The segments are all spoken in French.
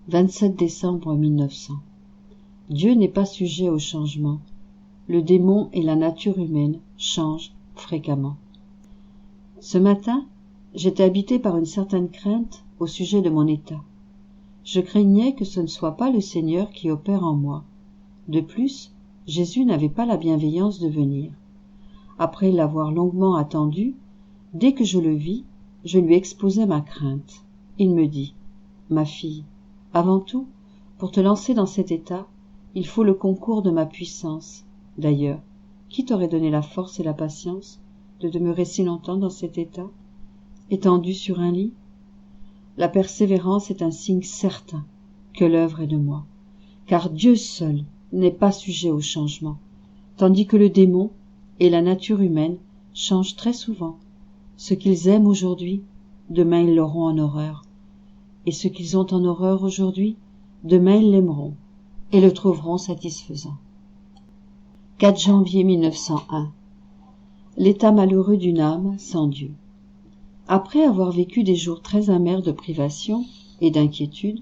27 décembre 1900. Dieu n'est pas sujet au changement. Le démon et la nature humaine changent fréquemment. Ce matin, j'étais habité par une certaine crainte au sujet de mon état. Je craignais que ce ne soit pas le Seigneur qui opère en moi. De plus, Jésus n'avait pas la bienveillance de venir. Après l'avoir longuement attendu, dès que je le vis, je lui exposai ma crainte. Il me dit : « Ma fille, avant tout, pour te lancer dans cet état, il faut le concours de ma puissance. D'ailleurs, qui t'aurait donné la force et la patience de demeurer si longtemps dans cet état, étendu sur un lit ? La persévérance est un signe certain que l'œuvre est de moi, car Dieu seul n'est pas sujet au changement, tandis que le démon et la nature humaine changent très souvent. Ce qu'ils aiment aujourd'hui, demain ils l'auront en horreur, et ce qu'ils ont en horreur aujourd'hui, demain ils l'aimeront et le trouveront satisfaisant. 4 janvier 1901. L'état malheureux d'une âme sans Dieu. Après avoir vécu des jours très amers de privation et d'inquiétude,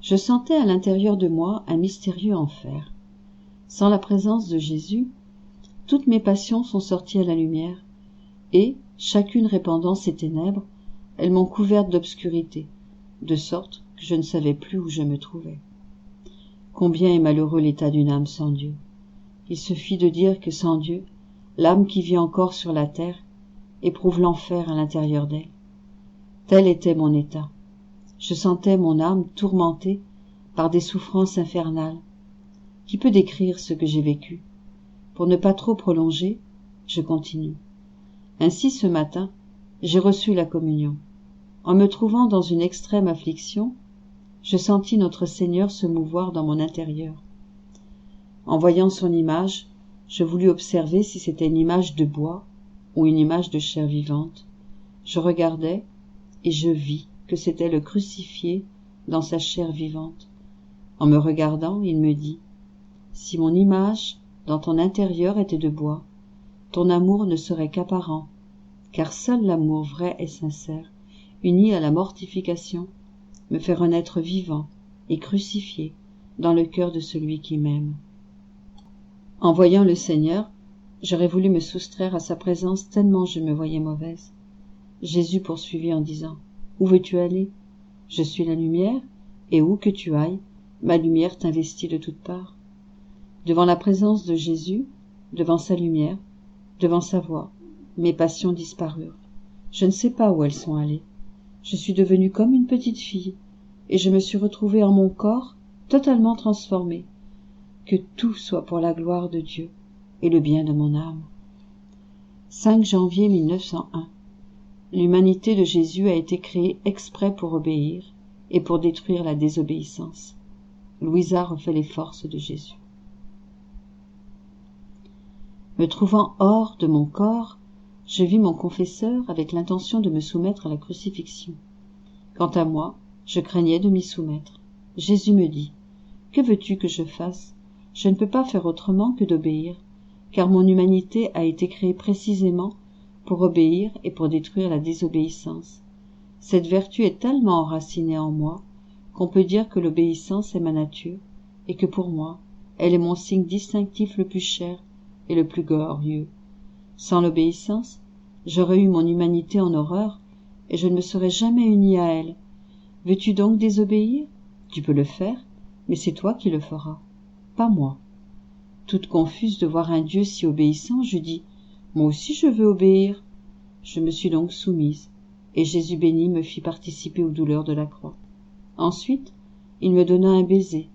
je sentais à l'intérieur de moi un mystérieux enfer. Sans la présence de Jésus, toutes mes passions sont sorties à la lumière, et, chacune répandant ses ténèbres, elles m'ont couverte d'obscurité, de sorte que je ne savais plus où je me trouvais. Combien est malheureux l'état d'une âme sans Dieu. Il suffit de dire que sans Dieu, l'âme qui vit encore sur la terre éprouve l'enfer à l'intérieur d'elle. Tel était mon état. Je sentais mon âme tourmentée par des souffrances infernales. Qui peut décrire ce que j'ai vécu ? Pour ne pas trop prolonger, je continue. Ainsi ce matin, j'ai reçu la communion. En me trouvant dans une extrême affliction, je sentis notre Seigneur se mouvoir dans mon intérieur. En voyant son image, je voulus observer si c'était une image de bois ou une image de chair vivante. Je regardai et je vis que c'était le crucifié dans sa chair vivante. En me regardant, il me dit : « Si mon image dans ton intérieur était de bois, ton amour ne serait qu'apparent, car seul l'amour vrai et sincère, uni à la mortification, me fait renaître vivant et crucifié dans le cœur de celui qui m'aime. » En voyant le Seigneur, j'aurais voulu me soustraire à sa présence tellement je me voyais mauvaise. Jésus poursuivit en disant : « Où veux-tu aller ? Je suis la lumière, et où que tu ailles, ma lumière t'investit de toutes parts. » Devant la présence de Jésus, devant sa lumière, devant sa voix, mes passions disparurent. Je ne sais pas où elles sont allées. Je suis devenue comme une petite fille, et je me suis retrouvée en mon corps totalement transformée. Que tout soit pour la gloire de Dieu et le bien de mon âme. 5 janvier 1901. L'humanité de Jésus a été créée exprès pour obéir et pour détruire la désobéissance. Louisa refait les forces de Jésus. Me trouvant hors de mon corps, je vis mon confesseur avec l'intention de me soumettre à la crucifixion. Quant à moi, je craignais de m'y soumettre. Jésus me dit : « Que veux-tu que je fasse ? Je ne peux pas faire autrement que d'obéir, car mon humanité a été créée précisément pour obéir et pour détruire la désobéissance. Cette vertu est tellement enracinée en moi qu'on peut dire que l'obéissance est ma nature et que pour moi, elle est mon signe distinctif le plus cher et le plus glorieux. Sans l'obéissance, j'aurais eu mon humanité en horreur et je ne me serais jamais unie à elle. Veux-tu donc désobéir ? Tu peux le faire, mais c'est toi qui le feras, pas moi. » Toute confuse de voir un Dieu si obéissant, je dis : « Moi aussi je veux obéir. » Je me suis donc soumise, et Jésus béni me fit participer aux douleurs de la croix. Ensuite, il me donna un baiser.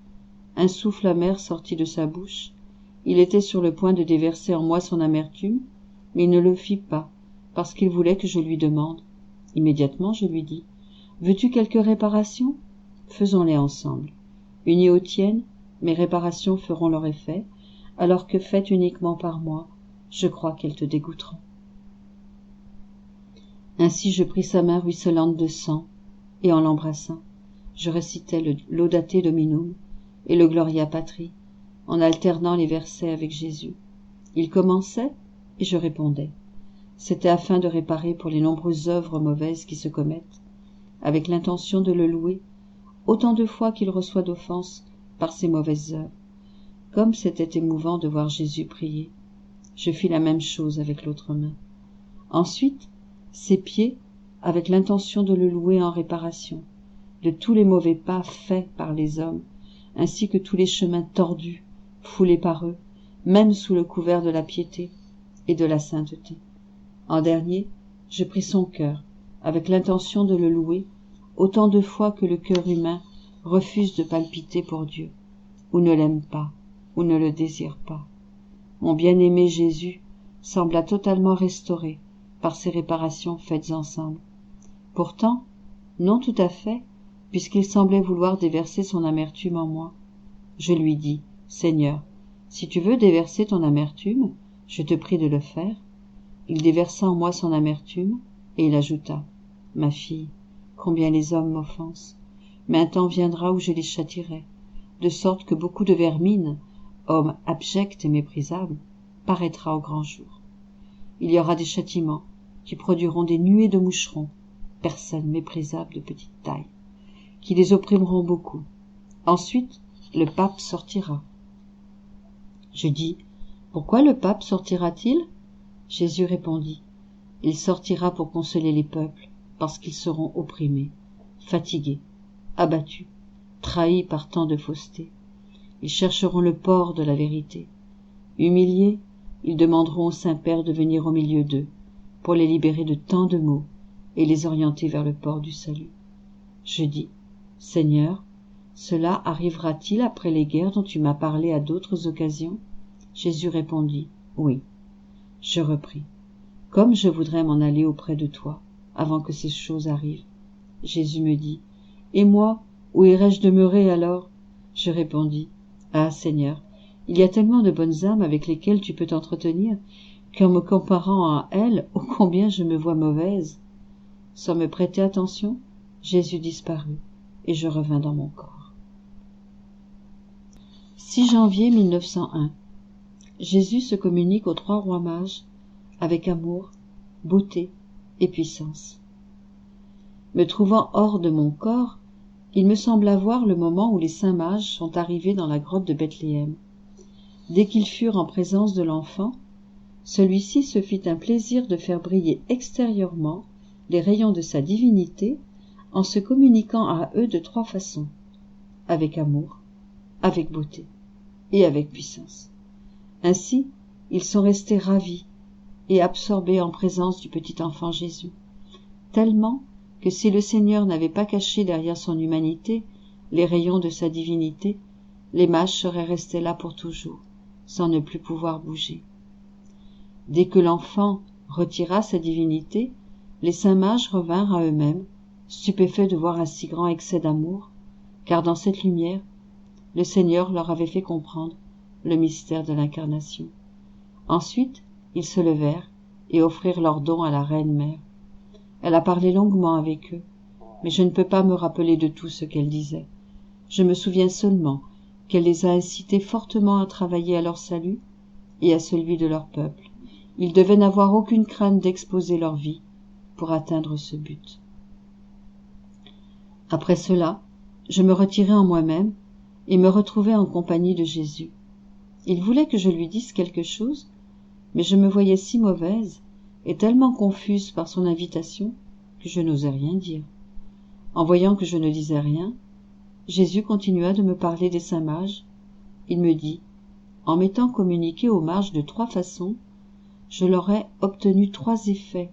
Un souffle amer sortit de sa bouche. Il était sur le point de déverser en moi son amertume, mais il ne le fit pas, parce qu'il voulait que je lui demande. Immédiatement, je lui dis : « Veux-tu quelque réparation ? Faisons-les ensemble. Unies aux tiennes, mes réparations feront leur effet, alors que faites uniquement par moi, je crois qu'elles te dégoûteront. » Ainsi je pris sa main ruisselante de sang, et en l'embrassant, je récitais le Laudate Dominum et le Gloria Patri, en alternant les versets avec Jésus. Il commençait, et je répondais. C'était afin de réparer pour les nombreuses œuvres mauvaises qui se commettent, avec l'intention de le louer, autant de fois qu'il reçoit d'offense par ses mauvaises œuvres. Comme c'était émouvant de voir Jésus prier. Je fis la même chose avec l'autre main. Ensuite, ses pieds, avec l'intention de le louer en réparation, de tous les mauvais pas faits par les hommes, ainsi que tous les chemins tordus, foulés par eux, même sous le couvert de la piété et de la sainteté. En dernier, je pris son cœur, avec l'intention de le louer, autant de fois que le cœur humain refuse de palpiter pour Dieu, ou ne l'aime pas, ou ne le désire pas. Mon bien-aimé Jésus sembla totalement restauré par ces réparations faites ensemble. Pourtant, non tout à fait, puisqu'il semblait vouloir déverser son amertume en moi. Je lui dis, « Seigneur, si tu veux déverser ton amertume, je te prie de le faire. » Il déversa en moi son amertume, et il ajouta, « Ma fille, combien les hommes m'offensent, mais un temps viendra où je les châtierai, de sorte que beaucoup de vermine, homme abject et méprisable, paraîtra au grand jour. Il y aura des châtiments qui produiront des nuées de moucherons, personnes méprisables de petite taille, qui les opprimeront beaucoup. Ensuite, le pape sortira. » Je dis, « Pourquoi le pape sortira-t-il » Jésus répondit, « Il sortira pour consoler les peuples, parce qu'ils seront opprimés, fatigués, abattus, trahis par tant de fausseté. Ils chercheront le port de la vérité. Humiliés, ils demanderont au Saint-Père de venir au milieu d'eux, pour les libérer de tant de maux et les orienter vers le port du salut. » Je dis, « Seigneur, cela arrivera-t-il après les guerres dont tu m'as parlé à d'autres occasions ?» Jésus répondit, « Oui. » Je repris, « Comme je voudrais m'en aller auprès de toi, avant que ces choses arrivent. » Jésus me dit, « Et moi, où irai-je demeurer alors ?» Je répondis, « Ah, Seigneur, il y a tellement de bonnes âmes avec lesquelles tu peux t'entretenir, qu'en me comparant à elles, ô combien je me vois mauvaise. » Sans me prêter attention, Jésus disparut, et je revins dans mon corps. 6 janvier 1901. Jésus se communique aux 3 rois mages avec amour, beauté et puissance. Me trouvant hors de mon corps, il me sembla voir le moment où les saints mages sont arrivés dans la grotte de Bethléem. Dès qu'ils furent en présence de l'enfant, celui-ci se fit un plaisir de faire briller extérieurement les rayons de sa divinité en se communiquant à eux de 3 façons, avec amour, avec beauté et avec puissance. Ainsi, ils sont restés ravis et absorbés en présence du petit enfant Jésus, tellement que si le Seigneur n'avait pas caché derrière son humanité les rayons de sa divinité, les mages seraient restés là pour toujours, sans ne plus pouvoir bouger. Dès que l'enfant retira sa divinité, les saints mages revinrent à eux-mêmes, stupéfaits de voir un si grand excès d'amour, car dans cette lumière, le Seigneur leur avait fait comprendre le mystère de l'incarnation. Ensuite, ils se levèrent et offrirent leurs dons à la Reine Mère. Elle a parlé longuement avec eux, mais je ne peux pas me rappeler de tout ce qu'elle disait. Je me souviens seulement qu'elle les a incités fortement à travailler à leur salut et à celui de leur peuple. Ils devaient n'avoir aucune crainte d'exposer leur vie pour atteindre ce but. Après cela, je me retirai en moi-même et me retrouvai en compagnie de Jésus. Il voulait que je lui dise quelque chose, mais je me voyais si mauvaise et tellement confuse par son invitation que je n'osais rien dire. En voyant que je ne disais rien, Jésus continua de me parler des saints mages. Il me dit, en m'étant communiqué aux mages de 3 façons, je leur ai obtenu 3 effets,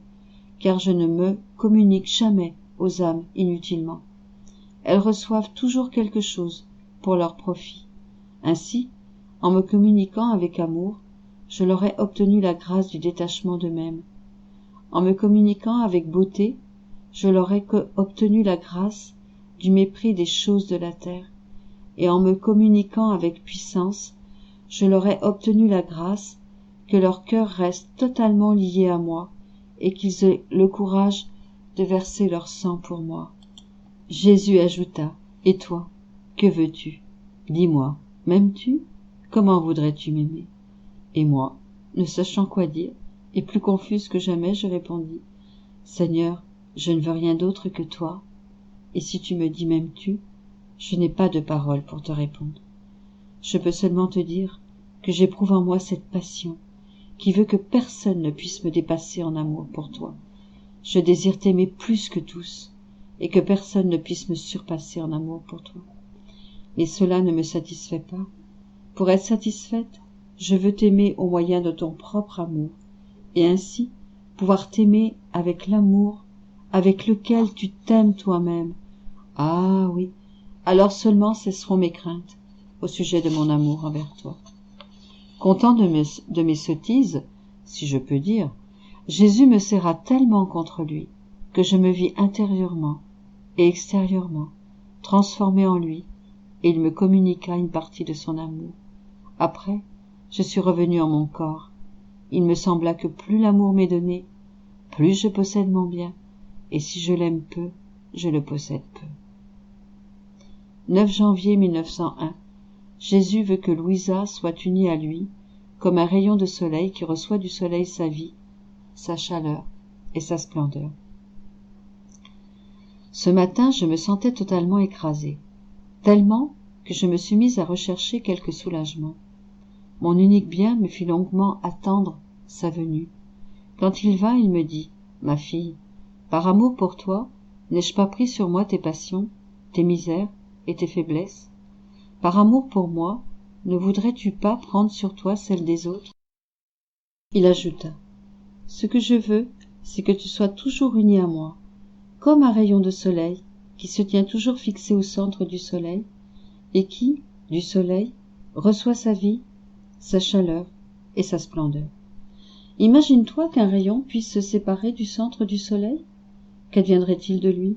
car je ne me communique jamais aux âmes inutilement. Elles reçoivent toujours quelque chose pour leur profit. Ainsi, en me communiquant avec amour, je leur ai obtenu la grâce du détachement d'eux-mêmes. En me communiquant avec beauté, je leur ai obtenu la grâce du mépris des choses de la terre, et en me communiquant avec puissance, je leur ai obtenu la grâce que leur cœur reste totalement lié à moi et qu'ils aient le courage de verser leur sang pour moi. Jésus ajouta, « Et toi, que veux-tu? Dis-moi, m'aimes-tu? Comment voudrais-tu m'aimer » Et moi, ne sachant quoi dire, et plus confuse que jamais, je répondis, « Seigneur, je ne veux rien d'autre que toi, et si tu me dis m'aimes-tu, Je n'ai pas de paroles pour te répondre. Je peux seulement te dire que j'éprouve en moi cette passion qui veut que personne ne puisse me dépasser en amour pour toi. Je désire t'aimer plus que tous et que personne ne puisse me surpasser en amour pour toi. Mais cela ne me satisfait pas. Pour être satisfaite, je veux t'aimer au moyen de ton propre amour et ainsi pouvoir t'aimer avec l'amour avec lequel tu t'aimes toi-même. Ah oui, alors seulement cesseront mes craintes au sujet de mon amour envers toi. Content de mes sottises, si je peux dire, Jésus me serra tellement contre lui que je me vis intérieurement et extérieurement transformée en lui, et il me communiqua une partie de son amour. Après, je suis revenue en mon corps. Il me sembla que plus l'amour m'est donné, plus je possède mon bien, et si je l'aime peu, je le possède peu. 9 janvier 1901. Jésus veut que Louisa soit unie à lui, comme un rayon de soleil qui reçoit du soleil sa vie, sa chaleur et sa splendeur. Ce matin, je me sentais totalement écrasée, tellement que je me suis mise à rechercher quelque soulagement. Mon unique bien me fit longuement attendre sa venue. Quand il vint, il me dit « Ma fille, par amour pour toi, n'ai-je pas pris sur moi tes passions, tes misères et tes faiblesses? Par amour pour moi, ne voudrais-tu pas prendre sur toi celles des autres ?» Il ajouta « Ce que je veux, c'est que tu sois toujours unie à moi, comme un rayon de soleil qui se tient toujours fixé au centre du soleil et qui, du soleil, reçoit sa vie, sa chaleur et sa splendeur. Imagine-toi qu'un rayon puisse se séparer du centre du soleil. Qu'adviendrait-il de lui?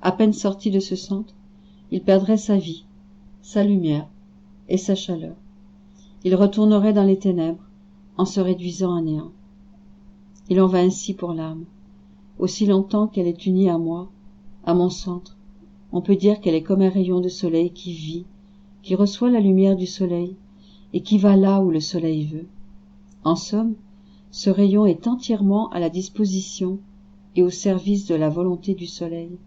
À peine sorti de ce centre, il perdrait sa vie, sa lumière et sa chaleur. Il retournerait dans les ténèbres, en se réduisant à néant. Il en va ainsi pour l'âme. Aussi longtemps qu'elle est unie à moi, à mon centre, on peut dire qu'elle est comme un rayon de soleil qui vit, qui reçoit la lumière du soleil et qui va là où le soleil veut. En somme, ce rayon est entièrement à la disposition et au service de la volonté du soleil.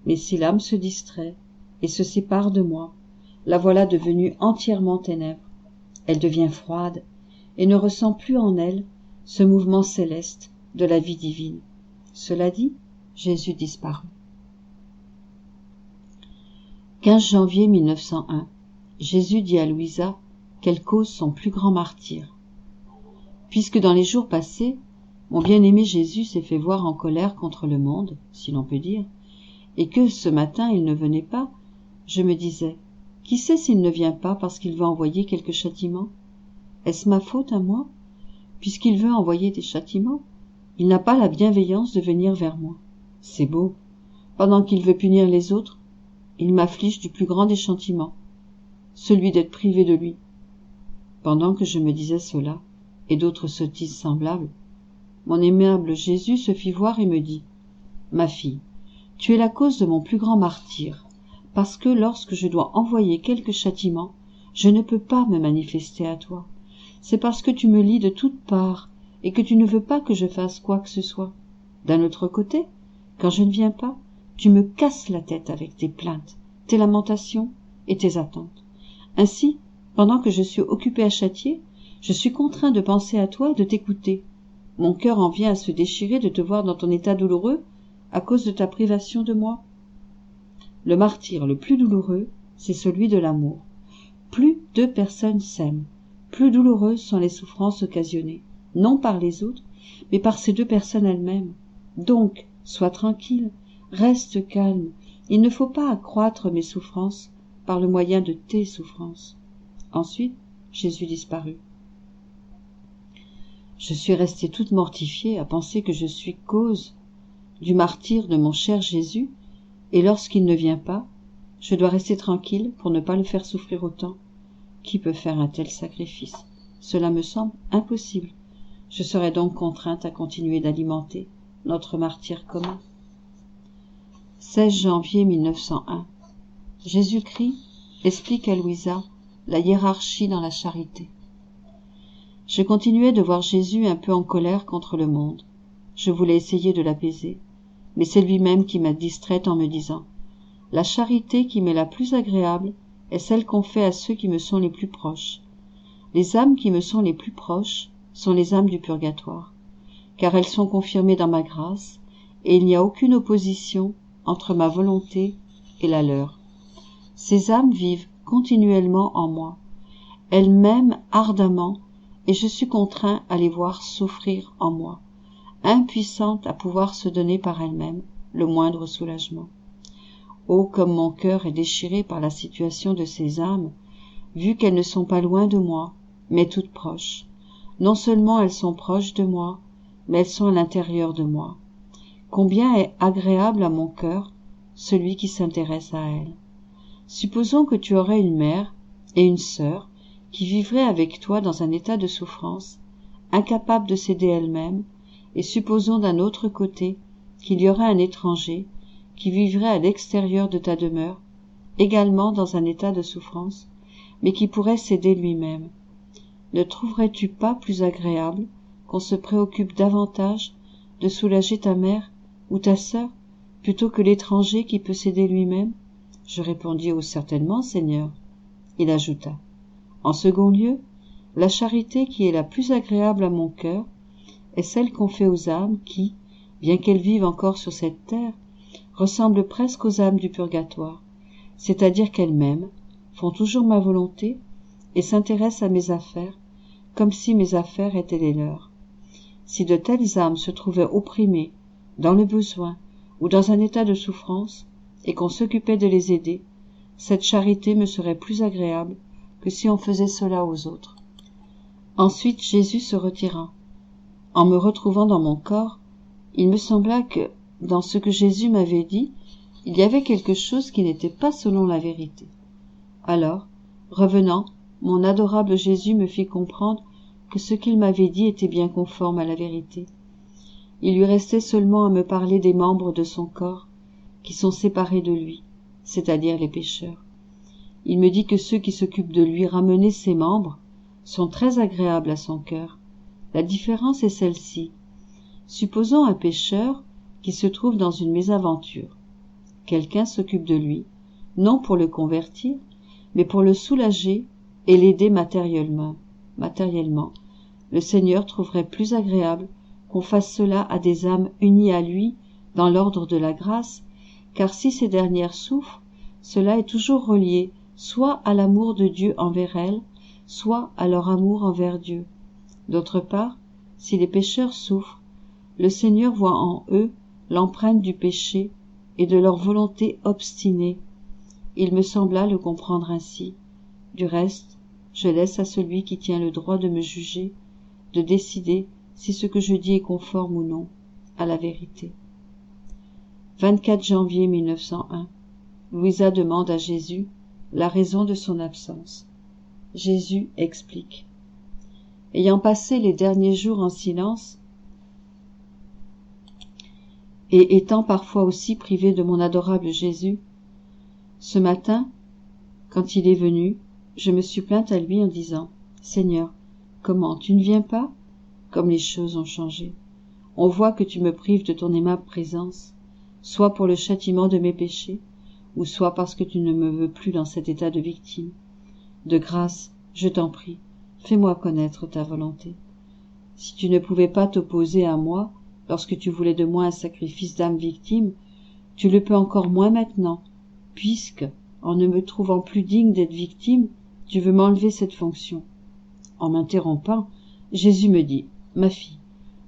Mais si l'âme se distrait et se sépare de moi, la voilà devenue entièrement ténèbres. Elle devient froide et ne ressent plus en elle ce mouvement céleste de la vie divine. Cela dit, Jésus disparut. 15 janvier 1901. Jésus dit à Louisa qu'elle cause son plus grand martyre. Puisque dans les jours passés, mon bien-aimé Jésus s'est fait voir en colère contre le monde, si l'on peut dire, et que ce matin il ne venait pas, je me disais, qui sait s'il ne vient pas parce qu'il veut envoyer quelque châtiment? Est-ce ma faute à moi? Puisqu'il veut envoyer des châtiments, il n'a pas la bienveillance de venir vers moi. C'est beau. Pendant qu'il veut punir les autres, il m'afflige du plus grand des châtiments, celui d'être privé de lui. Pendant que je me disais cela, et d'autres sottises semblables, mon aimable Jésus se fit voir et me dit « Ma fille, tu es la cause de mon plus grand martyre, parce que lorsque je dois envoyer quelque châtiment, je ne peux pas me manifester à toi. C'est parce que tu me lis de toutes parts et que tu ne veux pas que je fasse quoi que ce soit. D'un autre côté, quand je ne viens pas, tu me casses la tête avec tes plaintes, tes lamentations et tes attentes. Ainsi, pendant que je suis occupé à châtier, je suis contraint de penser à toi et de t'écouter. Mon cœur en vient à se déchirer de te voir dans ton état douloureux à cause de ta privation de moi. Le martyre le plus douloureux, c'est celui de l'amour. Plus deux personnes s'aiment, plus douloureuses sont les souffrances occasionnées, non par les autres, mais par ces deux personnes elles-mêmes. Donc, sois tranquille, reste calme, il ne faut pas accroître mes souffrances par le moyen de tes souffrances. Ensuite, Jésus disparut. Je suis restée toute mortifiée à penser que je suis cause du martyre de mon cher Jésus, et lorsqu'il ne vient pas, je dois rester tranquille pour ne pas le faire souffrir autant. Qui peut faire un tel sacrifice? Cela me semble impossible. Je serais donc contrainte à continuer d'alimenter notre martyre commun. 16 janvier 1901. Jésus-Christ explique à Louisa la hiérarchie dans la charité. Je continuais de voir Jésus un peu en colère contre le monde. Je voulais essayer de l'apaiser, mais c'est lui-même qui m'a distraite en me disant La charité qui m'est la plus agréable est celle qu'on fait à ceux qui me sont les plus proches. Les âmes qui me sont les plus proches sont les âmes du purgatoire, car elles sont confirmées dans ma grâce, et il n'y a aucune opposition entre ma volonté et la leur. Ces âmes vivent continuellement en moi. Elles m'aiment ardemment, et je suis contraint à les voir souffrir en moi, impuissantes à pouvoir se donner par elles-mêmes le moindre soulagement. Oh, comme mon cœur est déchiré par la situation de ces âmes, vu qu'elles ne sont pas loin de moi, mais toutes proches. Non seulement elles sont proches de moi, mais elles sont à l'intérieur de moi. Combien est agréable à mon cœur celui qui s'intéresse à elles. Supposons que tu aurais une mère et une sœur qui vivraient avec toi dans un état de souffrance, incapables de s'aider elles-mêmes, et supposons d'un autre côté qu'il y aurait un étranger qui vivrait à l'extérieur de ta demeure, également dans un état de souffrance, mais qui pourrait s'aider lui-même. Ne trouverais-tu pas plus agréable qu'on se préoccupe davantage de soulager ta mère ou ta sœur plutôt que l'étranger qui peut s'aider lui-même? Je répondis: oh, certainement, Seigneur. Il ajouta: en second lieu, la charité qui est la plus agréable à mon cœur est celle qu'on fait aux âmes qui, bien qu'elles vivent encore sur cette terre, ressemblent presque aux âmes du purgatoire, c'est-à-dire qu'elles m'aiment, font toujours ma volonté et s'intéressent à mes affaires comme si mes affaires étaient les leurs. Si de telles âmes se trouvaient opprimées, dans le besoin ou dans un état de souffrance, et qu'on s'occupait de les aider, cette charité me serait plus agréable que si on faisait cela aux autres. Ensuite Jésus se retira. En me retrouvant dans mon corps, il me sembla que, dans ce que Jésus m'avait dit, il y avait quelque chose qui n'était pas selon la vérité. Alors, revenant, mon adorable Jésus me fit comprendre que ce qu'il m'avait dit était bien conforme à la vérité. Il lui restait seulement à me parler des membres de son corps, qui sont séparés de lui, c'est-à-dire les pécheurs. Il me dit que ceux qui s'occupent de lui ramener ses membres sont très agréables à son cœur. La différence est celle-ci. Supposons un pécheur qui se trouve dans une mésaventure. Quelqu'un s'occupe de lui, non pour le convertir, mais pour le soulager et l'aider matériellement. Le Seigneur trouverait plus agréable qu'on fasse cela à des âmes unies à lui dans l'ordre de la grâce, car si ces dernières souffrent, cela est toujours relié soit à l'amour de Dieu envers elles, soit à leur amour envers Dieu. D'autre part, si les pécheurs souffrent, le Seigneur voit en eux l'empreinte du péché et de leur volonté obstinée. Il me sembla le comprendre ainsi. Du reste, je laisse à celui qui tient le droit de me juger, de décider si ce que je dis est conforme ou non à la vérité. 24 janvier 1901. Louisa demande à Jésus la raison de son absence. Jésus explique. Ayant passé les derniers jours en silence, et étant parfois aussi privé de mon adorable Jésus, ce matin, quand il est venu, je me suis plainte à lui en disant: Seigneur, comment, tu ne viens pas? Comme les choses ont changé. On voit que tu me prives de ton aimable présence, soit pour le châtiment de mes péchés, ou soit parce que tu ne me veux plus dans cet état de victime. De grâce, je t'en prie, fais-moi connaître ta volonté. Si tu ne pouvais pas t'opposer à moi, lorsque tu voulais de moi un sacrifice d'âme victime, tu le peux encore moins maintenant, puisque, en ne me trouvant plus digne d'être victime, tu veux m'enlever cette fonction. En m'interrompant, Jésus me dit: ma fille,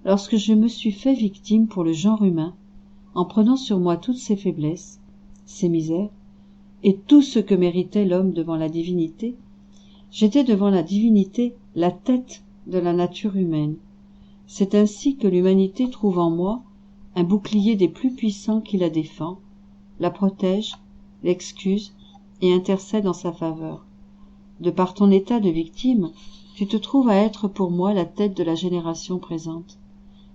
lorsque je me suis fait victime pour le genre humain, en prenant sur moi toutes ses faiblesses, ses misères, et tout ce que méritait l'homme devant la divinité, j'étais devant la divinité la tête de la nature humaine. C'est ainsi que l'humanité trouve en moi un bouclier des plus puissants qui la défend, la protège, l'excuse et intercède en sa faveur. De par ton état de victime, tu te trouves à être pour moi la tête de la génération présente.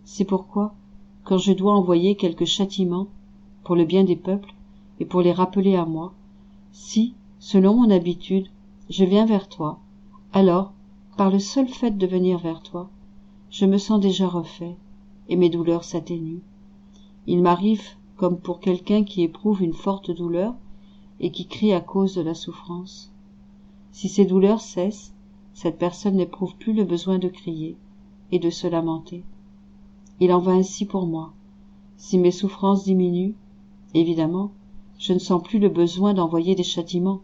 C'est pourquoi, quand je dois envoyer quelque châtiment, pour le bien des peuples, et pour les rappeler à moi, si, selon mon habitude, je viens vers toi, alors, par le seul fait de venir vers toi, je me sens déjà refait, et mes douleurs s'atténuent. Il m'arrive, comme pour quelqu'un qui éprouve une forte douleur, et qui crie à cause de la souffrance. Si ces douleurs cessent, cette personne n'éprouve plus le besoin de crier et de se lamenter. Il en va ainsi pour moi. Si mes souffrances diminuent, évidemment, je ne sens plus le besoin d'envoyer des châtiments.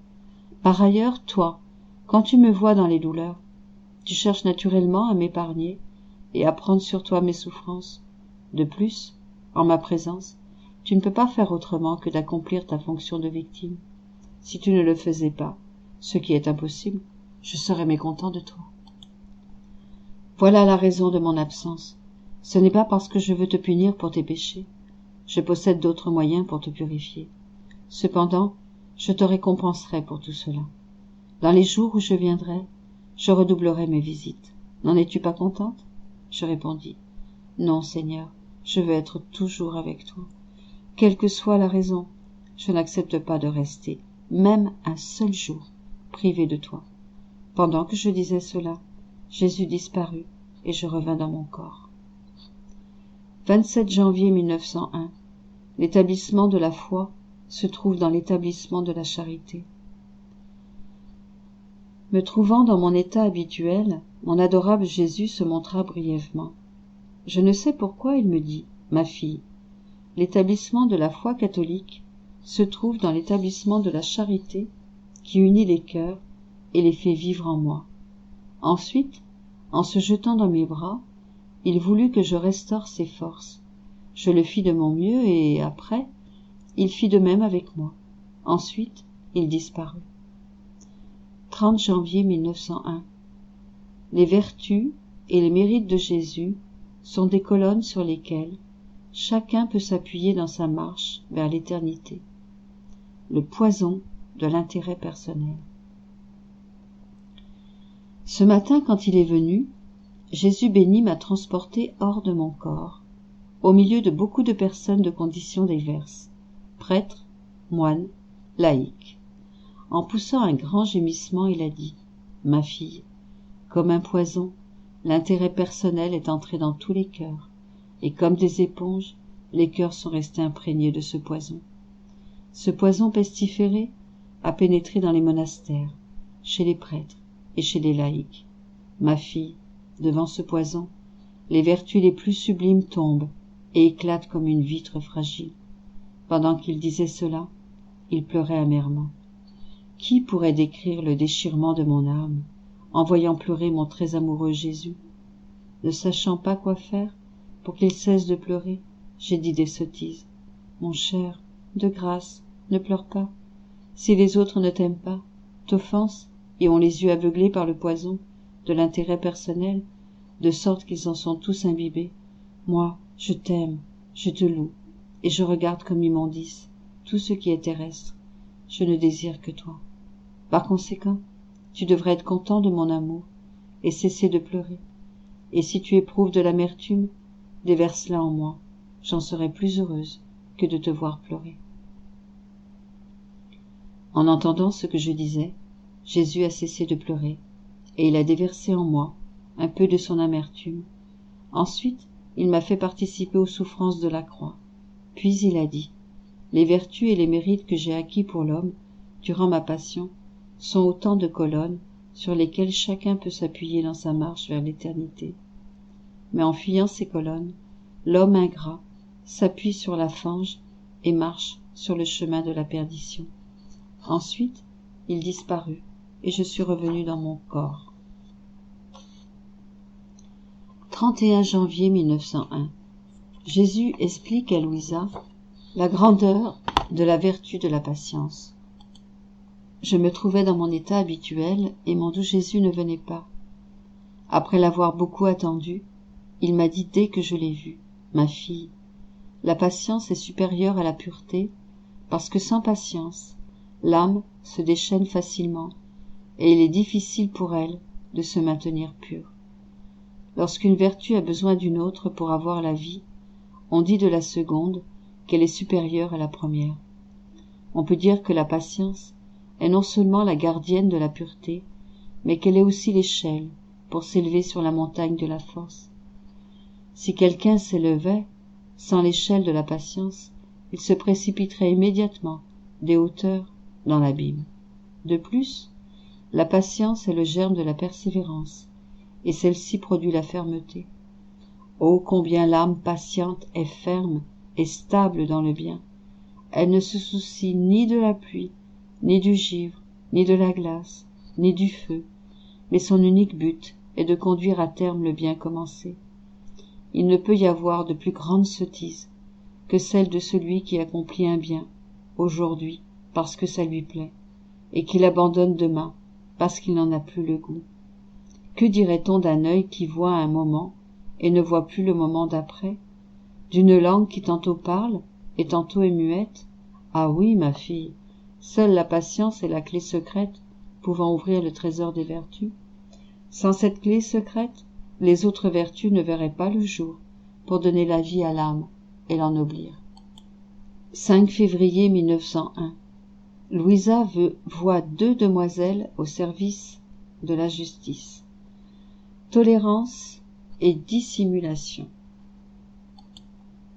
Par ailleurs, toi, quand tu me vois dans les douleurs, tu cherches naturellement à m'épargner et à prendre sur toi mes souffrances. De plus, en ma présence, tu ne peux pas faire autrement que d'accomplir ta fonction de victime. Si tu ne le faisais pas, ce qui est impossible, je serais mécontent de toi. Voilà la raison de mon absence. Ce n'est pas parce que je veux te punir pour tes péchés. Je possède d'autres moyens pour te purifier. Cependant, je te récompenserai pour tout cela. Dans les jours où je viendrai, je redoublerai mes visites. N'en es-tu pas contente? Je répondis. Non, Seigneur, je veux être toujours avec toi. Quelle que soit la raison, je n'accepte pas de rester, même un seul jour, privé de toi. Pendant que je disais cela, Jésus disparut et je revins dans mon corps. 27 janvier 1901. L'établissement de la foi se trouve dans l'établissement de la charité. Me trouvant dans mon état habituel, mon adorable Jésus se montra brièvement. Je ne sais pourquoi il me dit « Ma fille, l'établissement de la foi catholique se trouve dans l'établissement de la charité qui unit les cœurs et les fait vivre en moi. » Ensuite, en se jetant dans mes bras, il voulut que je restaure ses forces. Je le fis de mon mieux et, après, il fit de même avec moi. Ensuite, il disparut. 30 janvier 1901. Les vertus et les mérites de Jésus sont des colonnes sur lesquelles chacun peut s'appuyer dans sa marche vers l'éternité. Le poison de l'intérêt personnel. Ce matin, quand il est venu, Jésus béni m'a transporté hors de mon corps, au milieu de beaucoup de personnes de conditions diverses, prêtres, moines, laïcs. En poussant un grand gémissement, il a dit « Ma fille, comme un poison, l'intérêt personnel est entré dans tous les cœurs, et comme des éponges, les cœurs sont restés imprégnés de ce poison. Ce poison pestiféré a pénétré dans les monastères, chez les prêtres et chez les laïcs. Ma fille, devant ce poison, les vertus les plus sublimes tombent et éclatent comme une vitre fragile. » Pendant qu'il disait cela, il pleurait amèrement. Qui pourrait décrire le déchirement de mon âme en voyant pleurer mon très amoureux Jésus? Ne sachant pas quoi faire pour qu'il cesse de pleurer, j'ai dit des sottises. Mon cher, de grâce, ne pleure pas. Si les autres ne t'aiment pas, t'offensent et ont les yeux aveuglés par le poison de l'intérêt personnel, de sorte qu'ils en sont tous imbibés, moi, je t'aime, je te loue, et je regarde comme immondice tout ce qui est terrestre. Je ne désire que toi. Par conséquent, tu devrais être content de mon amour et cesser de pleurer. Et si tu éprouves de l'amertume, déverse-la en moi. J'en serai plus heureuse que de te voir pleurer. En entendant ce que je disais, Jésus a cessé de pleurer, et il a déversé en moi un peu de son amertume. Ensuite, il m'a fait participer aux souffrances de la croix. Puis il a dit, « Les vertus et les mérites que j'ai acquis pour l'homme, durant ma passion, sont autant de colonnes sur lesquelles chacun peut s'appuyer dans sa marche vers l'éternité. Mais en fuyant ces colonnes, l'homme ingrat s'appuie sur la fange et marche sur le chemin de la perdition. » Ensuite, il disparut, et je suis revenu dans mon corps. 31 janvier 1901. Jésus explique à Louisa la grandeur de la vertu de la patience. Je me trouvais dans mon état habituel et mon doux Jésus ne venait pas. Après l'avoir beaucoup attendu, il m'a dit dès que je l'ai vu, « Ma fille, la patience est supérieure à la pureté, parce que sans patience, l'âme se déchaîne facilement, et il est difficile pour elle de se maintenir pure. Lorsqu'une vertu a besoin d'une autre pour avoir la vie, on dit de la seconde qu'elle est supérieure à la première. On peut dire que la patience est non seulement la gardienne de la pureté, mais qu'elle est aussi l'échelle pour s'élever sur la montagne de la force. Si quelqu'un s'élevait sans l'échelle de la patience, il se précipiterait immédiatement des hauteurs dans l'abîme. De plus, la patience est le germe de la persévérance, et celle-ci produit la fermeté. Oh, combien l'âme patiente est ferme et stable dans le bien. Elle ne se soucie ni de la pluie, ni du givre, ni de la glace, ni du feu, mais son unique but est de conduire à terme le bien commencé. Il ne peut y avoir de plus grande sottise que celle de celui qui accomplit un bien, aujourd'hui, parce que ça lui plaît, et qui l'abandonne demain, parce qu'il n'en a plus le goût. Que dirait-on d'un œil qui voit un moment et ne voit plus le moment d'après, d'une langue qui tantôt parle et tantôt est muette? Ah oui, ma fille, seule la patience est la clé secrète pouvant ouvrir le trésor des vertus. Sans cette clé secrète, les autres vertus ne verraient pas le jour pour donner la vie à l'âme et l'ennoblir. 5 février 1901. Louisa voit 2 demoiselles au service de la justice. Tolérance et dissimulation.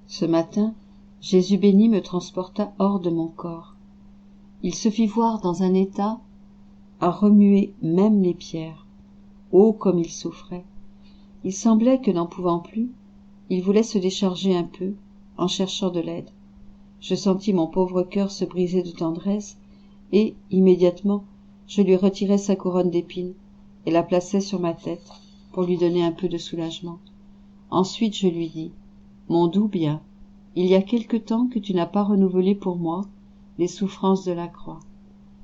Ce matin, Jésus béni me transporta hors de mon corps. Il se fit voir dans un état à remuer même les pierres. Oh, comme il souffrait! Il semblait que, n'en pouvant plus, il voulait se décharger un peu, en cherchant de l'aide. Je sentis mon pauvre cœur se briser de tendresse, et, immédiatement, je lui retirai sa couronne d'épines, et la plaçai sur ma tête, pour lui donner un peu de soulagement. Ensuite je lui dis, « Mon doux bien, il y a quelque temps que tu n'as pas renouvelé pour moi les souffrances de la croix.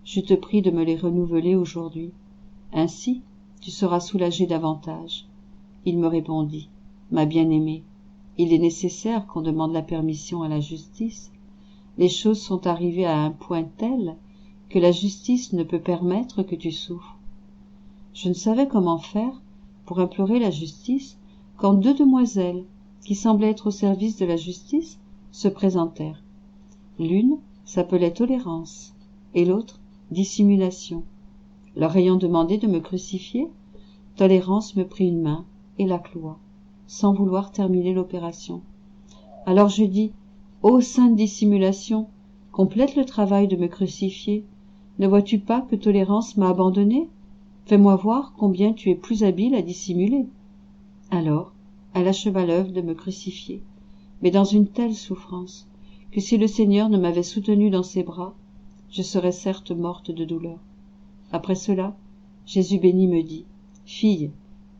Je te prie de me les renouveler aujourd'hui. Ainsi, tu seras soulagé davantage. » Il me répondit, « Ma bien-aimée, il est nécessaire qu'on demande la permission à la justice. Les choses sont arrivées à un point tel que la justice ne peut permettre que tu souffres. » Je ne savais comment faire pour implorer la justice quand 2 demoiselles, qui semblaient être au service de la justice, se présentèrent. L'une s'appelait Tolérance et l'autre Dissimulation. Leur ayant demandé de me crucifier, Tolérance me prit une main et la cloua, sans vouloir terminer l'opération. Alors je dis, « Ô sainte Dissimulation, complète le travail de me crucifier. Ne vois-tu pas que Tolérance m'a abandonné? Fais-moi voir combien tu es plus habile à dissimuler. » Alors, elle acheva l'œuvre de me crucifier, mais dans une telle souffrance, que si le Seigneur ne m'avait soutenue dans ses bras, je serais certes morte de douleur. Après cela, Jésus béni me dit, « Fille,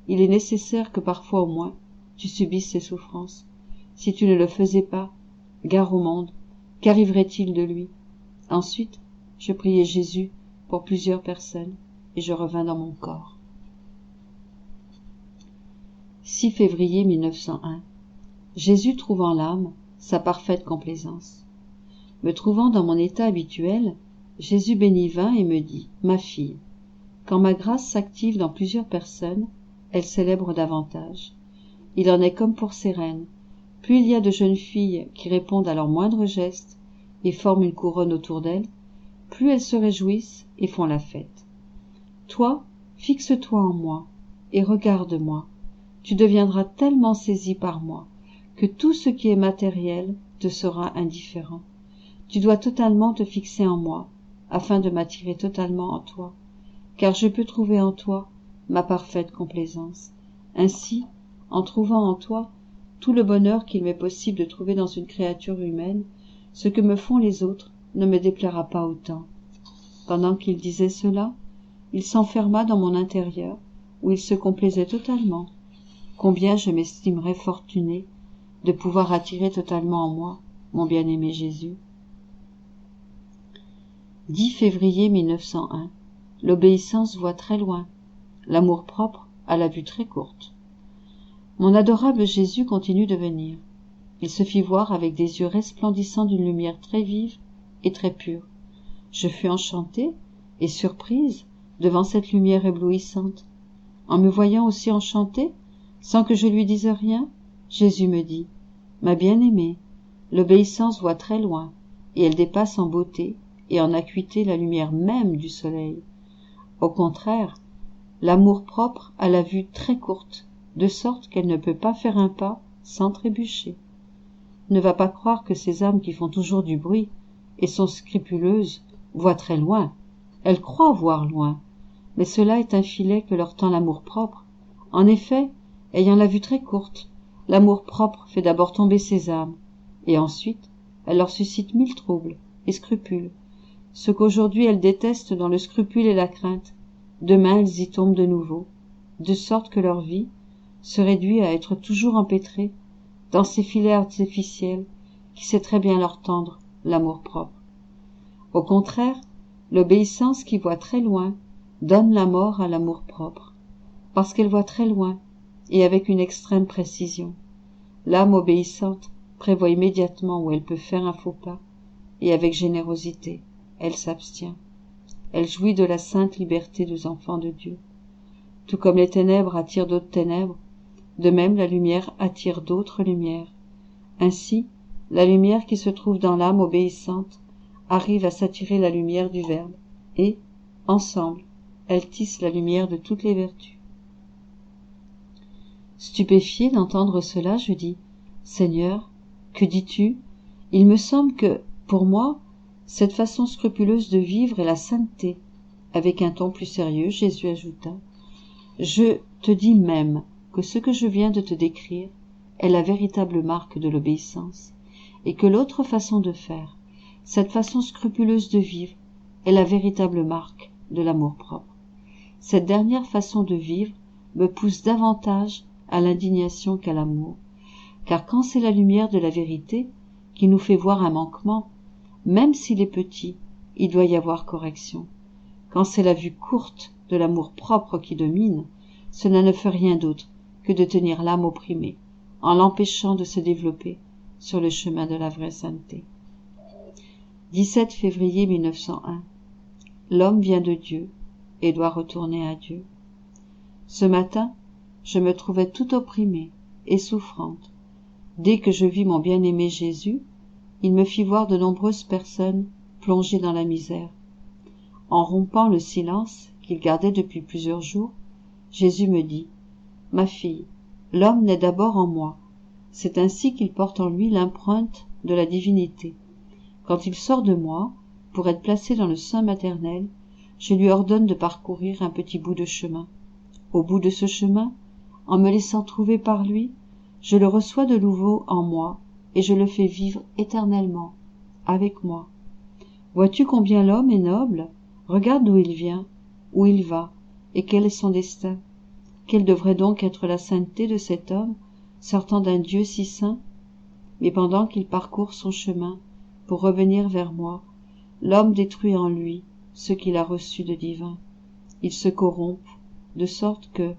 il est nécessaire que parfois au moins tu subisses ces souffrances. Si tu ne le faisais pas, gare au monde, qu'arriverait-il de lui? » Ensuite, je priai Jésus pour plusieurs personnes, et je revins dans mon corps. 6 février 1901. Jésus trouve en l'âme sa parfaite complaisance. Me trouvant dans mon état habituel, Jésus béni vint et me dit, « Ma fille, quand ma grâce s'active dans plusieurs personnes, elle célèbre davantage. Il en est comme pour ces reines. Plus il y a de jeunes filles qui répondent à leur moindre geste et forment une couronne autour d'elles, plus elles se réjouissent et font la fête. Toi, fixe-toi en moi et regarde-moi. Tu deviendras tellement saisi par moi que tout ce qui est matériel te sera indifférent. Tu dois totalement te fixer en moi, afin de m'attirer totalement en toi, car je peux trouver en toi ma parfaite complaisance. Ainsi, en trouvant en toi tout le bonheur qu'il m'est possible de trouver dans une créature humaine, ce que me font les autres ne me déplaira pas autant. » Pendant qu'il disait cela, il s'enferma dans mon intérieur, où il se complaisait totalement. Combien je m'estimerais fortunée de pouvoir attirer totalement en moi mon bien-aimé Jésus. 10 février 1901. L'obéissance voit très loin, l'amour-propre a la vue très courte. Mon adorable Jésus continue de venir. Il se fit voir avec des yeux resplendissants d'une lumière très vive et très pure. Je fus enchantée et surprise devant cette lumière éblouissante. En me voyant aussi enchantée, sans que je lui dise rien, Jésus me dit, « Ma bien-aimée, l'obéissance voit très loin, et elle dépasse en beauté et en acuité la lumière même du soleil. Au contraire, l'amour-propre a la vue très courte, de sorte qu'elle ne peut pas faire un pas sans trébucher. Ne va pas croire que ces âmes qui font toujours du bruit et sont scrupuleuses voient très loin, elles croient voir loin, mais cela est un filet que leur tend l'amour-propre. En effet, ayant la vue très courte, l'amour-propre fait d'abord tomber ces âmes, et ensuite elle leur suscite mille troubles et scrupules. Ce qu'aujourd'hui elles détestent dans le scrupule et la crainte, demain elles y tombent de nouveau, de sorte que leur vie se réduit à être toujours empêtrée dans ces filets artificiels qui sait très bien leur tendre l'amour-propre. Au contraire, l'obéissance qui voit très loin donne la mort à l'amour-propre, parce qu'elle voit très loin et avec une extrême précision. L'âme obéissante prévoit immédiatement où elle peut faire un faux pas, et avec générosité, elle s'abstient. Elle jouit de la sainte liberté des enfants de Dieu. Tout comme les ténèbres attirent d'autres ténèbres, de même la lumière attire d'autres lumières. Ainsi, la lumière qui se trouve dans l'âme obéissante arrive à s'attirer la lumière du Verbe, et, ensemble, elles tissent la lumière de toutes les vertus. Stupéfié d'entendre cela, je dis, « Seigneur, que dis-tu ? Il me semble que, pour moi, cette façon scrupuleuse de vivre est la sainteté. » Avec un ton plus sérieux, Jésus ajouta, « Je te dis même que ce que je viens de te décrire est la véritable marque de l'obéissance, et que l'autre façon de faire, cette façon scrupuleuse de vivre, est la véritable marque de l'amour-propre. Cette dernière façon de vivre me pousse davantage à l'indignation qu'à l'amour, car quand c'est la lumière de la vérité qui nous fait voir un manquement, même s'il est petit, il doit y avoir correction. Quand c'est la vue courte de l'amour-propre qui domine, cela ne fait rien d'autre que de tenir l'âme opprimée, en l'empêchant de se développer sur le chemin de la vraie sainteté. 17 février 1901. L'homme vient de Dieu et doit retourner à Dieu. Ce matin, je me trouvais tout opprimée et souffrante. Dès que je vis mon bien-aimé Jésus, il me fit voir de nombreuses personnes plongées dans la misère. En rompant le silence qu'il gardait depuis plusieurs jours, Jésus me dit, « Ma fille, l'homme naît d'abord en moi. C'est ainsi qu'il porte en lui l'empreinte de la divinité. Quand il sort de moi, pour être placé dans le sein maternel, je lui ordonne de parcourir un petit bout de chemin. Au bout de ce chemin, en me laissant trouver par lui, je le reçois de nouveau en moi et je le fais vivre éternellement, avec moi. Vois-tu combien l'homme est noble ? Regarde d'où il vient, où il va, et quel est son destin. Quelle devrait donc être la sainteté de cet homme, sortant d'un Dieu si saint ? Mais pendant qu'il parcourt son chemin, pour revenir vers moi, l'homme détruit en lui ce qu'il a reçu de divin. Il se corrompt, de sorte que,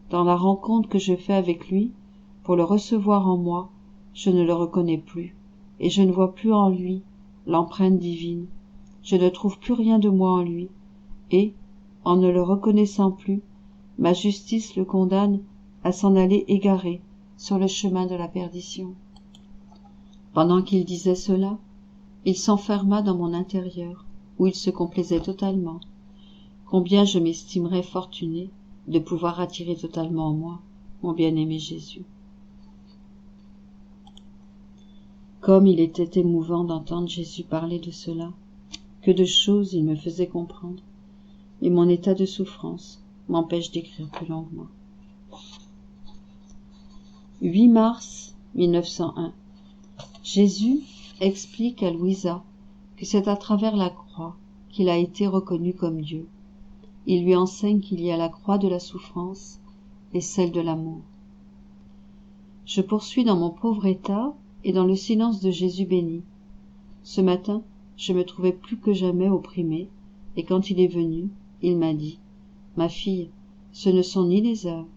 dans la rencontre que je fais avec lui, pour le recevoir en moi, je ne le reconnais plus, et je ne vois plus en lui l'empreinte divine. Je ne trouve plus rien de moi en lui, et, en ne le reconnaissant plus, ma justice le condamne à s'en aller égaré sur le chemin de la perdition. Pendant qu'il disait cela, il s'enferma dans mon intérieur, où il se complaisait totalement. Combien je m'estimerais fortunée de pouvoir attirer totalement en moi mon bien-aimé Jésus. Comme il était émouvant d'entendre Jésus parler de cela, que de choses il me faisait comprendre, et mon état de souffrance m'empêche d'écrire plus longuement. 8 mars 1901. Jésus explique à Louisa que c'est à travers la croix qu'il a été reconnu comme Dieu. Il lui enseigne qu'il y a la croix de la souffrance et celle de l'amour. Je poursuis dans mon pauvre état et dans le silence de Jésus béni. Ce matin, je me trouvais plus que jamais opprimée, et quand il est venu, il m'a dit, « Ma fille, ce ne sont ni les œuvres,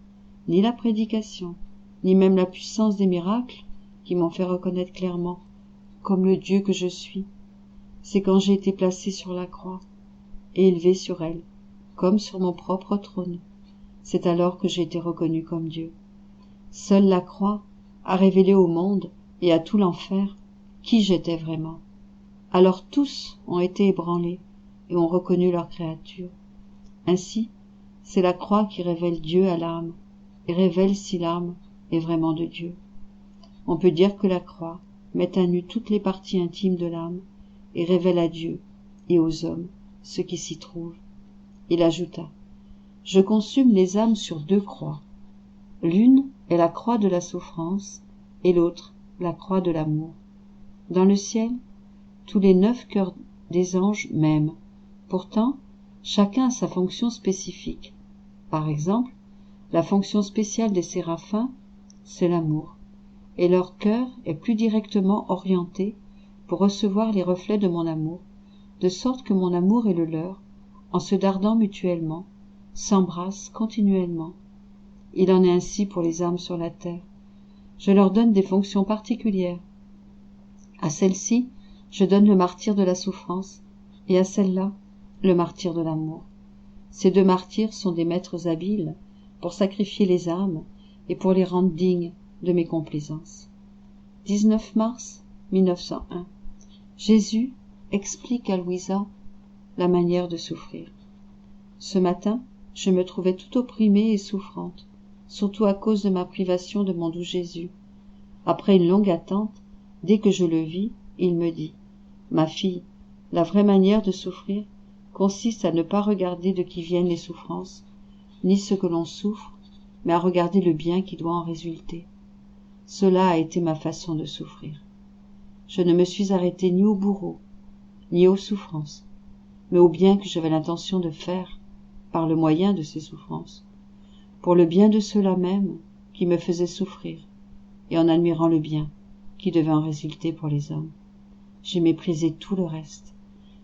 ni la prédication, ni même la puissance des miracles qui m'ont fait reconnaître clairement comme le Dieu que je suis. C'est quand j'ai été placée sur la croix et élevée sur elle, comme sur mon propre trône. C'est alors que j'ai été reconnue comme Dieu. Seule la croix a révélé au monde et à tout l'enfer qui j'étais vraiment. Alors tous ont été ébranlés et ont reconnu leur créature. Ainsi, c'est la croix qui révèle Dieu à l'âme et révèle si l'âme est vraiment de Dieu. On peut dire que la croix met à nu toutes les parties intimes de l'âme et révèle à Dieu et aux hommes ce qui s'y trouve. Il ajouta: Je consume les âmes sur 2 croix. L'une est la croix de la souffrance et l'autre la croix de l'amour. Dans le ciel, tous les 9 cœurs des anges m'aiment. Pourtant, chacun a sa fonction spécifique. Par exemple, la fonction spéciale des séraphins, c'est l'amour, et leur cœur est plus directement orienté pour recevoir les reflets de mon amour, de sorte que mon amour et le leur, en se dardant mutuellement, s'embrassent continuellement. Il en est ainsi pour les âmes sur la terre. Je leur donne des fonctions particulières. À celle-ci, je donne le martyre de la souffrance, et à celle-là, le martyre de l'amour. Ces 2 martyrs sont des maîtres habiles pour sacrifier les âmes et pour les rendre dignes de mes complaisances. 19 mars 1901. Jésus explique à Louisa la manière de souffrir. Ce matin, je me trouvais tout opprimée et souffrante, surtout à cause de ma privation de mon doux Jésus. Après une longue attente, dès que je le vis, il me dit: Ma fille, la vraie manière de souffrir consiste à ne pas regarder de qui viennent les souffrances, ni ce que l'on souffre, mais à regarder le bien qui doit en résulter. Cela a été ma façon de souffrir. Je ne me suis arrêtée ni au bourreau, ni aux souffrances, mais au bien que j'avais l'intention de faire par le moyen de ces souffrances, pour le bien de ceux-là même qui me faisaient souffrir, et en admirant le bien qui devait en résulter pour les hommes. J'ai méprisé tout le reste.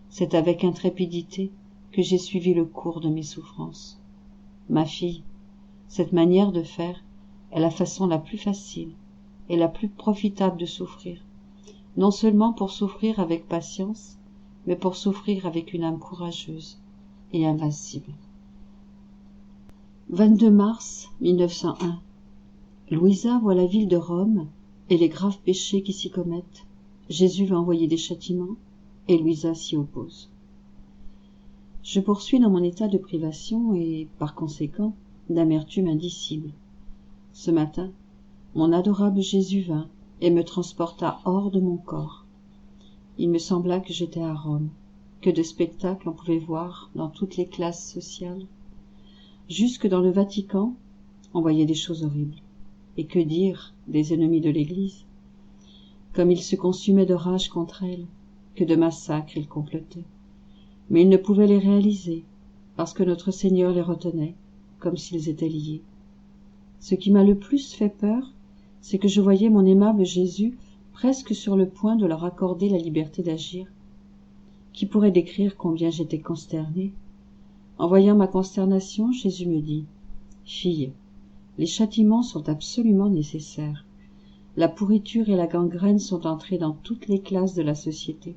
C'est avec intrépidité que j'ai suivi le cours de mes souffrances. Ma fille, cette manière de faire est la façon la plus facile et la plus profitable de souffrir, non seulement pour souffrir avec patience, mais pour souffrir avec une âme courageuse et invincible. 22 mars 1901. Louisa voit la ville de Rome et les graves péchés qui s'y commettent. Jésus va envoyer des châtiments et Louisa s'y oppose. Je poursuis dans mon état de privation et, par conséquent, d'amertume indicible. Ce matin, mon adorable Jésus vint et me transporta hors de mon corps. Il me sembla que j'étais à Rome, que de spectacles on pouvait voir dans toutes les classes sociales. Jusque dans le Vatican, on voyait des choses horribles. Et que dire des ennemis de l'Église? Comme ils se consumaient de rage contre elle, que de massacres ils complotaient. Mais ils ne pouvaient les réaliser, parce que notre Seigneur les retenait, comme s'ils étaient liés. Ce qui m'a le plus fait peur, c'est que je voyais mon aimable Jésus presque sur le point de leur accorder la liberté d'agir. Qui pourrait décrire combien j'étais consternée? En voyant ma consternation, Jésus me dit: « Fille, les châtiments sont absolument nécessaires. La pourriture et la gangrène sont entrées dans toutes les classes de la société.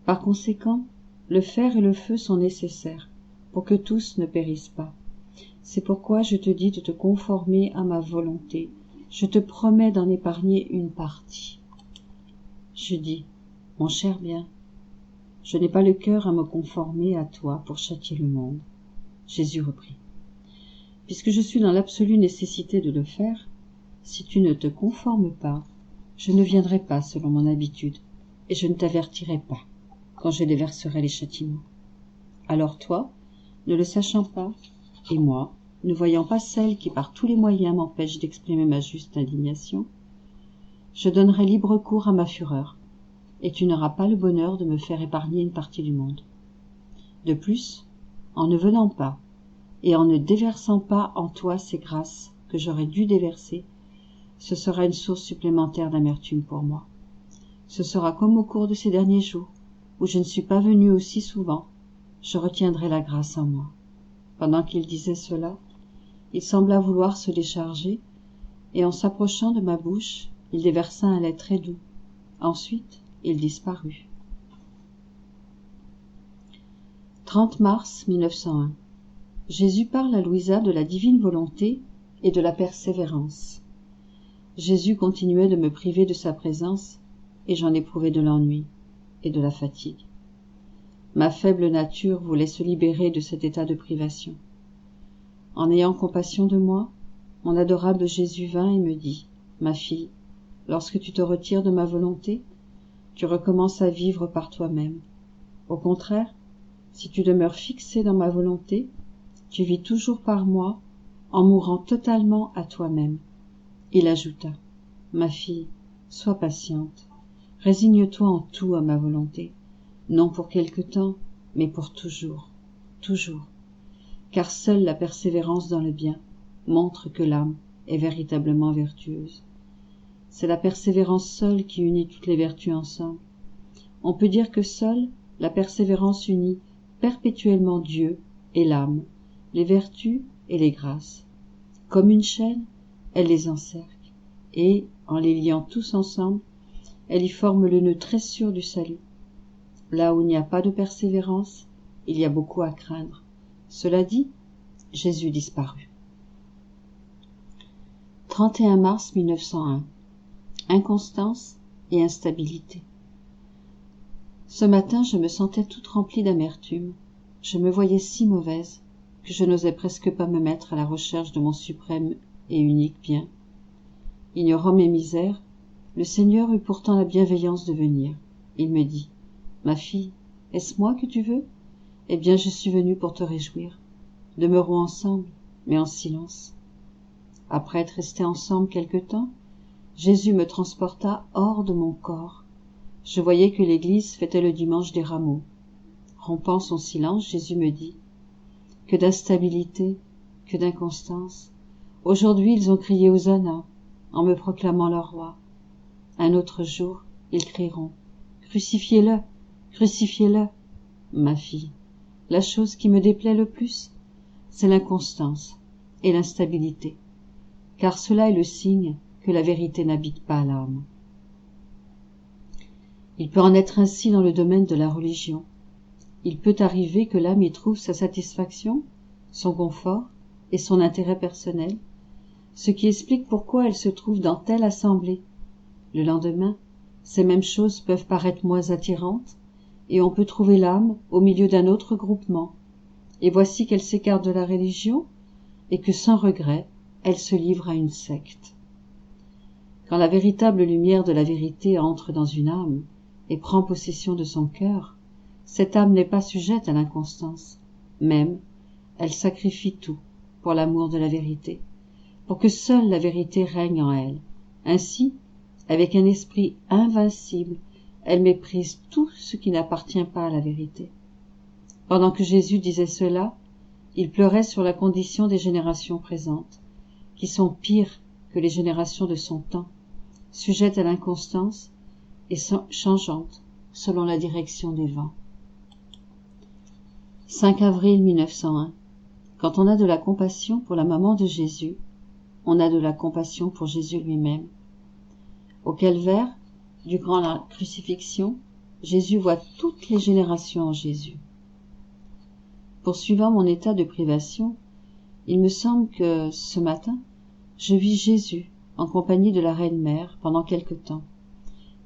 Par conséquent, le fer et le feu sont nécessaires pour que tous ne périssent pas. C'est pourquoi je te dis de te conformer à ma volonté. Je te promets d'en épargner une partie. » Je dis: « Mon cher bien, je n'ai pas le cœur à me conformer à toi pour châtier le monde. » Jésus reprit: « Puisque je suis dans l'absolue nécessité de le faire, si tu ne te conformes pas, je ne viendrai pas selon mon habitude, et je ne t'avertirai pas quand je déverserai les châtiments. Alors toi, ne le sachant pas, et moi, ne voyant pas celle qui par tous les moyens m'empêche d'exprimer ma juste indignation, je donnerai libre cours à ma fureur, et tu n'auras pas le bonheur de me faire épargner une partie du monde. De plus, en ne venant pas, et en ne déversant pas en toi ces grâces que j'aurais dû déverser, ce sera une source supplémentaire d'amertume pour moi. Ce sera comme au cours de ces derniers jours, où je ne suis pas venue aussi souvent, je retiendrai la grâce en moi. » Pendant qu'il disait cela, il sembla vouloir se décharger, et en s'approchant de ma bouche, il déversa un lait très doux. Ensuite, il disparut. 30 mars 1901. Jésus parle à Louisa de la divine volonté et de la persévérance. Jésus continuait de me priver de sa présence, et j'en éprouvais de l'ennui et de la fatigue. Ma faible nature voulait se libérer de cet état de privation. En ayant compassion de moi, mon adorable Jésus vint et me dit: « Ma fille, lorsque tu te retires de ma volonté, tu recommences à vivre par toi-même. Au contraire, si tu demeures fixé dans ma volonté, tu vis toujours par moi en mourant totalement à toi-même. Il ajouta, ma fille, sois patiente, résigne-toi en tout à ma volonté, non pour quelque temps, mais pour toujours, toujours, car seule la persévérance dans le bien montre que l'âme est véritablement vertueuse. C'est la persévérance seule qui unit toutes les vertus ensemble. On peut dire que seule la persévérance unit perpétuellement Dieu et l'âme, les vertus et les grâces. Comme une chaîne, elle les encercle, et, en les liant tous ensemble, elle y forme le nœud très sûr du salut. Là où il n'y a pas de persévérance, il y a beaucoup à craindre. Cela dit, Jésus disparut. 31 mars 1901. Inconstance et instabilité. Ce matin, je me sentais toute remplie d'amertume. Je me voyais si mauvaise que je n'osais presque pas me mettre à la recherche de mon suprême et unique bien. Ignorant mes misères, le Seigneur eut pourtant la bienveillance de venir. Il me dit, « Ma fille, est-ce moi que tu veux ? Eh bien, je suis venu pour te réjouir. Demeurons ensemble, mais en silence. » Après être restés ensemble quelque temps, Jésus me transporta hors de mon corps. Je voyais que l'église fêtait le dimanche des rameaux. Rompant son silence, Jésus me dit, « Que d'instabilité, que d'inconstance. Aujourd'hui, ils ont crié Hosanna, en me proclamant leur roi. Un autre jour, ils crieront, Crucifiez-le, crucifiez-le. Ma fille, la chose qui me déplaît le plus, c'est l'inconstance et l'instabilité, car cela est le signe que la vérité n'habite pas l'âme. Il peut en être ainsi dans le domaine de la religion. Il peut arriver que l'âme y trouve sa satisfaction, son confort et son intérêt personnel, ce qui explique pourquoi elle se trouve dans telle assemblée. Le lendemain, ces mêmes choses peuvent paraître moins attirantes, et on peut trouver l'âme au milieu d'un autre groupement. Et voici qu'elle s'écarte de la religion, et que sans regret, elle se livre à une secte. Quand la véritable lumière de la vérité entre dans une âme et prend possession de son cœur, cette âme n'est pas sujette à l'inconstance. Même, elle sacrifie tout pour l'amour de la vérité, pour que seule la vérité règne en elle. Ainsi, avec un esprit invincible, elle méprise tout ce qui n'appartient pas à la vérité. Pendant que Jésus disait cela, il pleurait sur la condition des générations présentes, qui sont pires que les générations de son temps, sujettes à l'inconstance et changeantes selon la direction des vents. 5 avril 1901. Quand on a de la compassion pour la maman de Jésus, on a de la compassion pour Jésus lui-même. Au calvaire, durant la crucifixion, Jésus voit toutes les générations en Jésus. Poursuivant mon état de privation, il me semble que, ce matin, je vis Jésus en compagnie de la Reine Mère pendant quelque temps,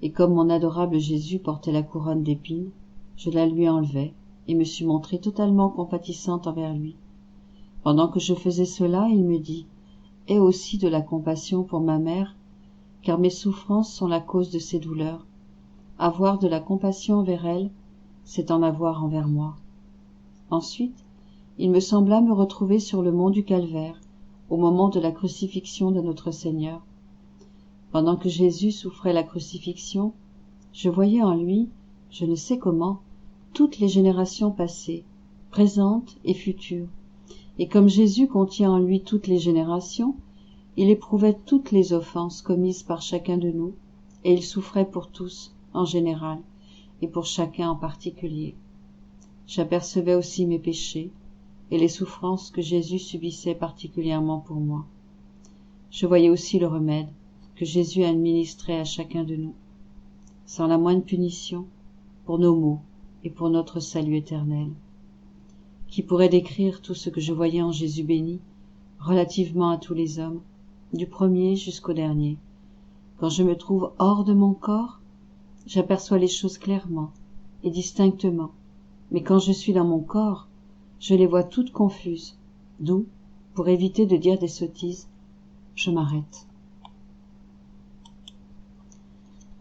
et comme mon adorable Jésus portait la couronne d'épines, je la lui enlevai et me suis montrée totalement compatissante envers lui. Pendant que je faisais cela, il me dit « Aie aussi de la compassion pour ma mère, car mes souffrances sont la cause de ses douleurs. Avoir de la compassion envers elle, c'est en avoir envers moi. » Ensuite, il me sembla me retrouver sur le mont du Calvaire, au moment de la crucifixion de notre Seigneur. Pendant que Jésus souffrait la crucifixion, je voyais en lui, je ne sais comment, toutes les générations passées, présentes et futures. Et comme Jésus contient en lui toutes les générations, il éprouvait toutes les offenses commises par chacun de nous, et il souffrait pour tous, en général, et pour chacun en particulier. J'apercevais aussi mes péchés, et les souffrances que Jésus subissait particulièrement pour moi. Je voyais aussi le remède que Jésus administrait à chacun de nous, sans la moindre punition, pour nos maux et pour notre salut éternel. Qui pourrait décrire tout ce que je voyais en Jésus béni, relativement à tous les hommes, du premier jusqu'au dernier. Quand je me trouve hors de mon corps, j'aperçois les choses clairement et distinctement, mais quand je suis dans mon corps, je les vois toutes confuses, d'où, pour éviter de dire des sottises, je m'arrête.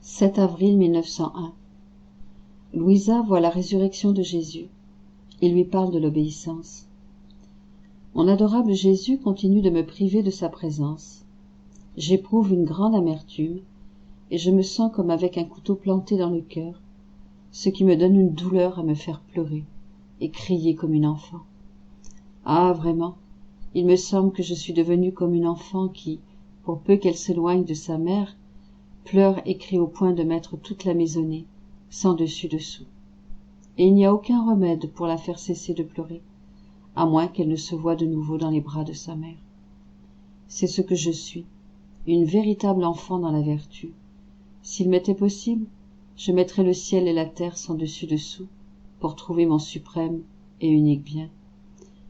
7 avril 1901. Louisa voit la résurrection de Jésus. Il lui parle de l'obéissance. Mon adorable Jésus continue de me priver de sa présence. J'éprouve une grande amertume, et je me sens comme avec un couteau planté dans le cœur, ce qui me donne une douleur à me faire pleurer et crier comme une enfant. Ah, vraiment, il me semble que je suis devenue comme une enfant qui, pour peu qu'elle s'éloigne de sa mère, pleure et crie au point de mettre toute la maisonnée, sans dessus-dessous. Et il n'y a aucun remède pour la faire cesser de pleurer, à moins qu'elle ne se voie de nouveau dans les bras de sa mère. C'est ce que je suis, une véritable enfant dans la vertu. S'il m'était possible, je mettrais le ciel et la terre sans dessus-dessous pour trouver mon suprême et unique bien.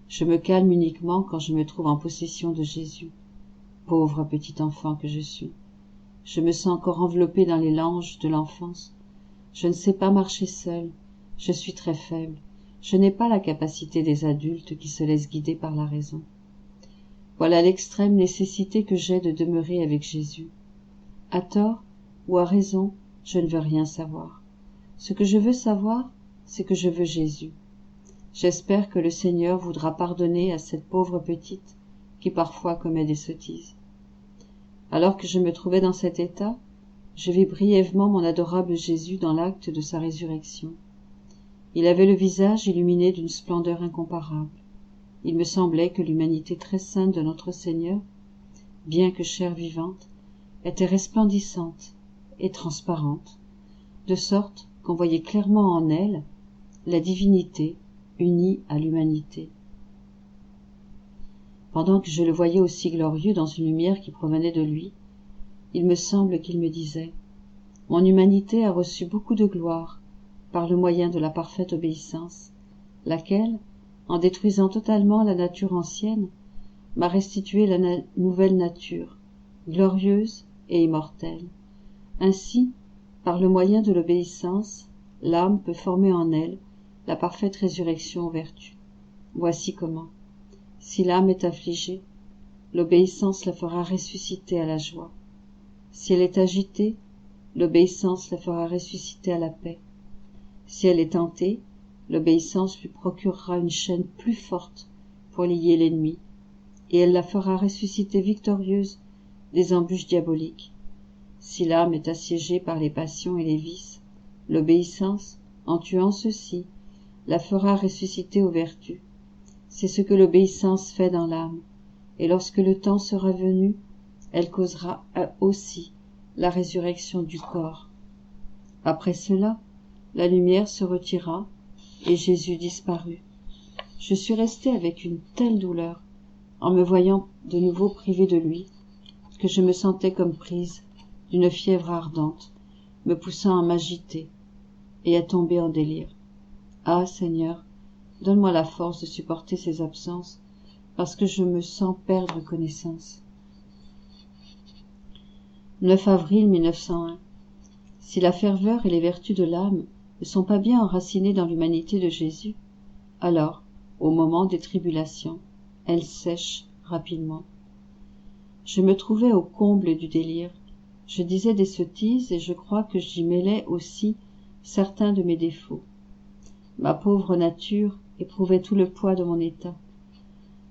Je me calme uniquement quand je me trouve en possession de Jésus. Pauvre petit enfant que je suis. Je me sens encore enveloppée dans les langes de l'enfance. Je ne sais pas marcher seule. Je suis très faible. Je n'ai pas la capacité des adultes qui se laissent guider par la raison. Voilà l'extrême nécessité que j'ai de demeurer avec Jésus. À tort ou à raison, je ne veux rien savoir. Ce que je veux savoir, c'est que je veux Jésus. J'espère que le Seigneur voudra pardonner à cette pauvre petite qui parfois commet des sottises. Alors que je me trouvais dans cet état, je vis brièvement mon adorable Jésus dans l'acte de sa résurrection. Il avait le visage illuminé d'une splendeur incomparable. Il me semblait que l'humanité très sainte de notre Seigneur, bien que chair vivante, était resplendissante et transparente, de sorte qu'on voyait clairement en elle la divinité unie à l'humanité. Pendant que je le voyais aussi glorieux dans une lumière qui provenait de lui, il me semble qu'il me disait « Mon humanité a reçu beaucoup de gloire par le moyen de la parfaite obéissance, laquelle, en détruisant totalement la nature ancienne, m'a restitué la nouvelle nature, glorieuse et immortelle. Ainsi, par le moyen de l'obéissance, l'âme peut former en elle la parfaite résurrection aux vertus. Voici comment. Si l'âme est affligée, l'obéissance la fera ressusciter à la joie. Si elle est agitée, l'obéissance la fera ressusciter à la paix. Si elle est tentée, l'obéissance lui procurera une chaîne plus forte pour lier l'ennemi, et elle la fera ressusciter victorieuse des embûches diaboliques. Si l'âme est assiégée par les passions et les vices, l'obéissance, en tuant ceux-ci, la fera ressusciter aux vertus. C'est ce que l'obéissance fait dans l'âme, et lorsque le temps sera venu, elle causera aussi la résurrection du corps. Après cela, la lumière se retira, et Jésus disparut. Je suis restée avec une telle douleur, en me voyant de nouveau privée de lui, que je me sentais comme prise d'une fièvre ardente, me poussant à m'agiter et à tomber en délire. Ah, Seigneur, donne-moi la force de supporter ces absences, parce que je me sens perdre connaissance. 9 avril 1901. Si la ferveur et les vertus de l'âme ne sont pas bien enracinées dans l'humanité de Jésus, alors, au moment des tribulations, elles sèchent rapidement. Je me trouvais au comble du délire. Je disais des sottises et je crois que j'y mêlais aussi certains de mes défauts. Ma pauvre nature éprouvait tout le poids de mon état.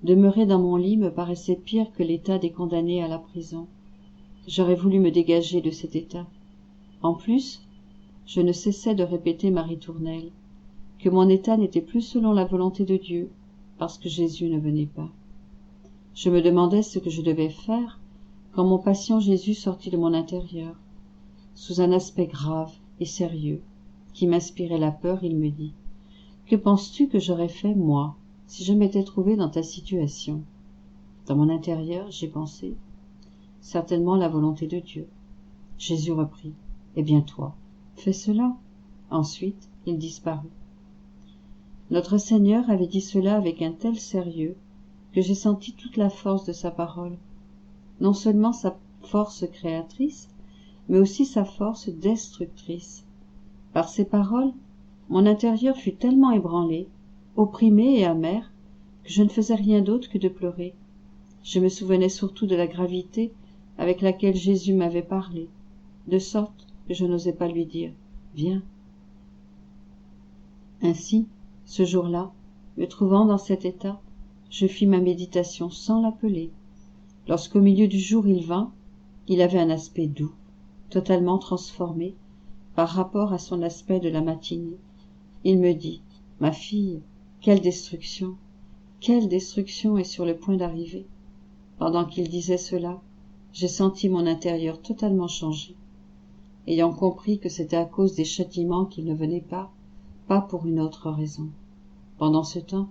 Demeurer dans mon lit me paraissait pire que l'état des condamnés à la prison. J'aurais voulu me dégager de cet état. En plus, je ne cessais de répéter ma ritournelle, que mon état n'était plus selon la volonté de Dieu, parce que Jésus ne venait pas. Je me demandais ce que je devais faire quand mon patient Jésus sortit de mon intérieur. Sous un aspect grave et sérieux, qui m'inspirait la peur, il me dit « Que penses-tu que j'aurais fait, moi, si je m'étais trouvé dans ta situation ?» Dans mon intérieur, j'ai pensé « Certainement la volonté de Dieu. » Jésus reprit « Eh bien toi, fais cela. » Ensuite, il disparut. Notre Seigneur avait dit cela avec un tel sérieux que j'ai senti toute la force de sa parole, non seulement sa force créatrice, mais aussi sa force destructrice. Par ces paroles, mon intérieur fut tellement ébranlé, opprimé et amer, que je ne faisais rien d'autre que de pleurer. Je me souvenais surtout de la gravité avec laquelle Jésus m'avait parlé, de sorte que je n'osais pas lui dire « Viens ». Ainsi, ce jour-là, me trouvant dans cet état, je fis ma méditation sans l'appeler. Lorsqu'au milieu du jour il vint, il avait un aspect doux, totalement transformé par rapport à son aspect de la matinée. Il me dit, « Ma fille, quelle destruction est sur le point d'arriver. » Pendant qu'il disait cela, j'ai senti mon intérieur totalement changé. Ayant compris que c'était à cause des châtiments qu'il ne venait pas pour une autre raison. Pendant ce temps,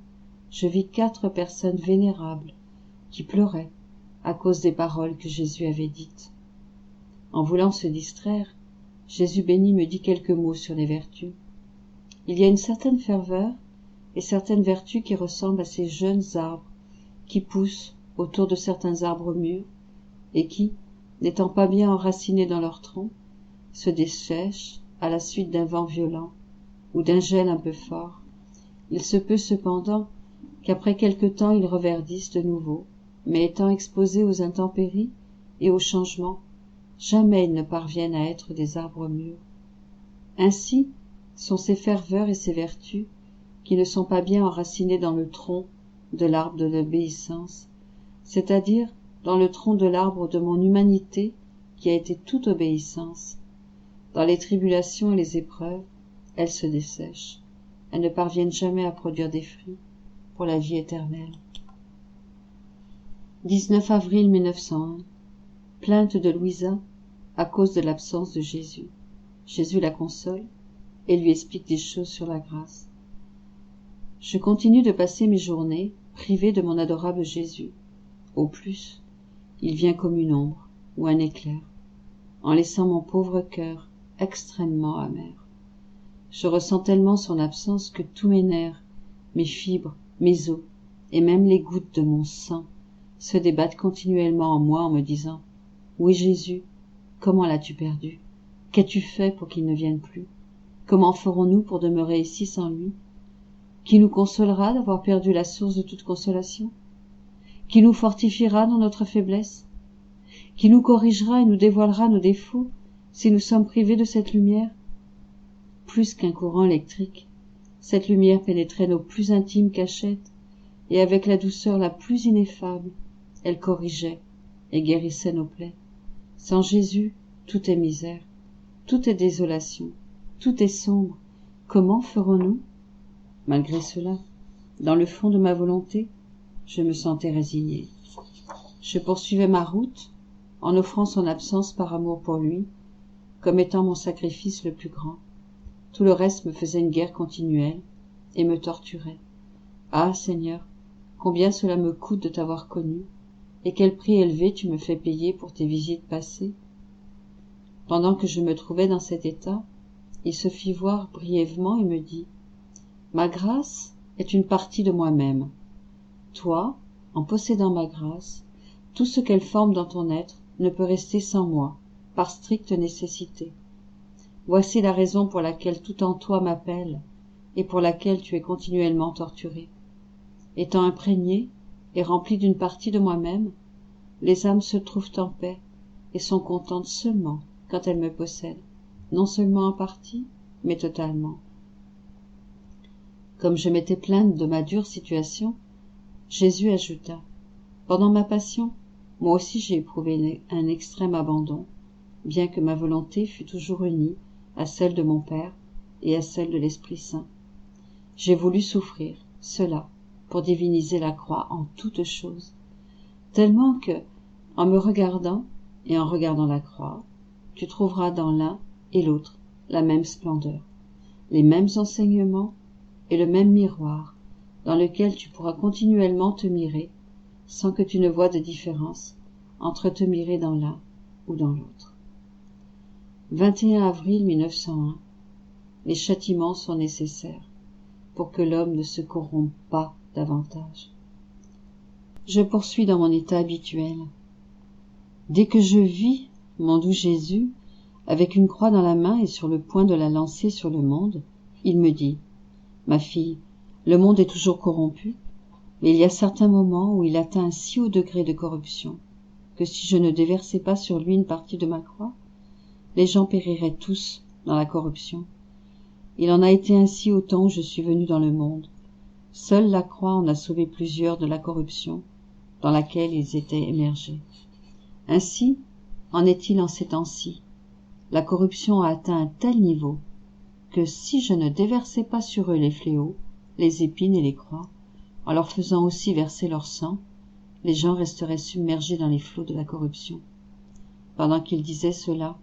je vis 4 personnes vénérables qui pleuraient à cause des paroles que Jésus avait dites. En voulant se distraire, Jésus béni me dit quelques mots sur les vertus. Il y a une certaine ferveur et certaines vertus qui ressemblent à ces jeunes arbres qui poussent autour de certains arbres mûrs et qui, n'étant pas bien enracinés dans leur tronc, se dessèchent à la suite d'un vent violent ou d'un gel un peu fort. Il se peut cependant qu'après quelque temps ils reverdissent de nouveau, mais étant exposés aux intempéries et aux changements, jamais ils ne parviennent à être des arbres mûrs. Ainsi sont ces ferveurs et ces vertus qui ne sont pas bien enracinées dans le tronc de l'arbre de l'obéissance, c'est-à-dire dans le tronc de l'arbre de mon humanité qui a été toute obéissance. Dans les tribulations et les épreuves, elles se dessèchent. Elles ne parviennent jamais à produire des fruits pour la vie éternelle. 19 avril 1901. Plainte de Louisa à cause de l'absence de Jésus. Jésus la console et lui explique des choses sur la grâce. Je continue de passer mes journées privée de mon adorable Jésus. Au plus, il vient comme une ombre ou un éclair, en laissant mon pauvre cœur extrêmement amer. Je ressens tellement son absence que tous mes nerfs, mes fibres, mes os, et même les gouttes de mon sang se débattent continuellement en moi en me disant « Où est Jésus? Comment l'as-tu perdu? Qu'as-tu fait pour qu'il ne vienne plus? Comment ferons-nous pour demeurer ici sans lui? Qui nous consolera d'avoir perdu la source de toute consolation? Qui nous fortifiera dans notre faiblesse? Qui nous corrigera et nous dévoilera nos défauts si nous sommes privés de cette lumière? » Plus qu'un courant électrique, cette lumière pénétrait nos plus intimes cachettes, et avec la douceur la plus ineffable, elle corrigeait et guérissait nos plaies. Sans Jésus, tout est misère, tout est désolation, tout est sombre. Comment ferons-nous? Malgré cela, dans le fond de ma volonté, je me sentais résignée. Je poursuivais ma route, en offrant son absence par amour pour lui, comme étant mon sacrifice le plus grand. Tout le reste me faisait une guerre continuelle et me torturait. Ah, Seigneur, combien cela me coûte de t'avoir connu, et quel prix élevé tu me fais payer pour tes visites passées. Pendant que je me trouvais dans cet état, il se fit voir brièvement et me dit « Ma grâce est une partie de moi-même. Toi, en possédant ma grâce, tout ce qu'elle forme dans ton être ne peut rester sans moi, par stricte nécessité. Voici la raison pour laquelle tout en toi m'appelle et pour laquelle tu es continuellement torturé. Étant imprégné et rempli d'une partie de moi-même, les âmes se trouvent en paix et sont contentes seulement quand elles me possèdent, non seulement en partie, mais totalement. Comme je m'étais plainte de ma dure situation, Jésus ajouta « Pendant ma passion, moi aussi j'ai éprouvé un extrême abandon, bien que ma volonté fût toujours unie à celle de mon Père et à celle de l'Esprit Saint. J'ai voulu souffrir cela pour diviniser la croix en toutes choses, tellement que, en me regardant et en regardant la croix, tu trouveras dans l'un et l'autre la même splendeur, les mêmes enseignements et le même miroir dans lequel tu pourras continuellement te mirer sans que tu ne voies de différence entre te mirer dans l'un ou dans l'autre. 21 avril 1901. Les châtiments sont nécessaires pour que l'homme ne se corrompe pas davantage. Je poursuis dans mon état habituel. Dès que je vis mon doux Jésus avec une croix dans la main et sur le point de la lancer sur le monde, il me dit « Ma fille, le monde est toujours corrompu, mais il y a certains moments où il atteint un si haut degré de corruption que si je ne déversais pas sur lui une partie de ma croix, les gens périraient tous dans la corruption. Il en a été ainsi au temps où je suis venu dans le monde. Seule la croix en a sauvé plusieurs de la corruption dans laquelle ils étaient émergés. Ainsi en est-il en ces temps-ci. La corruption a atteint un tel niveau que si je ne déversais pas sur eux les fléaux, les épines et les croix, en leur faisant aussi verser leur sang, les gens resteraient submergés dans les flots de la corruption. Pendant qu'il disait cela,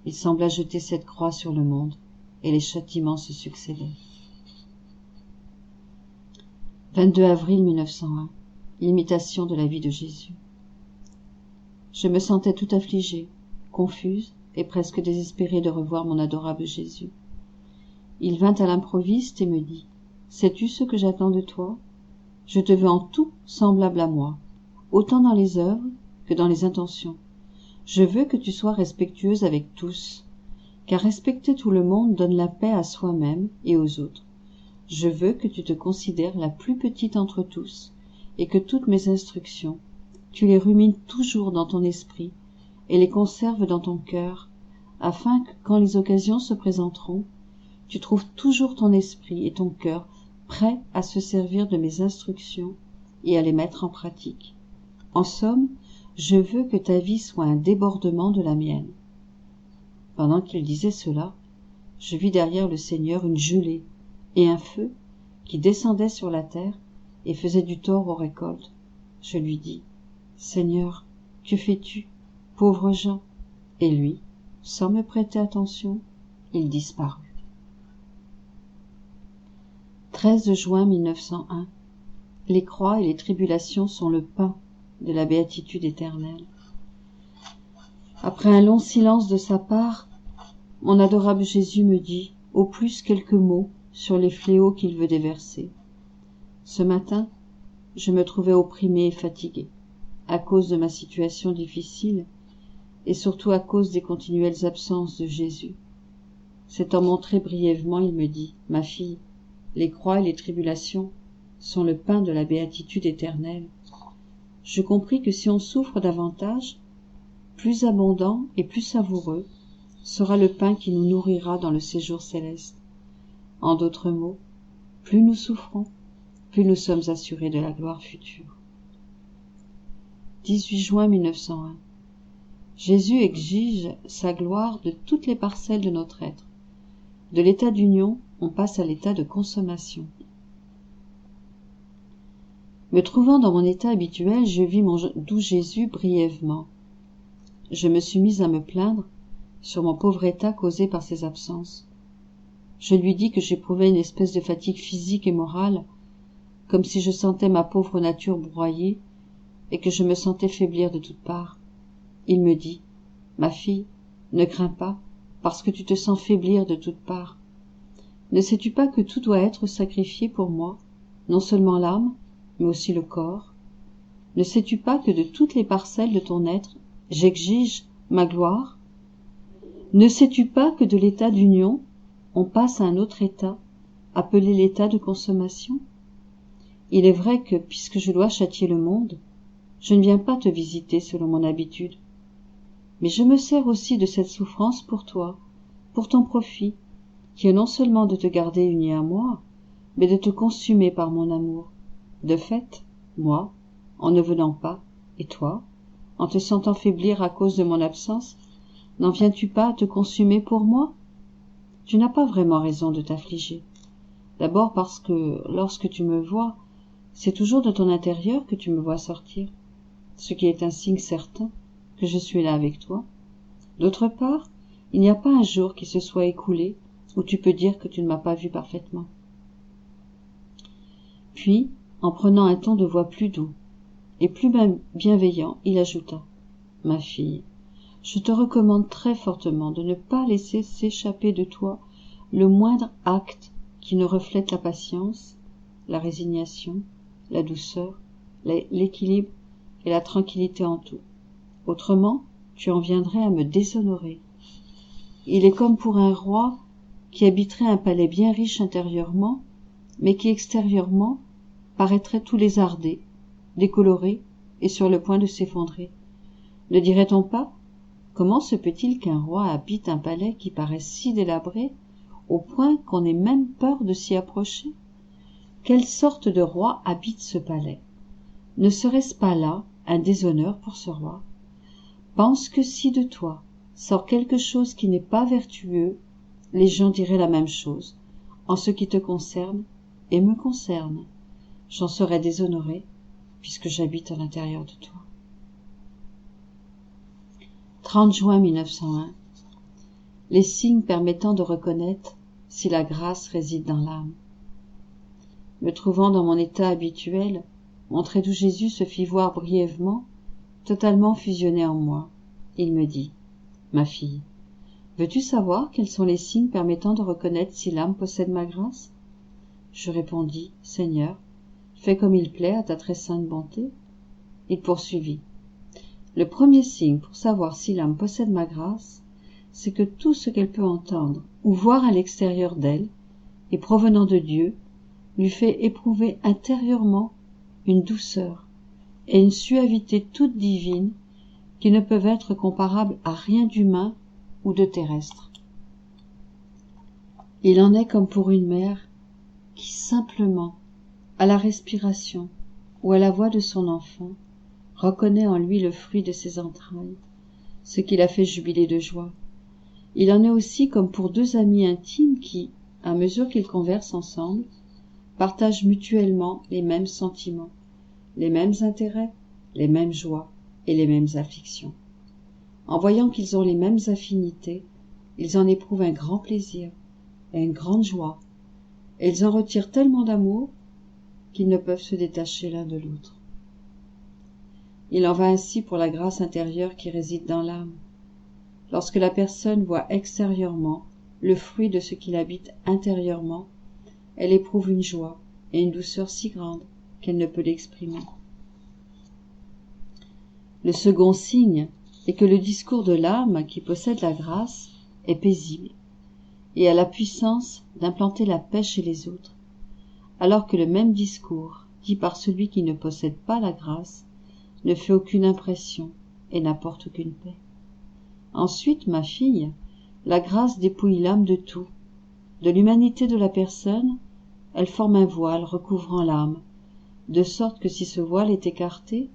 il sembla jeter cette croix sur le monde, et les châtiments se succédaient. 22 avril 1901. L'imitation de la vie de Jésus. Je me sentais tout affligée, confuse et presque désespérée de revoir mon adorable Jésus. Il vint à l'improviste et me dit « Sais-tu ce que j'attends de toi ? Je te veux en tout semblable à moi, autant dans les œuvres que dans les intentions. Je veux que tu sois respectueuse avec tous, car respecter tout le monde donne la paix à soi-même et aux autres. Je veux que tu te considères la plus petite entre tous, et que toutes mes instructions, tu les rumines toujours dans ton esprit et les conserves dans ton cœur, afin que, quand les occasions se présenteront, tu trouves toujours ton esprit et ton cœur prêts à se servir de mes instructions et à les mettre en pratique. En somme, je veux que ta vie soit un débordement de la mienne. » Pendant qu'il disait cela, je vis derrière le Seigneur une gelée et un feu qui descendaient sur la terre et faisaient du tort aux récoltes. Je lui dis « Seigneur, que fais-tu, pauvres gens ?» Et lui, sans me prêter attention, il disparut. 13 juin 1901. Les croix et les tribulations sont le pain de la béatitude éternelle. Après un long silence de sa part, mon adorable Jésus me dit au plus quelques mots sur les fléaux qu'il veut déverser. Ce matin, je me trouvais opprimée et fatiguée, à cause de ma situation difficile et surtout à cause des continuelles absences de Jésus. S'étant montré brièvement, il me dit « Ma fille, les croix et les tribulations sont le pain de la béatitude éternelle. » Je compris que si on souffre davantage, plus abondant et plus savoureux sera le pain qui nous nourrira dans le séjour céleste. En d'autres mots, plus nous souffrons, plus nous sommes assurés de la gloire future. 18 juin 1901. Jésus exige sa gloire de toutes les parcelles de notre être. De l'état d'union, on passe à l'état de consommation. Me trouvant dans mon état habituel, je vis mon doux Jésus brièvement. Je me suis mise à me plaindre sur mon pauvre état causé par ses absences. Je lui dis que j'éprouvais une espèce de fatigue physique et morale, comme si je sentais ma pauvre nature broyée et que je me sentais faiblir de toutes parts. Il me dit « Ma fille, ne crains pas, parce que tu te sens faiblir de toutes parts. Ne sais-tu pas que tout doit être sacrifié pour moi, non seulement l'âme, mais aussi le corps? Ne sais-tu pas que de toutes les parcelles de ton être, j'exige ma gloire? Ne sais-tu pas que de l'état d'union, on passe à un autre état, appelé l'état de consommation? Il est vrai que, puisque je dois châtier le monde, je ne viens pas te visiter selon mon habitude. Mais je me sers aussi de cette souffrance pour toi, pour ton profit, qui est non seulement de te garder uni à moi, mais de te consumer par mon amour. De fait, moi, en ne venant pas, et toi, en te sentant faiblir à cause de mon absence, n'en viens-tu pas à te consumer pour moi? Tu n'as pas vraiment raison de t'affliger. D'abord parce que, lorsque tu me vois, c'est toujours de ton intérieur que tu me vois sortir, ce qui est un signe certain que je suis là avec toi. D'autre part, il n'y a pas un jour qui se soit écoulé où tu peux dire que tu ne m'as pas vu parfaitement. Puis, en prenant un ton de voix plus doux et plus bienveillant, il ajouta « Ma fille, je te recommande très fortement de ne pas laisser s'échapper de toi le moindre acte qui ne reflète la patience, la résignation, la douceur, l'équilibre et la tranquillité en tout. Autrement, tu en viendrais à me déshonorer. Il est comme pour un roi qui habiterait un palais bien riche intérieurement, mais qui extérieurement paraîtrait tout lézardé, décoloré et sur le point de s'effondrer. Ne dirait-on pas: comment se peut-il qu'un roi habite un palais qui paraît si délabré, au point qu'on ait même peur de s'y approcher? Quelle sorte de roi habite ce palais? Ne serait-ce pas là un déshonneur pour ce roi? Pense que si de toi sort quelque chose qui n'est pas vertueux, les gens diraient la même chose, en ce qui te concerne et me concerne. J'en serais déshonoré, puisque j'habite à l'intérieur de toi. 30 juin 1901. Les signes permettant de reconnaître si la grâce réside dans l'âme. Me trouvant dans mon état habituel, mon trait d'où Jésus se fit voir brièvement, totalement fusionné en moi. Il me dit: ma fille, veux-tu savoir quels sont les signes permettant de reconnaître si l'âme possède ma grâce? Je répondis: Seigneur, fais comme il plaît à ta très sainte bonté. Il poursuivit: le premier signe pour savoir si l'âme possède ma grâce, c'est que tout ce qu'elle peut entendre ou voir à l'extérieur d'elle, et provenant de Dieu, lui fait éprouver intérieurement une douceur et une suavité toute divine qui ne peuvent être comparables à rien d'humain ou de terrestre. Il en est comme pour une mère qui simplement, à la respiration ou à la voix de son enfant, reconnaît en lui le fruit de ses entrailles, ce qui la fait jubiler de joie. Il en est aussi comme pour deux amis intimes qui, à mesure qu'ils conversent ensemble, partagent mutuellement les mêmes sentiments, les mêmes intérêts, les mêmes joies et les mêmes afflictions. En voyant qu'ils ont les mêmes affinités, ils en éprouvent un grand plaisir et une grande joie, et ils en retirent tellement d'amour qu'ils ne peuvent se détacher l'un de l'autre. Il en va ainsi pour la grâce intérieure qui réside dans l'âme. Lorsque la personne voit extérieurement le fruit de ce qu'il habite intérieurement, elle éprouve une joie et une douceur si grandes qu'elle ne peut l'exprimer. Le second signe est que le discours de l'âme qui possède la grâce est paisible et a la puissance d'implanter la paix chez les autres, alors que le même discours dit par celui qui ne possède pas la grâce ne fait aucune impression et n'apporte aucune paix. Ensuite, ma fille, la grâce dépouille l'âme de tout. De l'humanité de la personne, elle forme un voile recouvrant l'âme, de sorte que si ce voile est écarté,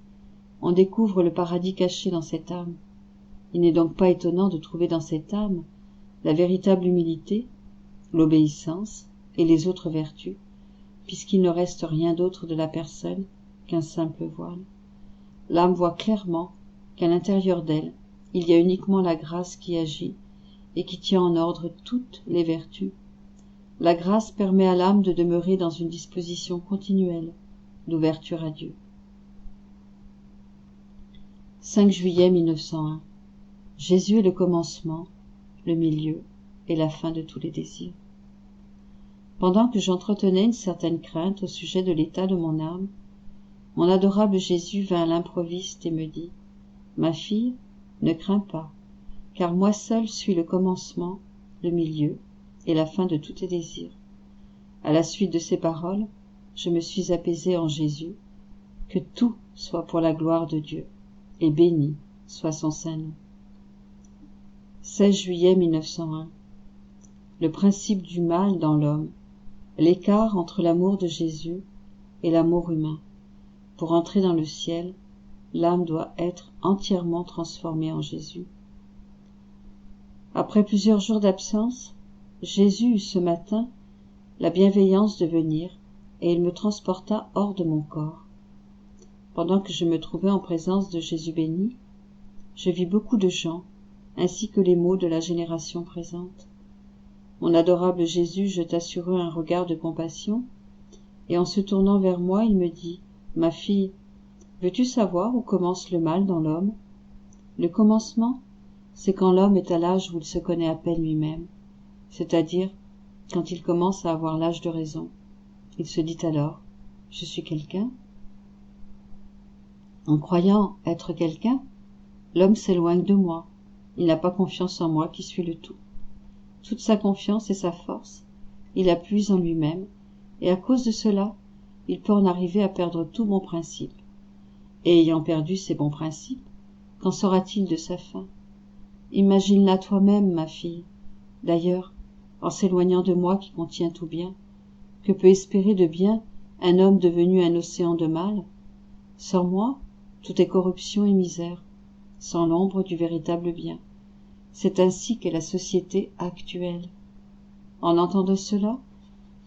on découvre le paradis caché dans cette âme. Il n'est donc pas étonnant de trouver dans cette âme la véritable humilité, l'obéissance et les autres vertus, puisqu'il ne reste rien d'autre de la personne qu'un simple voile. L'âme voit clairement qu'à l'intérieur d'elle, il y a uniquement la grâce qui agit et qui tient en ordre toutes les vertus. La grâce permet à l'âme de demeurer dans une disposition continuelle d'ouverture à Dieu. 5 juillet 1901. Jésus est le commencement, le milieu et la fin de tous les désirs. Pendant que j'entretenais une certaine crainte au sujet de l'état de mon âme, mon adorable Jésus vint à l'improviste et me dit: ma fille, ne crains pas, car moi seul suis le commencement, le milieu et la fin de tous tes désirs. À la suite de ces paroles, je me suis apaisée en Jésus. Que tout soit pour la gloire de Dieu, et béni soit son saint nom. 16 juillet 1901. Le principe du mal dans l'homme, l'écart entre l'amour de Jésus et l'amour humain. Pour entrer dans le ciel, l'âme doit être entièrement transformée en Jésus. Après plusieurs jours d'absence, Jésus eut ce matin la bienveillance de venir, et il me transporta hors de mon corps. Pendant que je me trouvais en présence de Jésus béni, je vis beaucoup de gens, ainsi que les maux de la génération présente. Mon adorable Jésus jeta sur eux un regard de compassion, et en se tournant vers moi, il me dit: ma fille, veux-tu savoir où commence le mal dans l'homme? Le commencement, c'est quand l'homme est à l'âge où il se connaît à peine lui-même, c'est-à-dire quand il commence à avoir l'âge de raison. Il se dit alors: je suis quelqu'un. En croyant être quelqu'un, l'homme s'éloigne de moi. Il n'a pas confiance en moi qui suis le tout. Toute sa confiance et sa force, il la puise en lui-même, et à cause de cela, il peut en arriver à perdre tout bon principe. Et ayant perdu ses bons principes, qu'en sera-t-il de sa fin? Imagine-la toi-même, ma fille. D'ailleurs, en s'éloignant de moi qui contiens tout bien? Que peut espérer de bien un homme devenu un océan de mal? Sans moi, tout est corruption et misère, sans l'ombre du véritable bien. C'est ainsi qu'est la société actuelle. En entendant cela,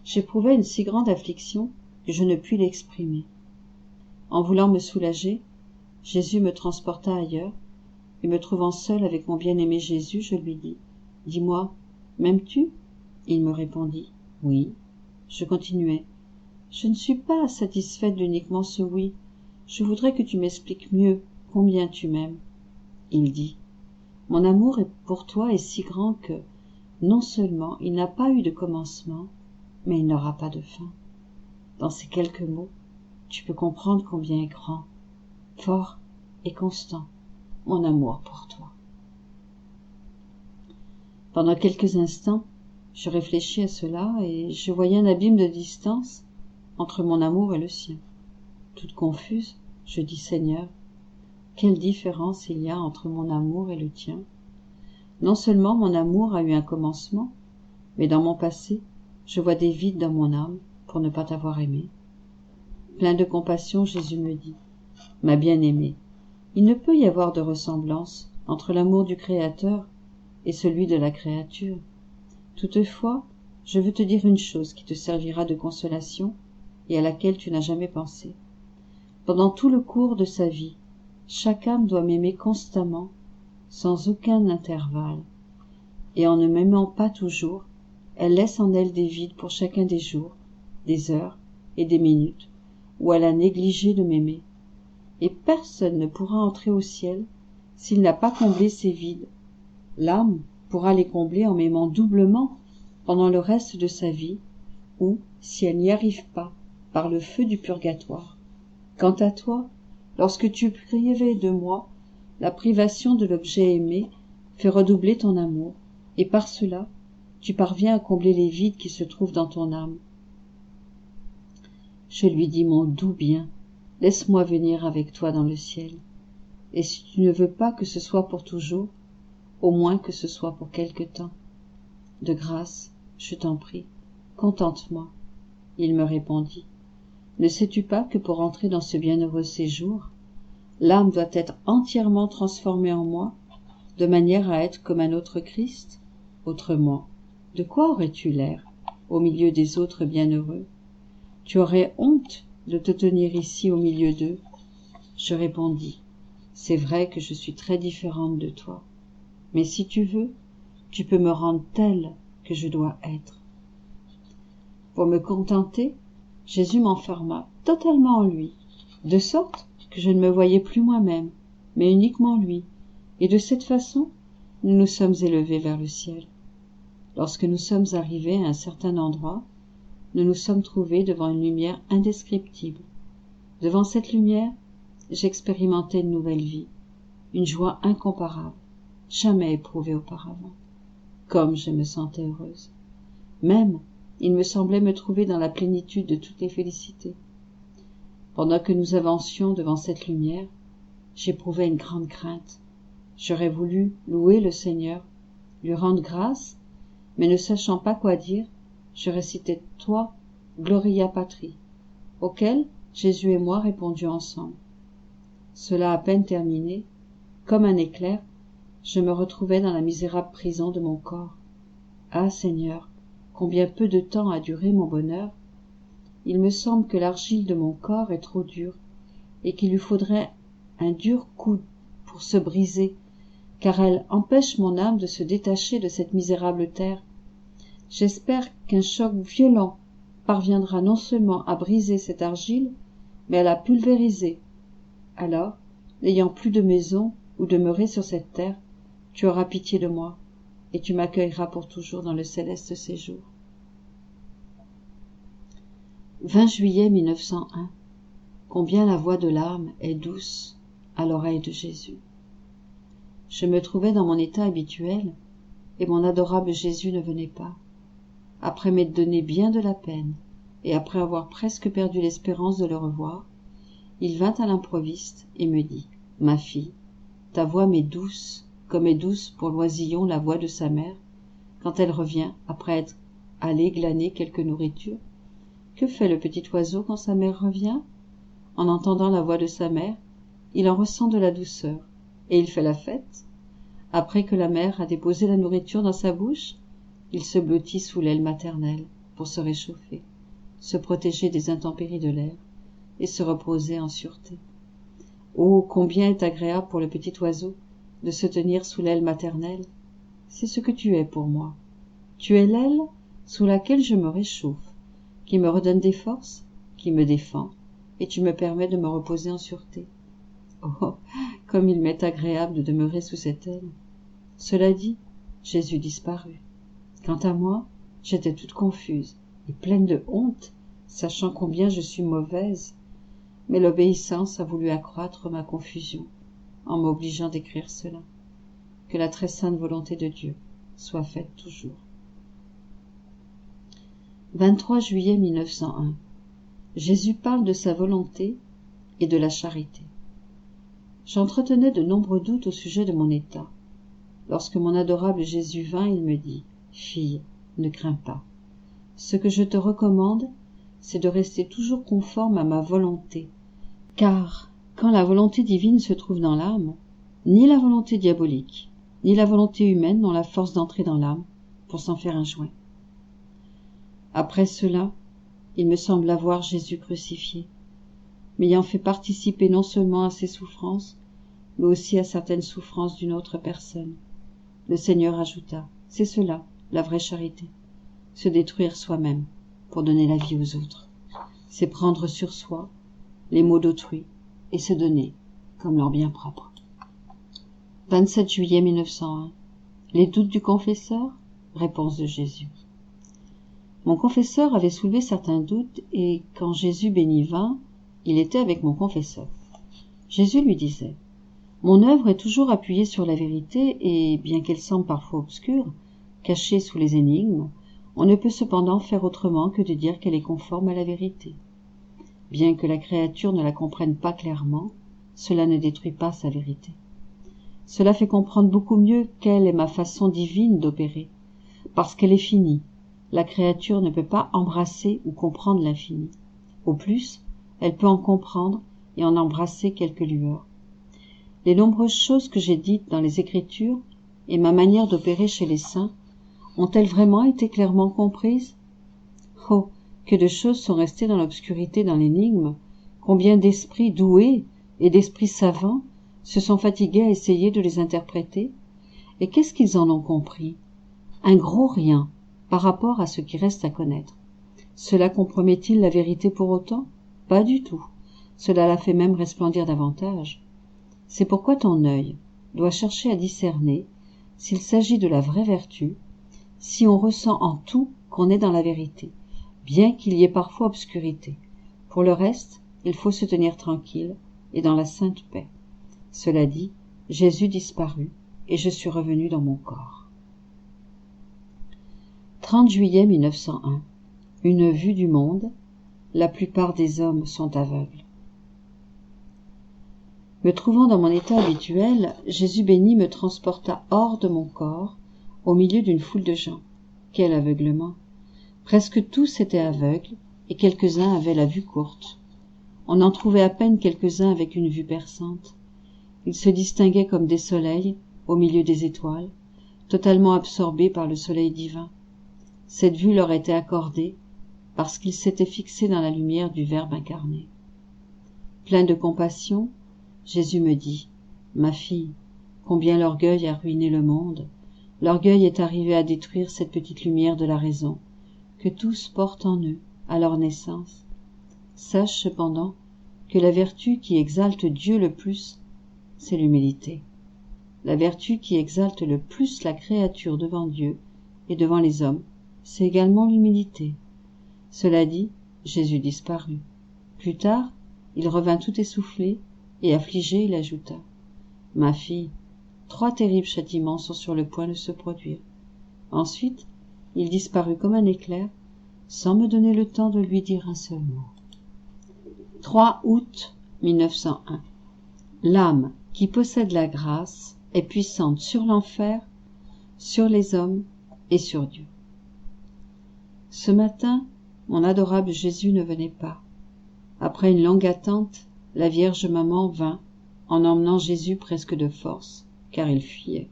j'éprouvai une si grande affliction que je ne puis l'exprimer. En voulant me soulager, Jésus me transporta ailleurs, et me trouvant seul avec mon bien-aimé Jésus, je lui dis « Dis-moi, m'aimes-tu » Il me répondit « Oui ». Je continuai « Je ne suis pas satisfaite d'uniquement ce oui. Je voudrais que tu m'expliques mieux combien tu m'aimes. » Il dit « Mon amour pour toi est si grand que, non seulement il n'a pas eu de commencement, mais il n'aura pas de fin. Dans ces quelques mots, tu peux comprendre combien est grand, fort et constant mon amour pour toi. » Pendant quelques instants, je réfléchis à cela et je voyais un abîme de distance entre mon amour et le sien. Toute confuse, je dis « Seigneur, quelle différence il y a entre mon amour et le tien. Non seulement mon amour a eu un commencement, mais dans mon passé, je vois des vides dans mon âme pour ne pas t'avoir aimé. » Plein de compassion, Jésus me dit « Ma bien-aimée, il ne peut y avoir de ressemblance entre l'amour du Créateur et celui de la créature. Toutefois, je veux te dire une chose qui te servira de consolation et à laquelle tu n'as jamais pensé. Pendant tout le cours de sa vie, chaque âme doit m'aimer constamment, sans aucun intervalle. Et en ne m'aimant pas toujours, elle laisse en elle des vides pour chacun des jours, des heures et des minutes où elle a négligé de m'aimer. Et personne ne pourra entrer au ciel s'il n'a pas comblé ces vides. L'âme pourra les combler en m'aimant doublement pendant le reste de sa vie, ou, si elle n'y arrive pas, par le feu du purgatoire. Quant à toi, lorsque tu privais de moi, la privation de l'objet aimé fait redoubler ton amour, et par cela, tu parviens à combler les vides qui se trouvent dans ton âme. Je lui dis, mon doux bien, laisse-moi venir avec toi dans le ciel, et si tu ne veux pas que ce soit pour toujours, au moins que ce soit pour quelque temps. De grâce, je t'en prie, contente-moi. Il me répondit, ne sais-tu pas que pour entrer dans ce bienheureux séjour, l'âme doit être entièrement transformée en moi, de manière à être comme un autre Christ? Autrement, de quoi aurais-tu l'air, au milieu des autres bienheureux? Tu aurais honte de te tenir ici au milieu d'eux. Je répondis, c'est vrai que je suis très différente de toi, mais si tu veux, tu peux me rendre telle que je dois être. Pour me contenter, Jésus m'enferma totalement en lui, de sorte que je ne me voyais plus moi-même, mais uniquement lui, et de cette façon, nous nous sommes élevés vers le ciel. Lorsque nous sommes arrivés à un certain endroit, nous nous sommes trouvés devant une lumière indescriptible. Devant cette lumière, j'expérimentais une nouvelle vie, une joie incomparable, jamais éprouvée auparavant. Comme je me sentais heureuse. Même, il me semblait me trouver dans la plénitude de toutes les félicités. Pendant que nous avancions devant cette lumière, j'éprouvais une grande crainte. J'aurais voulu louer le Seigneur, lui rendre grâce, mais ne sachant pas quoi dire, je récitais « Toi, Gloria Patri », auquel Jésus et moi répondions ensemble. Cela à peine terminé, comme un éclair, je me retrouvais dans la misérable prison de mon corps. Ah Seigneur, combien peu de temps a duré mon bonheur! Il me semble que l'argile de mon corps est trop dure, et qu'il lui faudrait un dur coup pour se briser, car elle empêche mon âme de se détacher de cette misérable terre. J'espère qu'un choc violent parviendra non seulement à briser cette argile, mais à la pulvériser. Alors, n'ayant plus de maison où demeurer sur cette terre, tu auras pitié de moi, et tu m'accueilleras pour toujours dans le céleste séjour. 20 juillet 1901. Combien la voix de l'âme est douce à l'oreille de Jésus. Je me trouvais dans mon état habituel, et mon adorable Jésus ne venait pas. Après m'être donné bien de la peine, et après avoir presque perdu l'espérance de le revoir, il vint à l'improviste et me dit « Ma fille, ta voix m'est douce, comme est douce pour l'oisillon la voix de sa mère, quand elle revient après être allée glaner quelque nourriture? Que fait le petit oiseau quand sa mère revient? En entendant la voix de sa mère, il en ressent de la douceur, et il fait la fête. Après que la mère a déposé la nourriture dans sa bouche, il se blottit sous l'aile maternelle pour se réchauffer, se protéger des intempéries de l'air et se reposer en sûreté. Oh, combien est agréable pour le petit oiseau de se tenir sous l'aile maternelle! C'est ce que tu es pour moi. Tu es l'aile sous laquelle je me réchauffe, qui me redonne des forces, qui me défend, et tu me permets de me reposer en sûreté. Oh, comme il m'est agréable de demeurer sous cette aile. Cela dit, Jésus disparut. Quant à moi, j'étais toute confuse et pleine de honte, sachant combien je suis mauvaise. Mais l'obéissance a voulu accroître ma confusion, en m'obligeant d'écrire cela. Que la très sainte volonté de Dieu soit faite toujours. 23 juillet 1901. Jésus parle de sa volonté et de la charité. J'entretenais de nombreux doutes au sujet de mon état. Lorsque mon adorable Jésus vint, il me dit « Fille, ne crains pas. Ce que je te recommande, c'est de rester toujours conforme à ma volonté. Car, quand la volonté divine se trouve dans l'âme, ni la volonté diabolique, ni la volonté humaine n'ont la force d'entrer dans l'âme pour s'en faire un joint. » Après cela, il me sembla voir Jésus crucifié, m'ayant fait participer non seulement à ses souffrances, mais aussi à certaines souffrances d'une autre personne. Le Seigneur ajouta, c'est cela, la vraie charité, se détruire soi-même pour donner la vie aux autres. C'est prendre sur soi les maux d'autrui et se donner comme leur bien propre. 27 juillet 1901. Les doutes du confesseur? Réponse de Jésus. Mon confesseur avait soulevé certains doutes et quand Jésus béni vint, il était avec mon confesseur. Jésus lui disait, « Mon œuvre est toujours appuyée sur la vérité et, bien qu'elle semble parfois obscure, cachée sous les énigmes, on ne peut cependant faire autrement que de dire qu'elle est conforme à la vérité. Bien que la créature ne la comprenne pas clairement, cela ne détruit pas sa vérité. Cela fait comprendre beaucoup mieux quelle est ma façon divine d'opérer, parce qu'elle est finie. La créature ne peut pas embrasser ou comprendre l'infini. Au plus, elle peut en comprendre et en embrasser quelques lueurs. Les nombreuses choses que j'ai dites dans les Écritures et ma manière d'opérer chez les saints ont-elles vraiment été clairement comprises? Oh, que de choses sont restées dans l'obscurité, dans l'énigme, combien d'esprits doués et d'esprits savants se sont fatigués à essayer de les interpréter, et qu'est-ce qu'ils en ont compris? Un gros rien par rapport à ce qui reste à connaître. Cela compromet-il la vérité pour autant? Pas du tout. Cela la fait même resplendir davantage. C'est pourquoi ton œil doit chercher à discerner s'il s'agit de la vraie vertu, si on ressent en tout qu'on est dans la vérité, bien qu'il y ait parfois obscurité. Pour le reste, il faut se tenir tranquille et dans la sainte paix. Cela dit, Jésus disparut et je suis revenu dans mon corps. 30 juillet 1901. Une vue du monde. La plupart des hommes sont aveugles. Me trouvant dans mon état habituel, Jésus béni me transporta hors de mon corps, au milieu d'une foule de gens. Quel aveuglement! Presque tous étaient aveugles, et quelques-uns avaient la vue courte. On en trouvait à peine quelques-uns avec une vue perçante. Ils se distinguaient comme des soleils, au milieu des étoiles, totalement absorbés par le soleil divin. Cette vue leur était accordée, parce qu'ils s'étaient fixés dans la lumière du Verbe incarné. Plein de compassion, Jésus me dit, « Ma fille, combien l'orgueil a ruiné le monde. L'orgueil est arrivé à détruire cette petite lumière de la raison, que tous portent en eux, à leur naissance. Sache cependant que la vertu qui exalte Dieu le plus, c'est l'humilité. La vertu qui exalte le plus la créature devant Dieu et devant les hommes, c'est également l'humilité. » Cela dit, Jésus disparut. Plus tard, il revint tout essoufflé, et affligé, il ajouta, « Ma fille, 3 terribles châtiments sont sur le point de se produire. » Ensuite, il disparut comme un éclair, sans me donner le temps de lui dire un seul mot. 3 août 1901. L'âme qui possède la grâce est puissante sur l'enfer, sur les hommes et sur Dieu. Ce matin, mon adorable Jésus ne venait pas. Après une longue attente, la Vierge Maman vint, en emmenant Jésus presque de force, car il fuyait.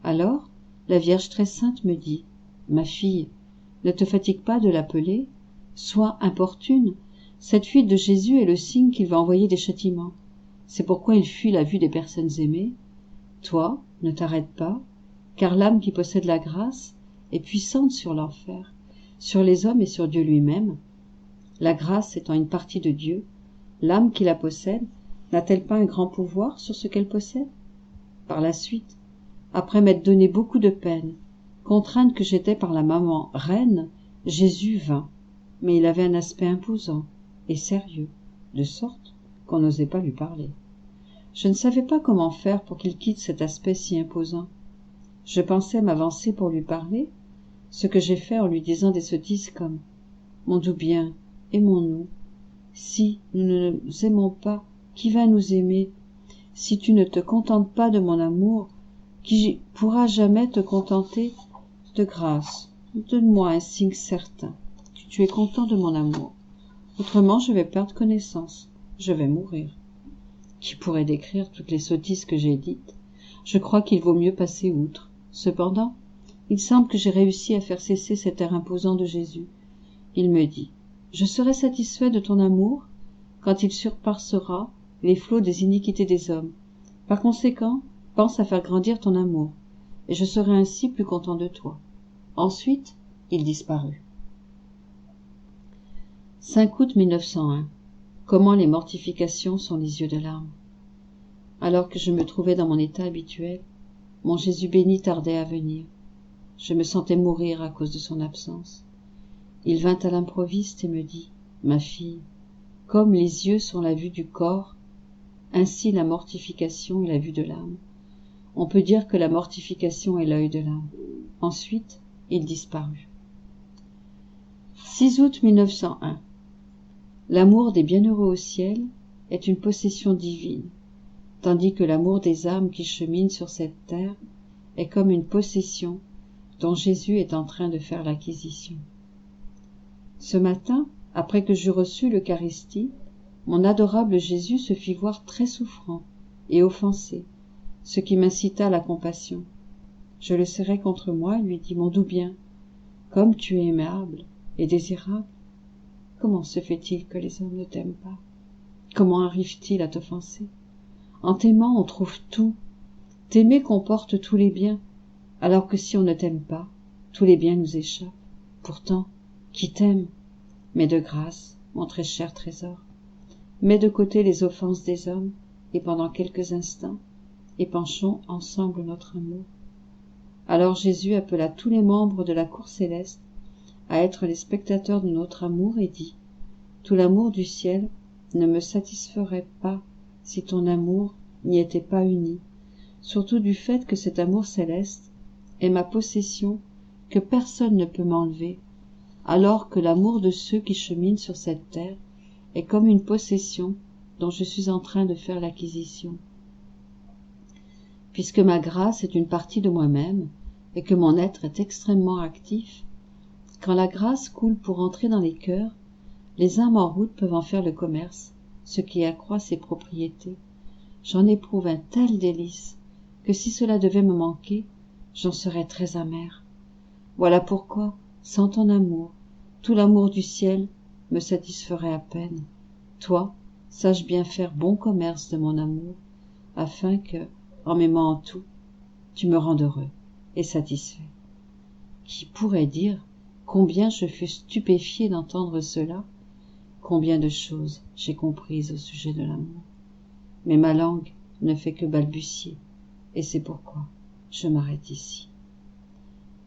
Alors, la Vierge très sainte me dit, « Ma fille, ne te fatigue pas de l'appeler, sois importune, cette fuite de Jésus est le signe qu'il va envoyer des châtiments. C'est pourquoi il fuit la vue des personnes aimées. Toi, ne t'arrête pas, car l'âme qui possède la grâce est puissante sur l'enfer, sur les hommes et sur Dieu lui-même. La grâce étant une partie de Dieu, l'âme qui la possède n'a-t-elle pas un grand pouvoir sur ce qu'elle possède? Par la suite, après m'être donné beaucoup de peine, contrainte que j'étais par la maman reine, Jésus vint, mais il avait un aspect imposant et sérieux, de sorte qu'on n'osait pas lui parler. Je ne savais pas comment faire pour qu'il quitte cet aspect si imposant. Je pensais m'avancer pour lui parler, ce que j'ai fait en lui disant des sottises comme « Mon doux bien, aimons-nous. Si nous ne nous aimons pas, qui va nous aimer? Si tu ne te contentes pas de mon amour, qui pourra jamais te contenter? De grâce, donne-moi un signe certain que tu es content de mon amour. Autrement, je vais perdre connaissance, je vais mourir. » Qui pourrait décrire toutes les sottises que j'ai dites? Je crois qu'il vaut mieux passer outre. Cependant, il semble que j'ai réussi à faire cesser cet air imposant de Jésus. Il me dit, « Je serai satisfait de ton amour quand il surpassera les flots des iniquités des hommes. Par conséquent, pense à faire grandir ton amour, et je serai ainsi plus content de toi. » Ensuite, il disparut. 5 août 1901. Comment les mortifications sont les yeux de l'âme. Alors que je me trouvais dans mon état habituel, mon Jésus béni tardait à venir. Je me sentais mourir à cause de son absence. Il vint à l'improviste et me dit, « Ma fille, comme les yeux sont la vue du corps, ainsi la mortification est la vue de l'âme. On peut dire que la mortification est l'œil de l'âme. » Ensuite, il disparut. 6 août 1901. L'amour des bienheureux au ciel est une possession divine, tandis que l'amour des âmes qui cheminent sur cette terre est comme une possession dont Jésus est en train de faire l'acquisition. Ce matin, après que j'eus reçu l'Eucharistie, mon adorable Jésus se fit voir très souffrant et offensé, ce qui m'incita à la compassion. Je le serrai contre moi et lui dis, « Mon doux bien, comme tu es aimable et désirable, comment se fait-il que les hommes ne t'aiment pas? Comment arrive-t-il à t'offenser? En t'aimant, on trouve tout. T'aimer comporte tous les biens, alors que si on ne t'aime pas, tous les biens nous échappent. Pourtant, qui t'aime? Mais de grâce, mon très cher trésor, mets de côté les offenses des hommes, et pendant quelques instants, épanchons ensemble notre amour. » Alors Jésus appela tous les membres de la cour céleste à être les spectateurs de notre amour et dit, « Tout l'amour du ciel ne me satisferait pas si ton amour n'y était pas uni, surtout du fait que cet amour céleste est ma possession que personne ne peut m'enlever, alors que l'amour de ceux qui cheminent sur cette terre est comme une possession dont je suis en train de faire l'acquisition. Puisque ma grâce est une partie de moi-même et que mon être est extrêmement actif, quand la grâce coule pour entrer dans les cœurs, les âmes en route peuvent en faire le commerce, ce qui accroît ses propriétés. J'en éprouve un tel délice que si cela devait me manquer, j'en serais très amer. Voilà pourquoi, sans ton amour, tout l'amour du ciel me satisferait à peine. Toi, sache bien faire bon commerce de mon amour, afin que, en m'aimant en tout, tu me rendes heureux et satisfait. Qui pourrait dire combien je fus stupéfié d'entendre cela, combien de choses j'ai comprises au sujet de l'amour. Mais ma langue ne fait que balbutier, et c'est pourquoi je m'arrête ici.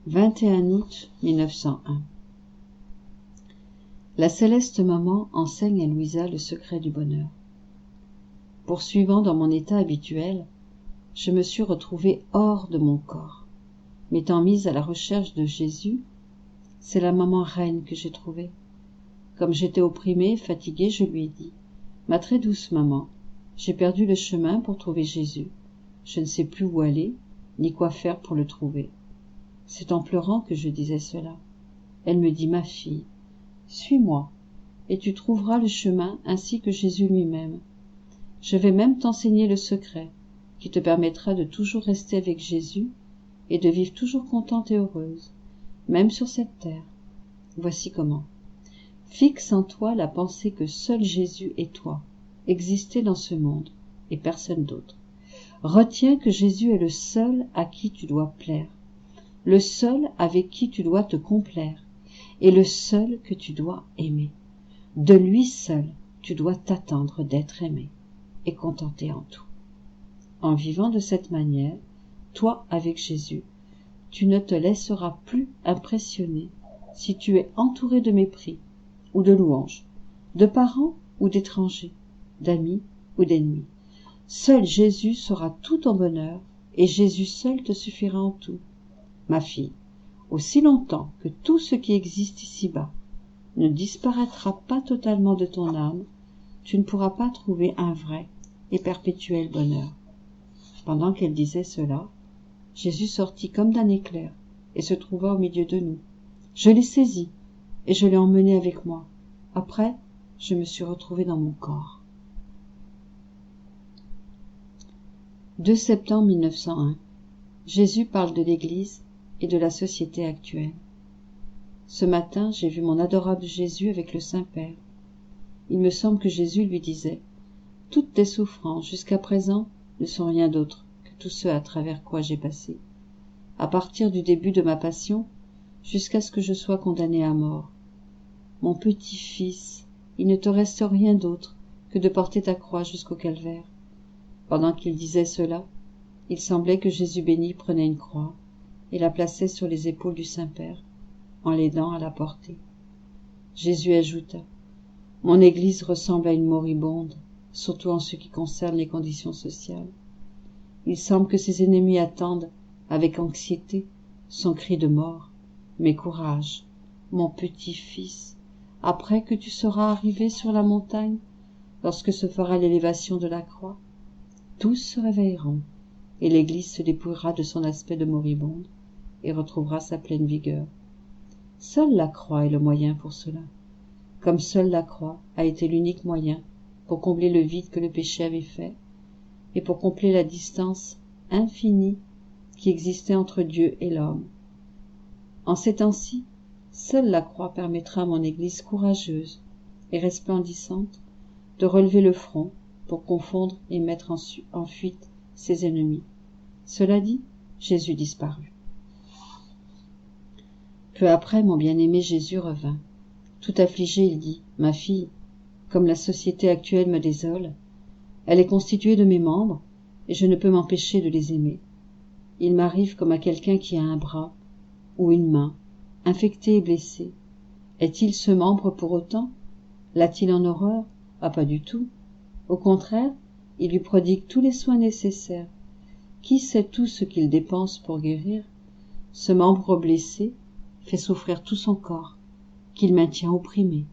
21 août 1901. La céleste maman enseigne à Louisa le secret du bonheur. Poursuivant dans mon état habituel, je me suis retrouvée hors de mon corps. M'étant mise à la recherche de Jésus, c'est la maman reine que j'ai trouvée. Comme j'étais opprimée, fatiguée, je lui ai dit, « Ma très douce maman, j'ai perdu le chemin pour trouver Jésus. Je ne sais plus où aller, ni quoi faire pour le trouver. C'est en pleurant que je disais cela. Elle me dit, ma fille, suis-moi, et tu trouveras le chemin ainsi que Jésus lui-même. Je vais même t'enseigner le secret, qui te permettra de toujours rester avec Jésus et de vivre toujours contente et heureuse, même sur cette terre. Voici comment. Fixe en toi la pensée que seul Jésus et toi existez dans ce monde, et personne d'autre. Retiens que Jésus est le seul à qui tu dois plaire, le seul avec qui tu dois te complaire, et le seul que tu dois aimer. De lui seul, tu dois t'attendre d'être aimé et contenté en tout. En vivant de cette manière, toi avec Jésus, tu ne te laisseras plus impressionner si tu es entouré de mépris ou de louanges, de parents ou d'étrangers, d'amis ou d'ennemis. Seul Jésus sera tout ton bonheur et Jésus seul te suffira en tout. Ma fille, aussi longtemps que tout ce qui existe ici-bas ne disparaîtra pas totalement de ton âme, tu ne pourras pas trouver un vrai et perpétuel bonheur. Pendant qu'elle disait cela, Jésus sortit comme d'un éclair et se trouva au milieu de nous. Je l'ai saisi et je l'ai emmené avec moi. Après, je me suis retrouvée dans mon corps. 2 septembre 1901. Jésus parle de l'Église et de la société actuelle. Ce matin, j'ai vu mon adorable Jésus avec le Saint-Père. Il me semble que Jésus lui disait « Toutes tes souffrances jusqu'à présent ne sont rien d'autre que tous ceux à travers quoi j'ai passé, à partir du début de ma passion jusqu'à ce que je sois condamné à mort. Mon petit fils, il ne te reste rien d'autre que de porter ta croix jusqu'au calvaire. » Pendant qu'il disait cela, il semblait que Jésus béni prenait une croix et la plaçait sur les épaules du Saint-Père, en l'aidant à la porter. Jésus ajouta « Mon Église ressemble à une moribonde, surtout en ce qui concerne les conditions sociales. Il semble que ses ennemis attendent, avec anxiété, son cri de mort. Mais courage, mon petit-fils, après que tu seras arrivé sur la montagne, lorsque se fera l'élévation de la croix, tous se réveilleront, et l'Église se dépouillera de son aspect de moribonde et retrouvera sa pleine vigueur. Seule la croix est le moyen pour cela, comme seule la croix a été l'unique moyen pour combler le vide que le péché avait fait, et pour combler la distance infinie qui existait entre Dieu et l'homme. En ces temps-ci, seule la croix permettra à mon Église courageuse et resplendissante de relever le front pour confondre et mettre en fuite ses ennemis. Cela dit, Jésus disparut. Peu après, mon bien-aimé Jésus revint. Tout affligé, il dit, « Ma fille, comme la société actuelle me désole, elle est constituée de mes membres, et je ne peux m'empêcher de les aimer. Il m'arrive comme à quelqu'un qui a un bras, ou une main, infecté et blessé. Est-il ce membre pour autant? L'a-t-il en horreur? Ah, pas du tout. Au contraire, il lui prodigue tous les soins nécessaires. Qui sait tout ce qu'il dépense pour guérir? Ce membre blessé fait souffrir tout son corps, qu'il maintient opprimé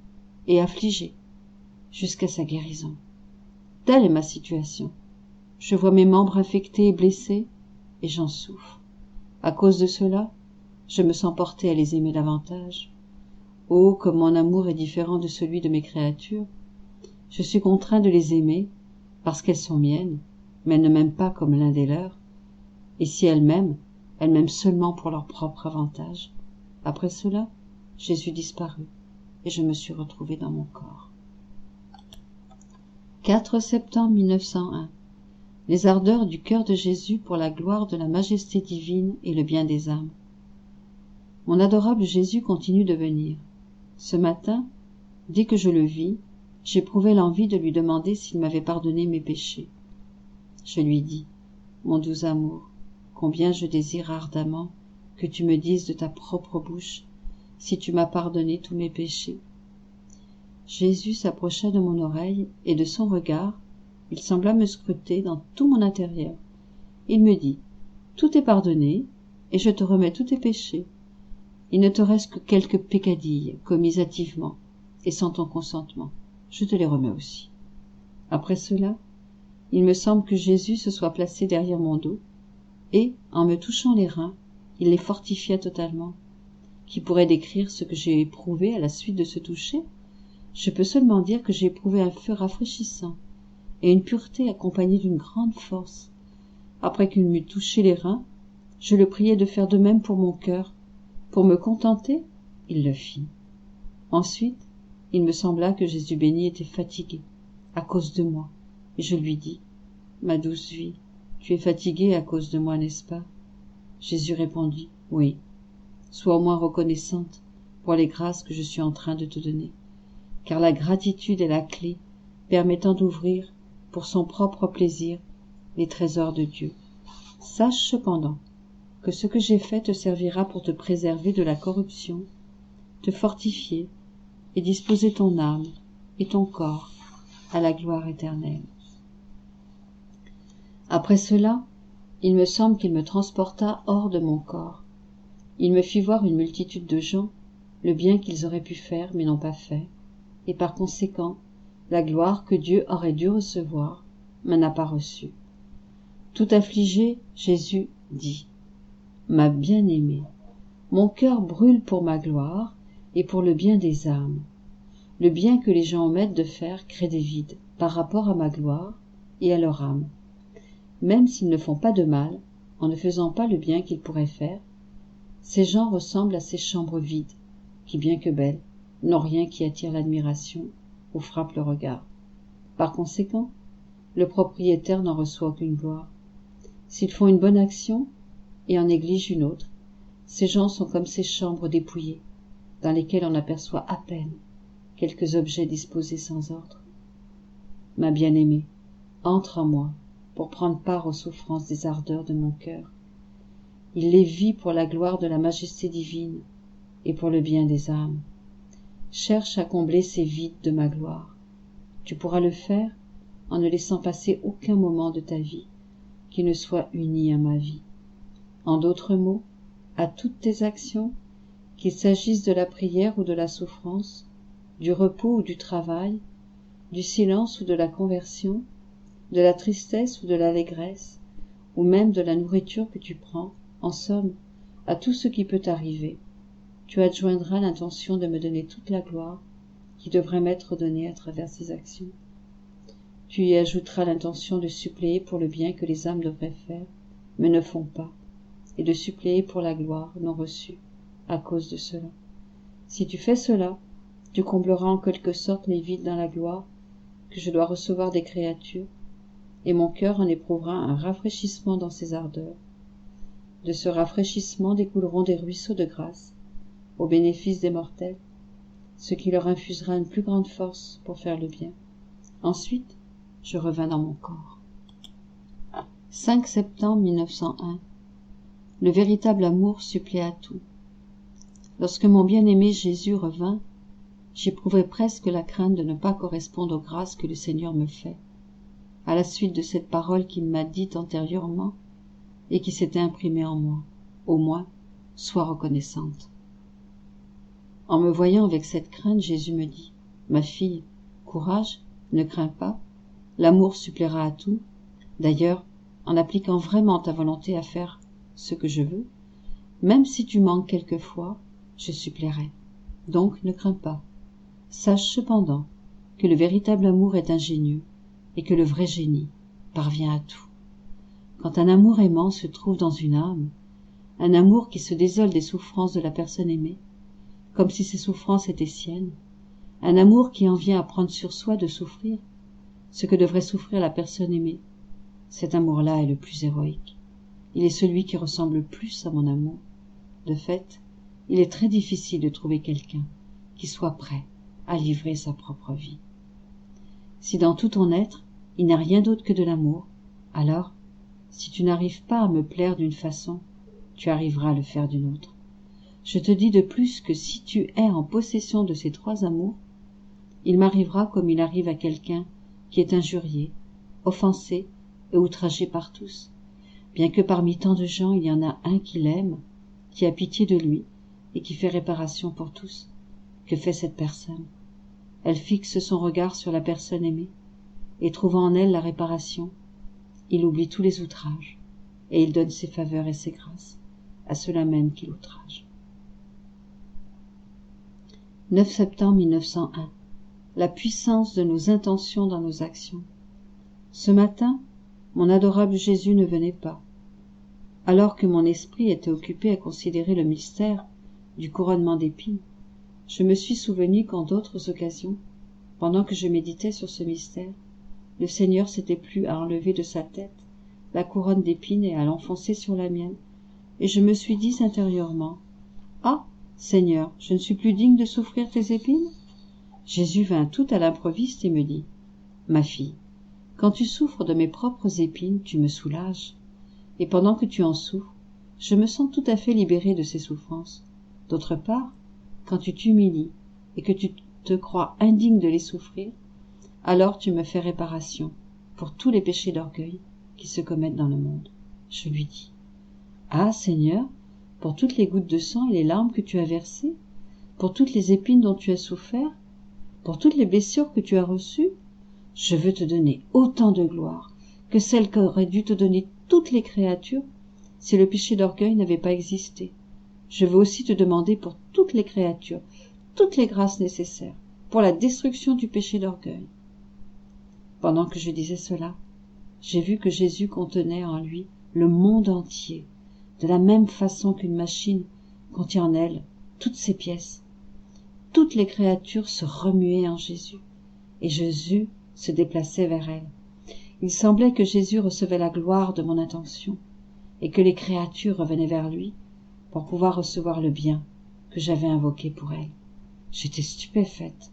et affligé, jusqu'à sa guérison. Telle est ma situation. Je vois mes membres infectés et blessés, et j'en souffre. À cause de cela, je me sens porté à les aimer davantage. Oh, comme mon amour est différent de celui de mes créatures. Je suis contraint de les aimer, parce qu'elles sont miennes, mais elles ne m'aiment pas comme l'un des leurs. Et si elles m'aiment seulement pour leur propre avantage. Après cela, Jésus disparut, et je me suis retrouvé dans mon corps. 4 septembre 1901. Les ardeurs du cœur de Jésus pour la gloire de la majesté divine et le bien des âmes. Mon adorable Jésus continue de venir. Ce matin, dès que je le vis, j'éprouvai l'envie de lui demander s'il m'avait pardonné mes péchés. Je lui dis, « Mon doux amour, combien je désire ardemment que tu me dises de ta propre bouche si tu m'as pardonné tous mes péchés. » Jésus s'approcha de mon oreille et de son regard, il sembla me scruter dans tout mon intérieur. Il me dit, « Tout est pardonné et je te remets tous tes péchés. Il ne te reste que quelques peccadilles commises hâtivement et sans ton consentement. Je te les remets aussi. » Après cela, il me semble que Jésus se soit placé derrière mon dos et, en me touchant les reins, il les fortifia totalement. Qui pourrait décrire ce que j'ai éprouvé à la suite de ce toucher? Je peux seulement dire que j'ai éprouvé un feu rafraîchissant et une pureté accompagnée d'une grande force. Après qu'il m'eut touché les reins, je le priai de faire de même pour mon cœur. Pour me contenter, il le fit. Ensuite, il me sembla que Jésus béni était fatigué, à cause de moi, et je lui dis, « Ma douce vie, tu es fatiguée à cause de moi, n'est-ce pas ?» Jésus répondit, « Oui. Sois au moins reconnaissante pour les grâces que je suis en train de te donner, car la gratitude est la clé permettant d'ouvrir, pour son propre plaisir, les trésors de Dieu. Sache cependant que ce que j'ai fait te servira pour te préserver de la corruption, te fortifier et disposer ton âme et ton corps à la gloire éternelle. » Après cela, il me semble qu'il me transporta hors de mon corps. Il me fit voir une multitude de gens, le bien qu'ils auraient pu faire mais n'ont pas fait, et par conséquent, la gloire que Dieu aurait dû recevoir m'en a pas reçue. Tout affligé, Jésus dit, « Ma bien-aimée, mon cœur brûle pour ma gloire et pour le bien des âmes. Le bien que les gens omettent de faire crée des vides par rapport à ma gloire et à leur âme. Même s'ils ne font pas de mal, en ne faisant pas le bien qu'ils pourraient faire, ces gens ressemblent à ces chambres vides, qui, bien que belles, n'ont rien qui attire l'admiration ou frappe le regard. Par conséquent, le propriétaire n'en reçoit aucune gloire. S'ils font une bonne action et en négligent une autre, ces gens sont comme ces chambres dépouillées, dans lesquelles on aperçoit à peine quelques objets disposés sans ordre. Ma bien-aimée, entre en moi pour prendre part aux souffrances des ardeurs de mon cœur. Il les vit pour la gloire de la majesté divine et pour le bien des âmes. Cherche à combler ces vides de ma gloire. Tu pourras le faire en ne laissant passer aucun moment de ta vie qui ne soit uni à ma vie. En d'autres mots, à toutes tes actions, qu'il s'agisse de la prière ou de la souffrance, du repos ou du travail, du silence ou de la conversion, de la tristesse ou de l'allégresse, ou même de la nourriture que tu prends, en somme, à tout ce qui peut t'arriver, tu adjoindras l'intention de me donner toute la gloire qui devrait m'être donnée à travers ces actions. Tu y ajouteras l'intention de suppléer pour le bien que les âmes devraient faire, mais ne font pas, et de suppléer pour la gloire non reçue, à cause de cela. Si tu fais cela, tu combleras en quelque sorte les vides dans la gloire que je dois recevoir des créatures, et mon cœur en éprouvera un rafraîchissement dans ses ardeurs. De ce rafraîchissement découleront des ruisseaux de grâce, au bénéfice des mortels, ce qui leur infusera une plus grande force pour faire le bien. Ensuite, je revins dans mon corps. 5 septembre 1901. Le véritable amour supplée à tout. Lorsque mon bien-aimé Jésus revint, j'éprouvais presque la crainte de ne pas correspondre aux grâces que le Seigneur me fait, à la suite de cette parole qu'il m'a dite antérieurement et qui s'était imprimée en moi. Au moins, sois reconnaissante. En me voyant avec cette crainte, Jésus me dit, « Ma fille, courage, ne crains pas, l'amour suppléera à tout. D'ailleurs, en appliquant vraiment ta volonté à faire ce que je veux, même si tu manques quelquefois, je suppléerai. Donc ne crains pas. Sache cependant que le véritable amour est ingénieux et que le vrai génie parvient à tout. Quand un amour aimant se trouve dans une âme, un amour qui se désole des souffrances de la personne aimée, comme si ces souffrances étaient siennes, un amour qui en vient à prendre sur soi de souffrir ce que devrait souffrir la personne aimée, cet amour-là est le plus héroïque. Il est celui qui ressemble le plus à mon amour. De fait, il est très difficile de trouver quelqu'un qui soit prêt à livrer sa propre vie. Si dans tout ton être, il n'y a rien d'autre que de l'amour, alors, si tu n'arrives pas à me plaire d'une façon, tu arriveras à le faire d'une autre. Je te dis de plus que si tu es en possession de ces 3 amours, il m'arrivera comme il arrive à quelqu'un qui est injurié, offensé et outragé par tous, bien que parmi tant de gens il y en a un qui l'aime, qui a pitié de lui et qui fait réparation pour tous. Que fait cette personne? Elle fixe son regard sur la personne aimée, et trouvant en elle la réparation, il oublie tous les outrages, et il donne ses faveurs et ses grâces. à ceux-là même qui l'outragent. 9 septembre 1901. La puissance de nos intentions dans nos actions. Ce matin, mon adorable Jésus ne venait pas. Alors que mon esprit était occupé à considérer le mystère du couronnement d'épines, je me suis souvenu qu'en d'autres occasions, pendant que je méditais sur ce mystère, le Seigneur s'était plu à enlever de sa tête la couronne d'épines et à l'enfoncer sur la mienne, et je me suis dit intérieurement: « Ah, Seigneur, je ne suis plus digne de souffrir tes épines ?» Jésus vint tout à l'improviste et me dit: « Ma fille, quand tu souffres de mes propres épines, tu me soulages, et pendant que tu en souffres, je me sens tout à fait libéré de ces souffrances. D'autre part, quand tu t'humilies et que tu te crois indigne de les souffrir, alors tu me fais réparation pour tous les péchés d'orgueil qui se commettent dans le monde. » Je lui dis: « Ah, Seigneur, pour toutes les gouttes de sang et les larmes que tu as versées, pour toutes les épines dont tu as souffert, pour toutes les blessures que tu as reçues, je veux te donner autant de gloire que celle qu'auraient dû te donner toutes les créatures si le péché d'orgueil n'avait pas existé. Je veux aussi te demander pour toutes les créatures toutes les grâces nécessaires pour la destruction du péché d'orgueil. » Pendant que je disais cela, j'ai vu que Jésus contenait en lui le monde entier, de la même façon qu'une machine contient en elle toutes ses pièces. Toutes les créatures se remuaient en Jésus, et Jésus se déplaçait vers elles. Il semblait que Jésus recevait la gloire de mon intention, et que les créatures revenaient vers lui pour pouvoir recevoir le bien que j'avais invoqué pour elles. J'étais stupéfaite.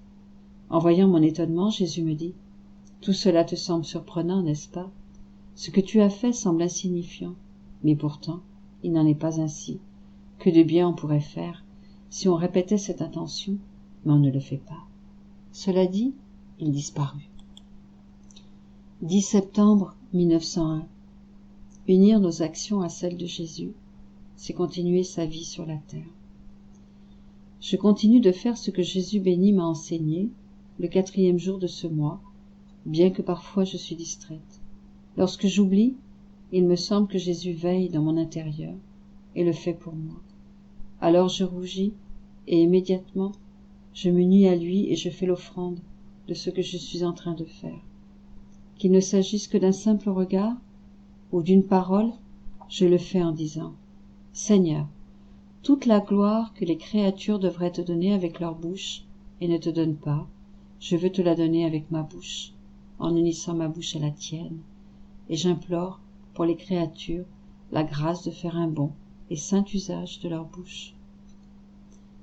En voyant mon étonnement, Jésus me dit: « Tout cela te semble surprenant, n'est-ce pas? Ce que tu as fait semble insignifiant, mais pourtant, il n'en est pas ainsi. Que de bien on pourrait faire si on répétait cette intention, mais on ne le fait pas. » Cela dit, il disparut. 10 septembre 1901. Unir nos actions à celles de Jésus, c'est continuer sa vie sur la terre. Je continue de faire ce que Jésus béni m'a enseigné, le 4e jour de ce mois, bien que parfois je suis distraite. Lorsque j'oublie, il me semble que Jésus veille dans mon intérieur et le fait pour moi. Alors je rougis et immédiatement je m'unis à lui et je fais l'offrande de ce que je suis en train de faire. Qu'il ne s'agisse que d'un simple regard ou d'une parole, je le fais en disant: « Seigneur, toute la gloire que les créatures devraient te donner avec leur bouche et ne te donnent pas, je veux te la donner avec ma bouche, en unissant ma bouche à la tienne, et j'implore pour les créatures la grâce de faire un bon et saint usage de leur bouche. »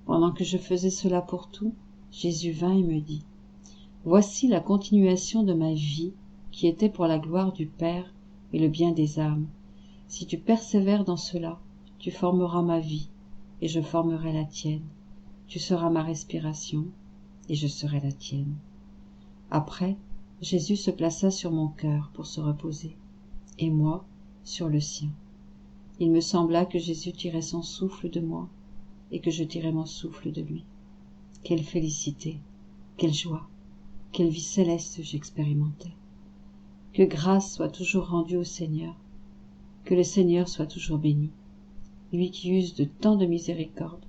Pendant que je faisais cela pour tout, Jésus vint et me dit: « Voici la continuation de ma vie qui était pour la gloire du Père et le bien des âmes. Si tu persévères dans cela, tu formeras ma vie et je formerai la tienne. Tu seras ma respiration et je serai la tienne. » Après, Jésus se plaça sur mon cœur pour se reposer, et moi sur le sien. Il me sembla que Jésus tirait son souffle de moi et que je tirais mon souffle de lui. Quelle félicité, quelle joie, quelle vie céleste j'expérimentais. Que grâce soit toujours rendue au Seigneur, que le Seigneur soit toujours béni, lui qui use de tant de miséricorde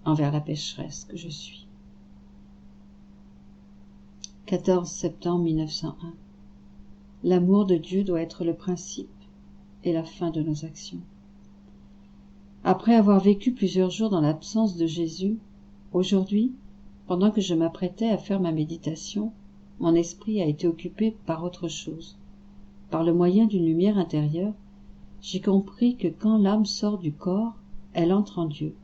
envers la pécheresse que je suis. 14 septembre 1901. L'amour de Dieu doit être le principe et la fin de nos actions. Après avoir vécu plusieurs jours dans l'absence de Jésus, aujourd'hui, pendant que je m'apprêtais à faire ma méditation, mon esprit a été occupé par autre chose. Par le moyen d'une lumière intérieure, j'ai compris que quand l'âme sort du corps, elle entre en Dieu.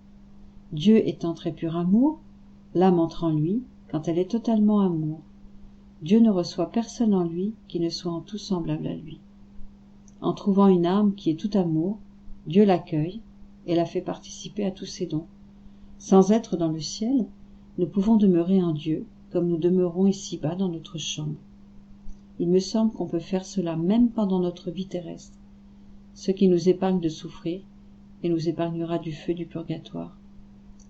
Dieu étant très pur amour, l'âme entre en lui quand elle est totalement amour. Dieu ne reçoit personne en lui qui ne soit en tout semblable à lui. En trouvant une âme qui est tout amour, Dieu l'accueille et la fait participer à tous ses dons. Sans être dans le ciel, nous pouvons demeurer en Dieu comme nous demeurons ici-bas dans notre chambre. Il me semble qu'on peut faire cela même pendant notre vie terrestre, ce qui nous épargne de souffrir et nous épargnera du feu du purgatoire.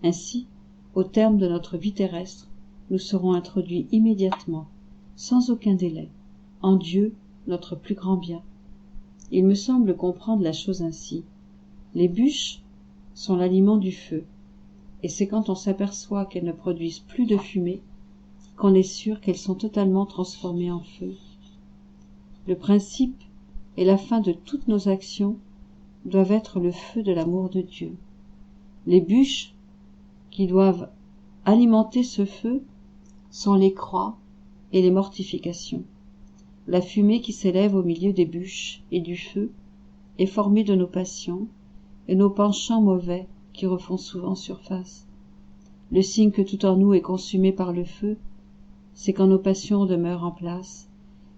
Ainsi, au terme de notre vie terrestre, nous serons introduits immédiatement, sans aucun délai, en Dieu, notre plus grand bien. Il me semble comprendre la chose ainsi. Les bûches sont l'aliment du feu, et c'est quand on s'aperçoit qu'elles ne produisent plus de fumée qu'on est sûr qu'elles sont totalement transformées en feu. Le principe et la fin de toutes nos actions doivent être le feu de l'amour de Dieu. Les bûches qui doivent alimenter ce feu sont les croix et les mortifications. La fumée qui s'élève au milieu des bûches et du feu est formée de nos passions et nos penchants mauvais qui refont souvent surface. Le signe que tout en nous est consumé par le feu, c'est quand nos passions demeurent en place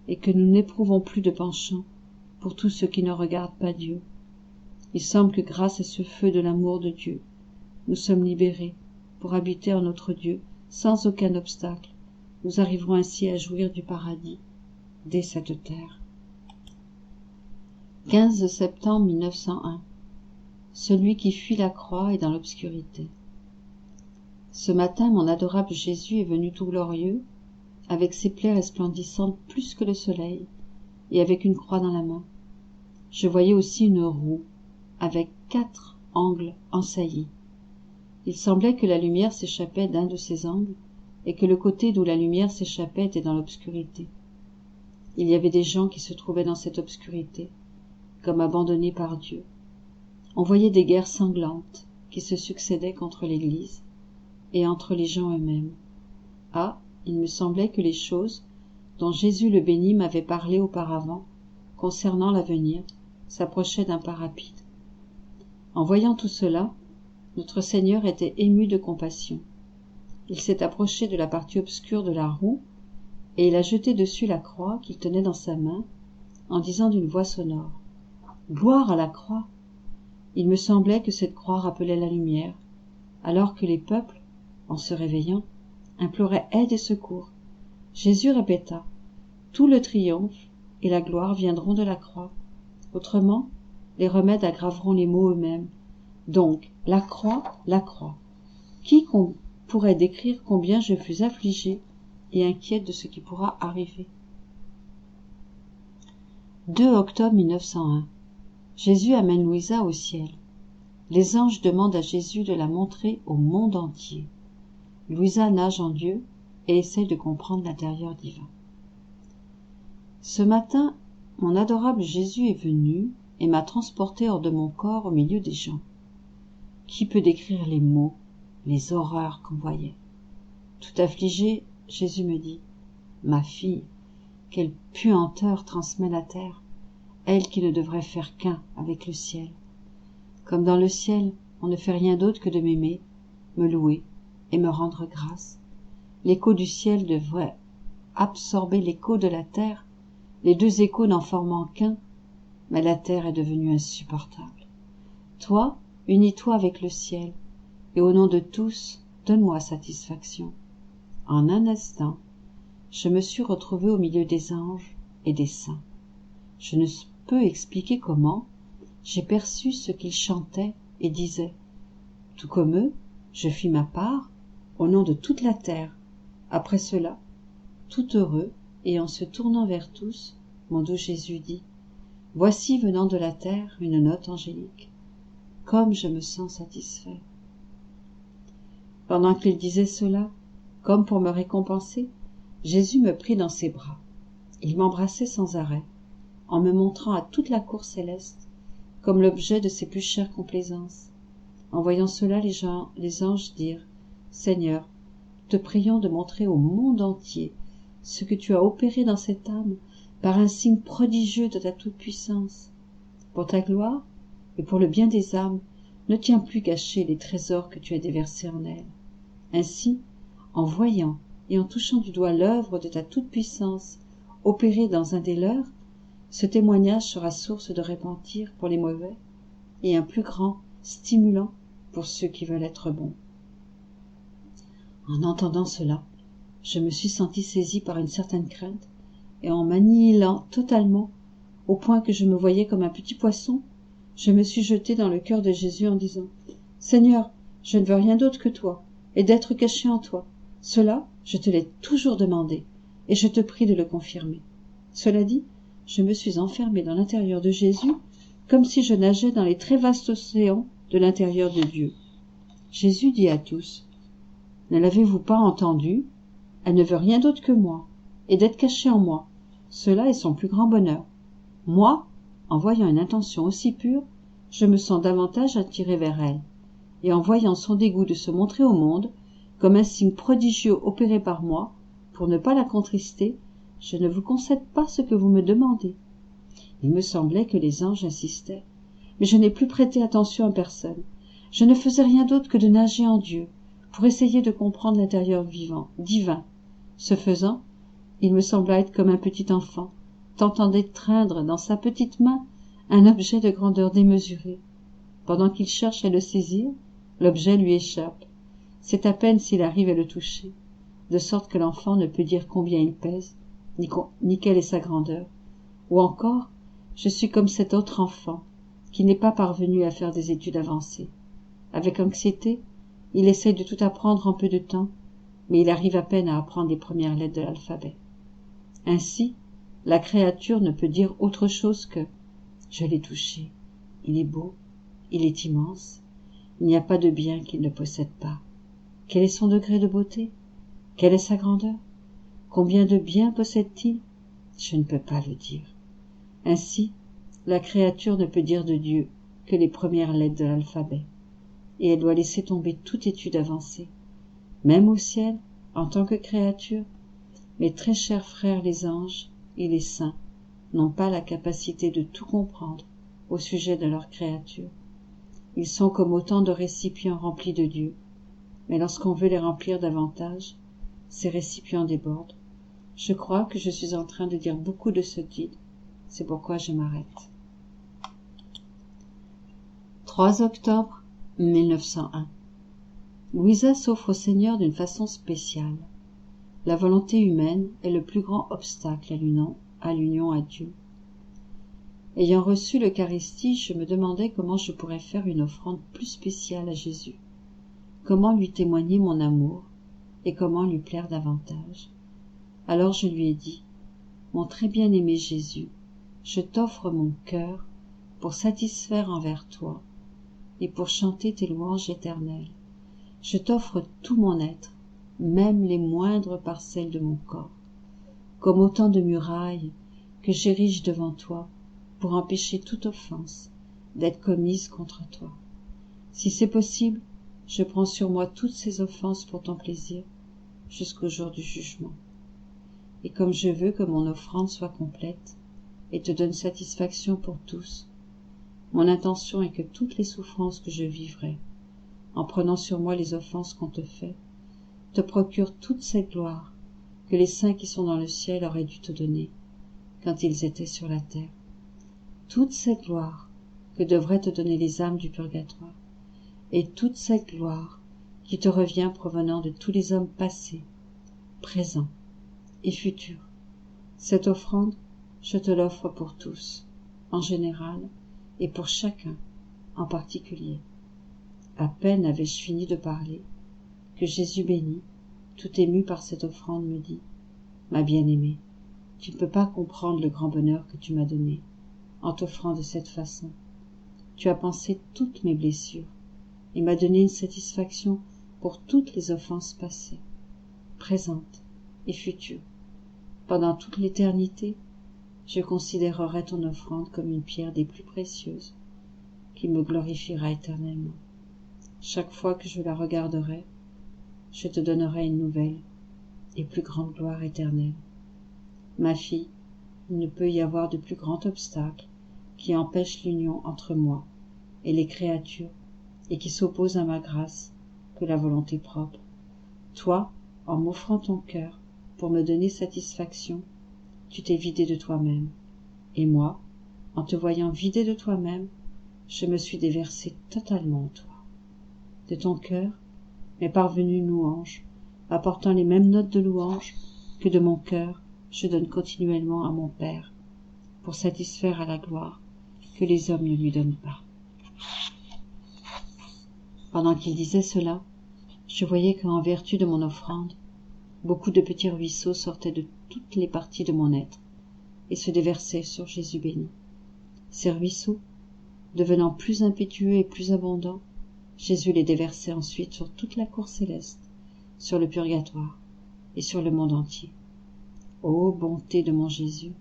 et que nous n'éprouvons plus de penchant pour tout ce qui ne regarde pas Dieu. Il semble que grâce à ce feu de l'amour de Dieu, nous sommes libérés pour habiter en notre Dieu sans aucun obstacle. Nous arriverons ainsi à jouir du paradis dès cette terre. 15 septembre 1901. Celui qui fuit la croix est dans l'obscurité. Ce matin, mon adorable Jésus est venu tout glorieux, avec ses plaies resplendissantes plus que le soleil, et avec une croix dans la main. Je voyais aussi une roue, avec 4 angles ensaillis. Il semblait que la lumière s'échappait d'un de ces angles, et que le côté d'où la lumière s'échappait était dans l'obscurité. Il y avait des gens qui se trouvaient dans cette obscurité, comme abandonnés par Dieu. On voyait des guerres sanglantes qui se succédaient contre l'Église et entre les gens eux-mêmes. Ah, il me semblait que les choses dont Jésus le béni m'avait parlé auparavant, concernant l'avenir, s'approchaient d'un pas rapide. En voyant tout cela, notre Seigneur était ému de compassion. Il s'est approché de la partie obscure de la roue, et il a jeté dessus la croix qu'il tenait dans sa main, en disant d'une voix sonore « Gloire à la croix !» Il me semblait que cette croix rappelait la lumière, alors que les peuples, en se réveillant, imploraient aide et secours. Jésus répéta « Tout le triomphe et la gloire viendront de la croix. Autrement, les remèdes aggraveront les maux eux-mêmes. Donc, la croix, la croix. Qui pourrait décrire combien je fus affligée et inquiète de ce qui pourra arriver. 2 octobre 1901. Jésus amène Louisa au ciel. Les anges demandent à Jésus de la montrer au monde entier. Louisa nage en Dieu et essaie de comprendre l'intérieur divin. Ce matin, mon adorable Jésus est venu et m'a transporté hors de mon corps au milieu des gens. Qui peut décrire les maux, les horreurs qu'on voyait? Tout affligé, Jésus me dit « Ma fille, quelle puanteur transmet la terre, elle qui ne devrait faire qu'un avec le ciel. Comme dans le ciel, on ne fait rien d'autre que de m'aimer, me louer et me rendre grâce. L'écho du ciel devrait absorber l'écho de la terre, les 2 échos n'en formant qu'un, mais la terre est devenue insupportable. Toi, unis-toi avec le ciel, et au nom de tous, donne-moi satisfaction. » En un instant, je me suis retrouvée au milieu des anges et des saints. Je ne peux expliquer comment, j'ai perçu ce qu'ils chantaient et disaient. Tout comme eux, je fis ma part, au nom de toute la terre. Après cela, tout heureux, et en se tournant vers tous, mon doux Jésus dit « Voici venant de la terre une note angélique. Comme je me sens satisfait. » Pendant qu'il disait cela, comme pour me récompenser, Jésus me prit dans ses bras. Il m'embrassait sans arrêt, en me montrant à toute la cour céleste comme l'objet de ses plus chères complaisances. En voyant cela, les anges dirent « Seigneur, te prions de montrer au monde entier ce que tu as opéré dans cette âme par un signe prodigieux de ta toute-puissance. Pour ta gloire et pour le bien des âmes, ne tiens plus cachés les trésors que tu as déversés en elles. Ainsi, en voyant et en touchant du doigt l'œuvre de ta toute-puissance opérée dans un des leurs, ce témoignage sera source de repentir pour les mauvais et un plus grand stimulant pour ceux qui veulent être bons. » En entendant cela, je me suis sentie saisie par une certaine crainte, et en m'annihilant totalement, au point que je me voyais comme un petit poisson, je me suis jetée dans le cœur de Jésus en disant « Seigneur, je ne veux rien d'autre que toi, et d'être cachée en toi. Cela, je te l'ai toujours demandé, et je te prie de le confirmer. » Cela dit, je me suis enfermée dans l'intérieur de Jésus, comme si je nageais dans les très vastes océans de l'intérieur de Dieu. Jésus dit à tous, « Ne l'avez-vous pas entendu? Elle ne veut rien d'autre que moi, et d'être cachée en moi. Cela est son plus grand bonheur. Moi, en voyant une intention aussi pure, je me sens davantage attiré vers elle, et en voyant son dégoût de se montrer au monde, comme un signe prodigieux opéré par moi, pour ne pas la contrister, je ne vous concède pas ce que vous me demandez. » Il me semblait que les anges insistaient, mais je n'ai plus prêté attention à personne. Je ne faisais rien d'autre que de nager en Dieu, pour essayer de comprendre l'intérieur divin. Ce faisant, il me sembla être comme un petit enfant, tentant d'étreindre dans sa petite main un objet de grandeur démesurée. Pendant qu'il cherche à le saisir, l'objet lui échappe. C'est à peine s'il arrive à le toucher, de sorte que l'enfant ne peut dire combien il pèse, ni quelle est sa grandeur. Ou encore, je suis comme cet autre enfant, qui n'est pas parvenu à faire des études avancées. Avec anxiété, il essaie de tout apprendre en peu de temps, mais il arrive à peine à apprendre les premières lettres de l'alphabet. Ainsi, la créature ne peut dire autre chose que « Je l'ai touché, il est beau, il est immense, il n'y a pas de bien qu'il ne possède pas. Quel est son degré de beauté? Quelle est sa grandeur? Combien de biens possède-t-il? Je ne peux pas le dire. » Ainsi, la créature ne peut dire de Dieu que les premières lettres de l'alphabet, et elle doit laisser tomber toute étude avancée, même au ciel, en tant que créature. Mes très chers frères les anges et les saints n'ont pas la capacité de tout comprendre au sujet de leur créature. Ils sont comme autant de récipients remplis de Dieu, mais lorsqu'on veut les remplir davantage, ces récipients débordent. Je crois que je suis en train de dire beaucoup de sottises, c'est pourquoi je m'arrête. 3 octobre 1901. Louisa s'offre au Seigneur d'une façon spéciale. La volonté humaine est le plus grand obstacle à l'union à Dieu. Ayant reçu l'Eucharistie, je me demandais comment je pourrais faire une offrande plus spéciale à Jésus, comment lui témoigner mon amour et comment lui plaire davantage. Alors je lui ai dit, « Mon très bien-aimé Jésus, je t'offre mon cœur pour satisfaire envers toi et pour chanter tes louanges éternelles. Je t'offre tout mon être, même les moindres parcelles de mon corps, comme autant de murailles que j'érige devant toi pour empêcher toute offense d'être commise contre toi. Si c'est possible, je prends sur moi toutes ces offenses pour ton plaisir jusqu'au jour du jugement. Et comme je veux que mon offrande soit complète et te donne satisfaction pour tous, mon intention est que toutes les souffrances que je vivrai, en prenant sur moi les offenses qu'on te fait, te procurent toute cette gloire que les saints qui sont dans le ciel auraient dû te donner quand ils étaient sur la terre. Toute cette gloire que devraient te donner les âmes du purgatoire, et toute cette gloire qui te revient provenant de tous les hommes passés, présents et futurs. Cette offrande, je te l'offre pour tous, en général, et pour chacun en particulier. À peine avais-je fini de parler, que Jésus béni, tout ému par cette offrande, me dit, « Ma bien-aimée, tu ne peux pas comprendre le grand bonheur que tu m'as donné, en t'offrant de cette façon. Tu as pensé toutes mes blessures, et m'as donné une satisfaction pour toutes les offenses passées, présentes et futures. Pendant toute l'éternité, je considérerai ton offrande comme une pierre des plus précieuses, qui me glorifiera éternellement. Chaque fois que je la regarderai, je te donnerai une nouvelle et plus grande gloire éternelle. Ma fille, il ne peut y avoir de plus grand obstacle qui empêche l'union entre moi et les créatures et qui s'oppose à ma grâce que la volonté propre. Toi, en m'offrant ton cœur pour me donner satisfaction, tu t'es vidé de toi-même, et moi, en te voyant vidé de toi-même, je me suis déversé totalement en toi. De ton cœur m'est parvenue une louange, apportant les mêmes notes de louange que de mon cœur je donne continuellement à mon Père, pour satisfaire à la gloire que les hommes ne lui donnent pas. » Pendant qu'il disait cela, je voyais qu'en vertu de mon offrande, beaucoup de petits ruisseaux sortaient de toutes les parties de mon être et se déversaient sur Jésus béni. Ces ruisseaux, Devenant plus impétueux et plus abondant, Jésus les déversait ensuite sur toute la cour céleste, sur le purgatoire et sur le monde entier. Ô bonté de mon Jésus,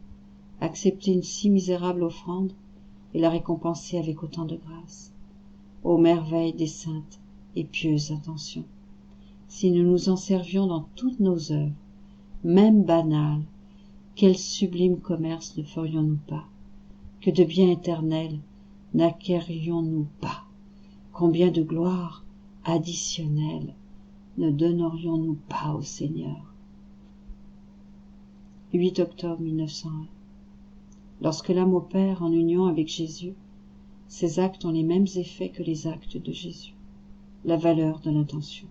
accepter une si misérable offrande et la récompenser avec autant de grâce. Ô merveille des saintes et pieuses intentions, si nous nous en servions dans toutes nos œuvres, même banales, quel sublime commerce ne ferions-nous pas? Que de biens éternels n'acquérions-nous pas? Combien de gloire additionnelle ne donnerions-nous pas au Seigneur? 8 octobre 1901. Lorsque l'âme opère en union avec Jésus, ses actes ont les mêmes effets que les actes de Jésus. La valeur de l'intention.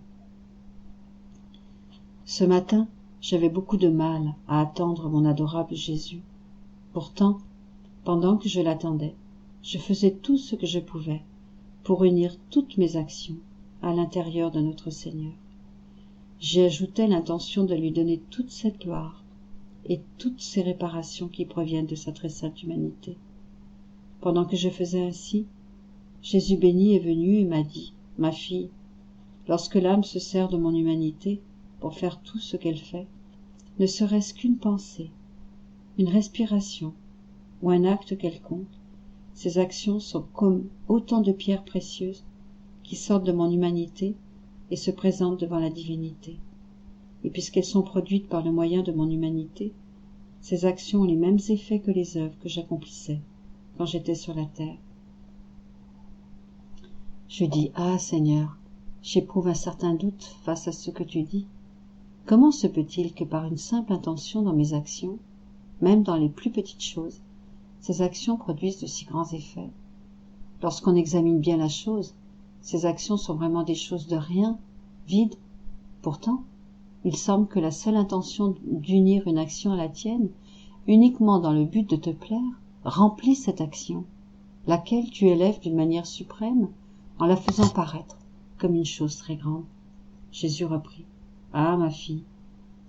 Ce matin, j'avais beaucoup de mal à attendre mon adorable Jésus. Pourtant, pendant que je l'attendais, je faisais tout ce que je pouvais pour unir toutes mes actions à l'intérieur de notre Seigneur. J'y ajoutais l'intention de lui donner toute cette gloire et toutes ces réparations qui proviennent de sa très sainte humanité. Pendant que je faisais ainsi, Jésus béni est venu et m'a dit, « Ma fille, lorsque l'âme se sert de mon humanité pour faire tout ce qu'elle fait, ne serait-ce qu'une pensée, une respiration ou un acte quelconque, ces actions sont comme autant de pierres précieuses qui sortent de mon humanité et se présentent devant la divinité. Et puisqu'elles sont produites par le moyen de mon humanité, ces actions ont les mêmes effets que les œuvres que j'accomplissais quand j'étais sur la terre. Je dis, ah Seigneur, j'éprouve un certain doute face à ce que tu dis. Comment se peut-il que par une simple intention dans mes actions, même dans les plus petites choses, ces actions produisent de si grands effets? Lorsqu'on examine bien la chose, ces actions sont vraiment des choses de rien, vides. Pourtant, il semble que la seule intention d'unir une action à la tienne, uniquement dans le but de te plaire, remplit cette action, laquelle tu élèves d'une manière suprême, en la faisant paraître comme une chose très grande. Jésus reprit, « Ah, ma fille,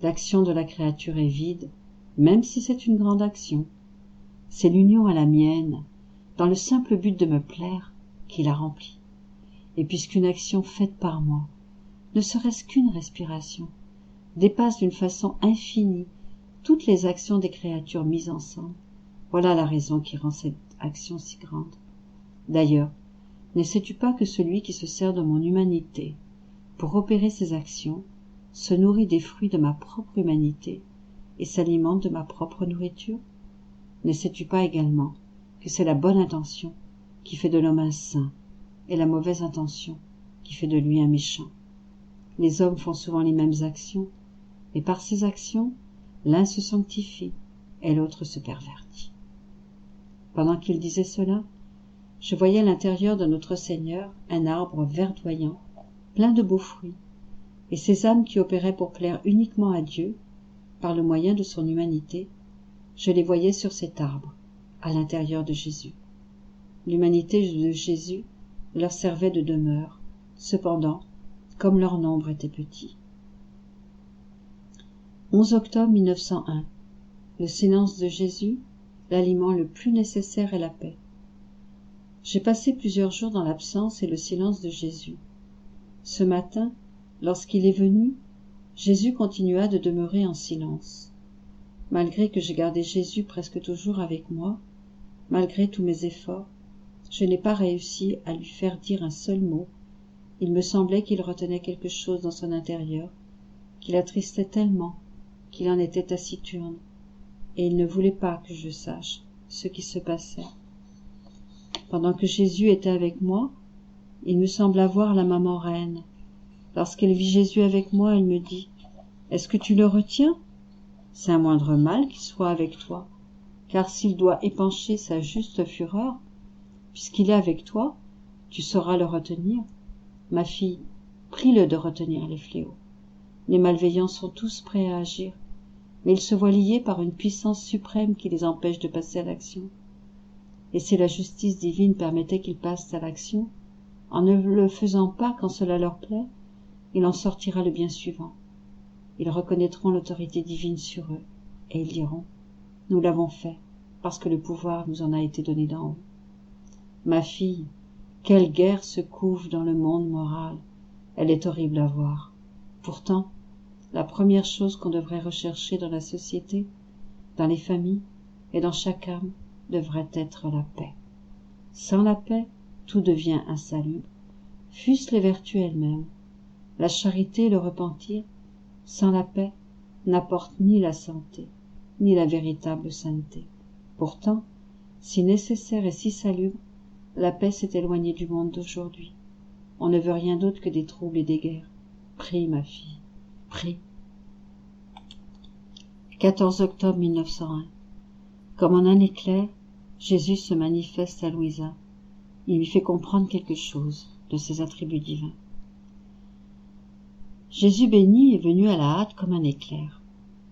l'action de la créature est vide, même si c'est une grande action. C'est l'union à la mienne, dans le simple but de me plaire, qui la remplit. Et puisqu'une action faite par moi, ne serait-ce qu'une respiration, dépasse d'une façon infinie toutes les actions des créatures mises ensemble, voilà la raison qui rend cette action si grande. D'ailleurs, ne sais-tu pas que celui qui se sert de mon humanité pour opérer ses actions se nourrit des fruits de ma propre humanité et s'alimente de ma propre nourriture? Ne sais-tu pas également que c'est la bonne intention qui fait de l'homme un saint et la mauvaise intention qui fait de lui un méchant? Les hommes font souvent les mêmes actions, et par ces actions, l'un se sanctifie et l'autre se pervertit. Pendant qu'il disait cela, je voyais à l'intérieur de notre Seigneur un arbre verdoyant, plein de beaux fruits, et ces âmes qui opéraient pour plaire uniquement à Dieu, par le moyen de son humanité, je les voyais sur cet arbre, à l'intérieur de Jésus. L'humanité de Jésus leur servait de demeure, cependant, comme leur nombre était petit. 11 octobre 1901. Le silence de Jésus, l'aliment le plus nécessaire est la paix. J'ai passé plusieurs jours dans l'absence et le silence de Jésus. Ce matin, lorsqu'il est venu, Jésus continua de demeurer en silence. Malgré que j'ai gardé Jésus presque toujours avec moi, malgré tous mes efforts, je n'ai pas réussi à lui faire dire un seul mot. Il me semblait qu'il retenait quelque chose dans son intérieur, qui l'attristait tellement, qu'il en était taciturne, et il ne voulait pas que je sache ce qui se passait. Pendant que Jésus était avec moi, il me sembla voir la maman reine. Lorsqu'elle vit Jésus avec moi, elle me dit, « Est-ce que tu le retiens? C'est un moindre mal qu'il soit avec toi, car s'il doit épancher sa juste fureur, puisqu'il est avec toi, tu sauras le retenir. Ma fille, prie-le de retenir les fléaux. Les malveillants sont tous prêts à agir, mais ils se voient liés par une puissance suprême qui les empêche de passer à l'action. Et si la justice divine permettait qu'ils passent à l'action, en ne le faisant pas quand cela leur plaît, il en sortira le bien suivant. Ils reconnaîtront l'autorité divine sur eux, et ils diront, « Nous l'avons fait, parce que le pouvoir nous en a été donné d'en haut. » Ma fille, quelle guerre se couve dans le monde moral. Elle est horrible à voir. Pourtant, la première chose qu'on devrait rechercher dans la société, dans les familles et dans chaque âme devrait être la paix. Sans la paix, tout devient insalubre, fût-ce les vertus elles-mêmes. La charité et le repentir, sans la paix, n'apportent ni la santé, ni la véritable sainteté. Pourtant, si nécessaire et si salubre, la paix s'est éloignée du monde d'aujourd'hui. On ne veut rien d'autre que des troubles et des guerres. Prie, ma fille, prie. 14 octobre 1901. Comme en un éclair, Jésus se manifeste à Louisa. Il lui fait comprendre quelque chose de ses attributs divins. Jésus béni est venu à la hâte comme un éclair.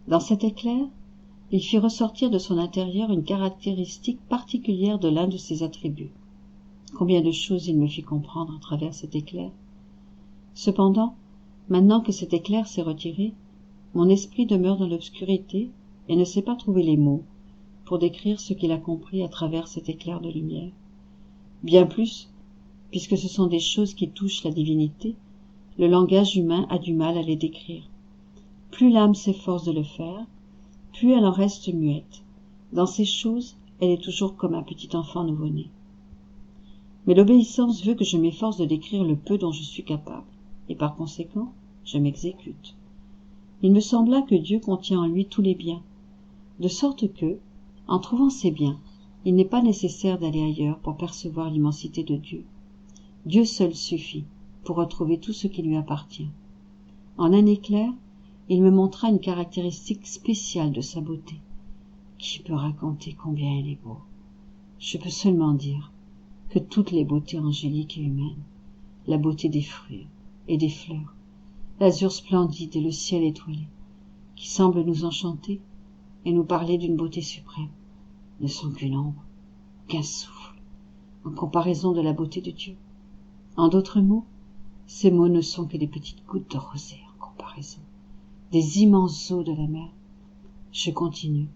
Dans cet éclair, il fit ressortir de son intérieur une caractéristique particulière de l'un de ses attributs. Combien de choses il me fit comprendre à travers cet éclair. Cependant, maintenant que cet éclair s'est retiré, mon esprit demeure dans l'obscurité et ne sait pas trouver les mots pour décrire ce qu'il a compris à travers cet éclair de lumière. Bien plus, puisque ce sont des choses qui touchent la divinité, le langage humain a du mal à les décrire. Plus l'âme s'efforce de le faire, plus elle en reste muette. Dans ces choses, elle est toujours comme un petit enfant nouveau-né. Mais l'obéissance veut que je m'efforce de décrire le peu dont je suis capable, et par conséquent, je m'exécute. Il me sembla que Dieu contient en lui tous les biens, de sorte que, en trouvant ces biens, il n'est pas nécessaire d'aller ailleurs pour percevoir l'immensité de Dieu. Dieu seul suffit pour retrouver tout ce qui lui appartient. En un éclair, il me montra une caractéristique spéciale de sa beauté. Qui peut raconter combien elle est beau? Je peux seulement dire que toutes les beautés angéliques et humaines, la beauté des fruits et des fleurs, l'azur splendide et le ciel étoilé, qui semblent nous enchanter et nous parler d'une beauté suprême, ne sont qu'une ombre, qu'un souffle, en comparaison de la beauté de Dieu. En d'autres mots, ces mots ne sont que des petites gouttes de rosée en comparaison des immenses eaux de la mer. Je continue,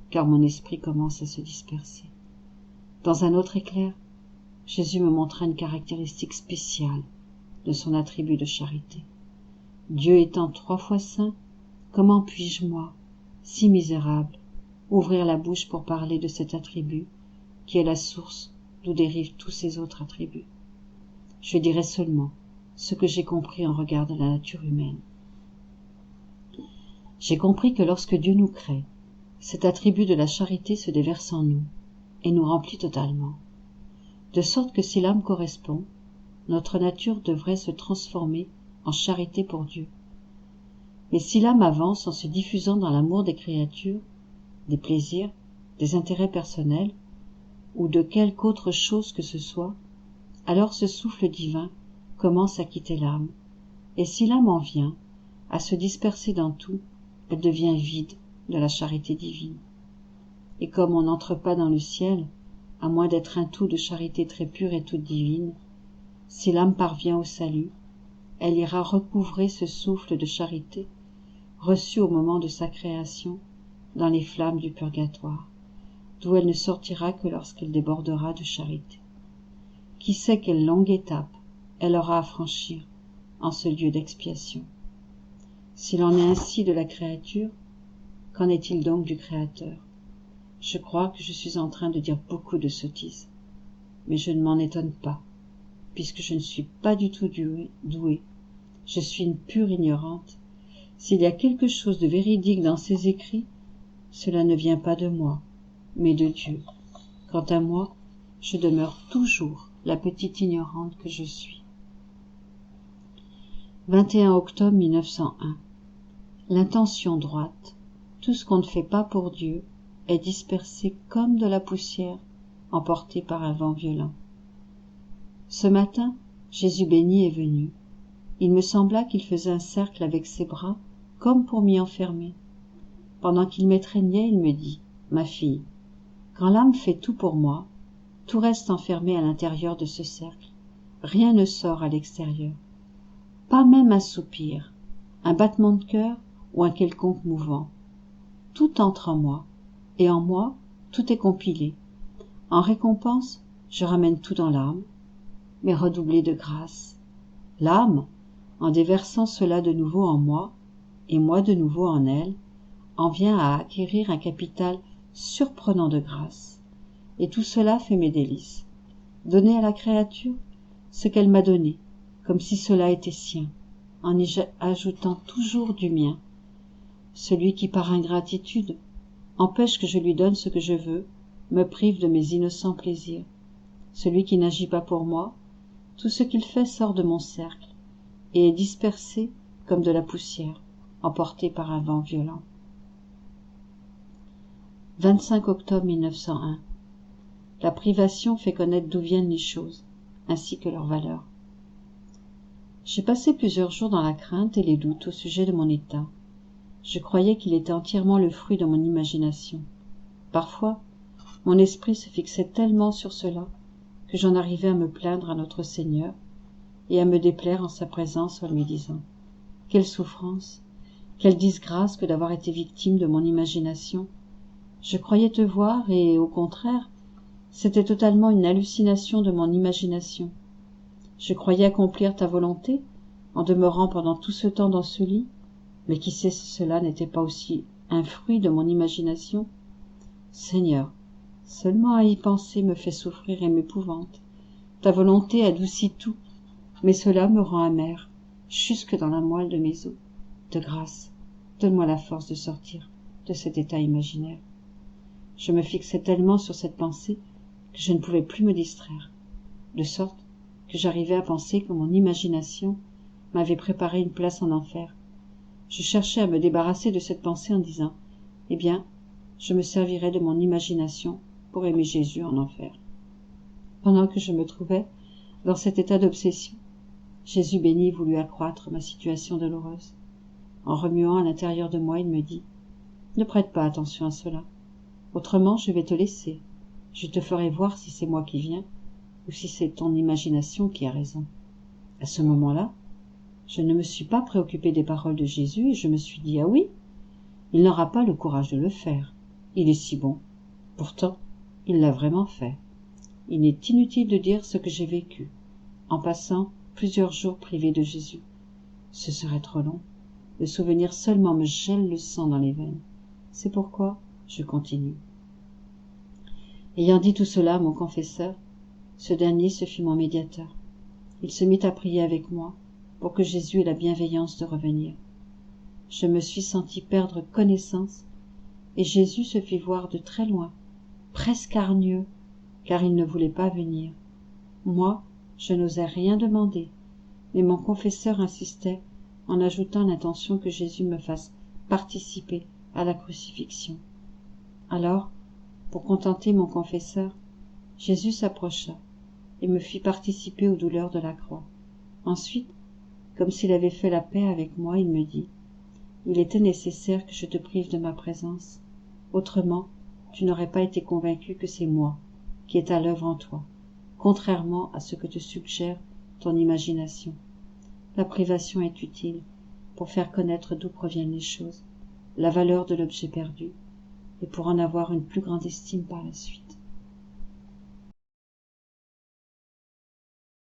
car mon esprit commence à se disperser. Dans un autre éclair, Jésus me montra une caractéristique spéciale de son attribut de charité. Dieu étant 3 fois saint, comment puis-je, moi, si misérable, ouvrir la bouche pour parler de cet attribut qui est la source d'où dérivent tous ces autres attributs? Je dirai seulement ce que j'ai compris en regard de la nature humaine. J'ai compris que lorsque Dieu nous crée, cet attribut de la charité se déverse en nous et nous remplit totalement, de sorte que si l'âme correspond, notre nature devrait se transformer en charité pour Dieu. Mais si l'âme avance en se diffusant dans l'amour des créatures, des plaisirs, des intérêts personnels, ou de quelque autre chose que ce soit, alors ce souffle divin commence à quitter l'âme, et si l'âme en vient à se disperser dans tout, elle devient vide de la charité divine. Et comme on n'entre pas dans le ciel, à moins d'être un tout de charité très pure et toute divine, si l'âme parvient au salut, elle ira recouvrer ce souffle de charité, reçu au moment de sa création, dans les flammes du purgatoire, d'où elle ne sortira que lorsqu'elle débordera de charité. Qui sait quelle longue étape elle aura à franchir en ce lieu d'expiation. S'il en est ainsi de la créature, qu'en est-il donc du Créateur? Je crois que je suis en train de dire beaucoup de sottises, mais je ne m'en étonne pas, puisque je ne suis pas du tout douée. Je suis une pure ignorante. S'il y a quelque chose de véridique dans ces écrits, cela ne vient pas de moi, mais de Dieu. Quant à moi, je demeure toujours la petite ignorante que je suis. 21 octobre 1901. L'intention droite, tout ce qu'on ne fait pas pour Dieu, est dispersé comme de la poussière emportée par un vent violent. Ce matin, Jésus béni est venu. Il me sembla qu'il faisait un cercle avec ses bras, comme pour m'y enfermer. Pendant qu'il m'étreignait, il me dit, « Ma fille, quand l'âme fait tout pour moi, tout reste enfermé à l'intérieur de ce cercle. Rien ne sort à l'extérieur. Pas même un soupir, un battement de cœur ou un quelconque mouvement. Tout entre en moi, et en moi, tout est compilé. En récompense, je ramène tout dans l'âme, mais redoublé de grâce. L'âme, en déversant cela de nouveau en moi, et moi de nouveau en elle, en vient à acquérir un capital surprenant de grâce. Et tout cela fait mes délices. Donner à la créature ce qu'elle m'a donné, comme si cela était sien, en y ajoutant toujours du mien. Celui qui, par ingratitude, empêche que je lui donne ce que je veux, me prive de mes innocents plaisirs. Celui qui n'agit pas pour moi, tout ce qu'il fait sort de mon cercle, et est dispersé comme de la poussière, emporté par un vent violent. 25 octobre 1901. La privation fait connaître d'où viennent les choses, ainsi que leur valeur. J'ai passé plusieurs jours dans la crainte et les doutes au sujet de mon état. Je croyais qu'il était entièrement le fruit de mon imagination. Parfois, mon esprit se fixait tellement sur cela que j'en arrivais à me plaindre à notre Seigneur et à me déplaire en sa présence en lui disant « Quelle souffrance, quelle disgrâce que d'avoir été victime de mon imagination. Je croyais te voir et, au contraire, c'était totalement une hallucination de mon imagination. Je croyais accomplir ta volonté en demeurant pendant tout ce temps dans ce lit, mais qui sait si cela n'était pas aussi un fruit de mon imagination. Seigneur, seulement à y penser me fait souffrir et m'épouvante. Ta volonté adoucit tout, mais cela me rend amer, jusque dans la moelle de mes os. De grâce, donne-moi la force de sortir de cet état imaginaire. Je me fixais tellement sur cette pensée que je ne pouvais plus me distraire, de sorte que j'arrivais à penser que mon imagination m'avait préparé une place en enfer. Je cherchais à me débarrasser de cette pensée en disant « Eh bien, je me servirai de mon imagination pour aimer Jésus en enfer. » Pendant que je me trouvais dans cet état d'obsession, Jésus béni voulut accroître ma situation douloureuse. En remuant à l'intérieur de moi, il me dit « Ne prête pas attention à cela. Autrement, je vais te laisser. Je te ferai voir si c'est moi qui viens ou si c'est ton imagination qui a raison. » À ce moment-là, je ne me suis pas préoccupé des paroles de Jésus et je me suis dit « Ah oui, il n'aura pas le courage de le faire. Il est si bon. Pourtant, il l'a vraiment fait. Il est inutile de dire ce que j'ai vécu, en passant plusieurs jours privés de Jésus. Ce serait trop long. Le souvenir seulement me gèle le sang dans les veines. C'est pourquoi je continue. » Ayant dit tout cela à mon confesseur, ce dernier se fit mon médiateur. Il se mit à prier avec moi pour que Jésus ait la bienveillance de revenir. Je me suis senti perdre connaissance et Jésus se fit voir de très loin, presque hargneux, car il ne voulait pas venir. Moi, je n'osais rien demander, mais mon confesseur insistait en ajoutant l'intention que Jésus me fasse participer à la crucifixion. Alors, pour contenter mon confesseur, Jésus s'approcha et me fit participer aux douleurs de la croix. Ensuite, comme s'il avait fait la paix avec moi, il me dit « Il était nécessaire que je te prive de ma présence. Autrement, tu n'aurais pas été convaincu que c'est moi qui est à l'œuvre en toi, contrairement à ce que te suggère ton imagination. La privation est utile pour faire connaître d'où proviennent les choses, la valeur de l'objet perdu, et pour en avoir une plus grande estime par la suite. »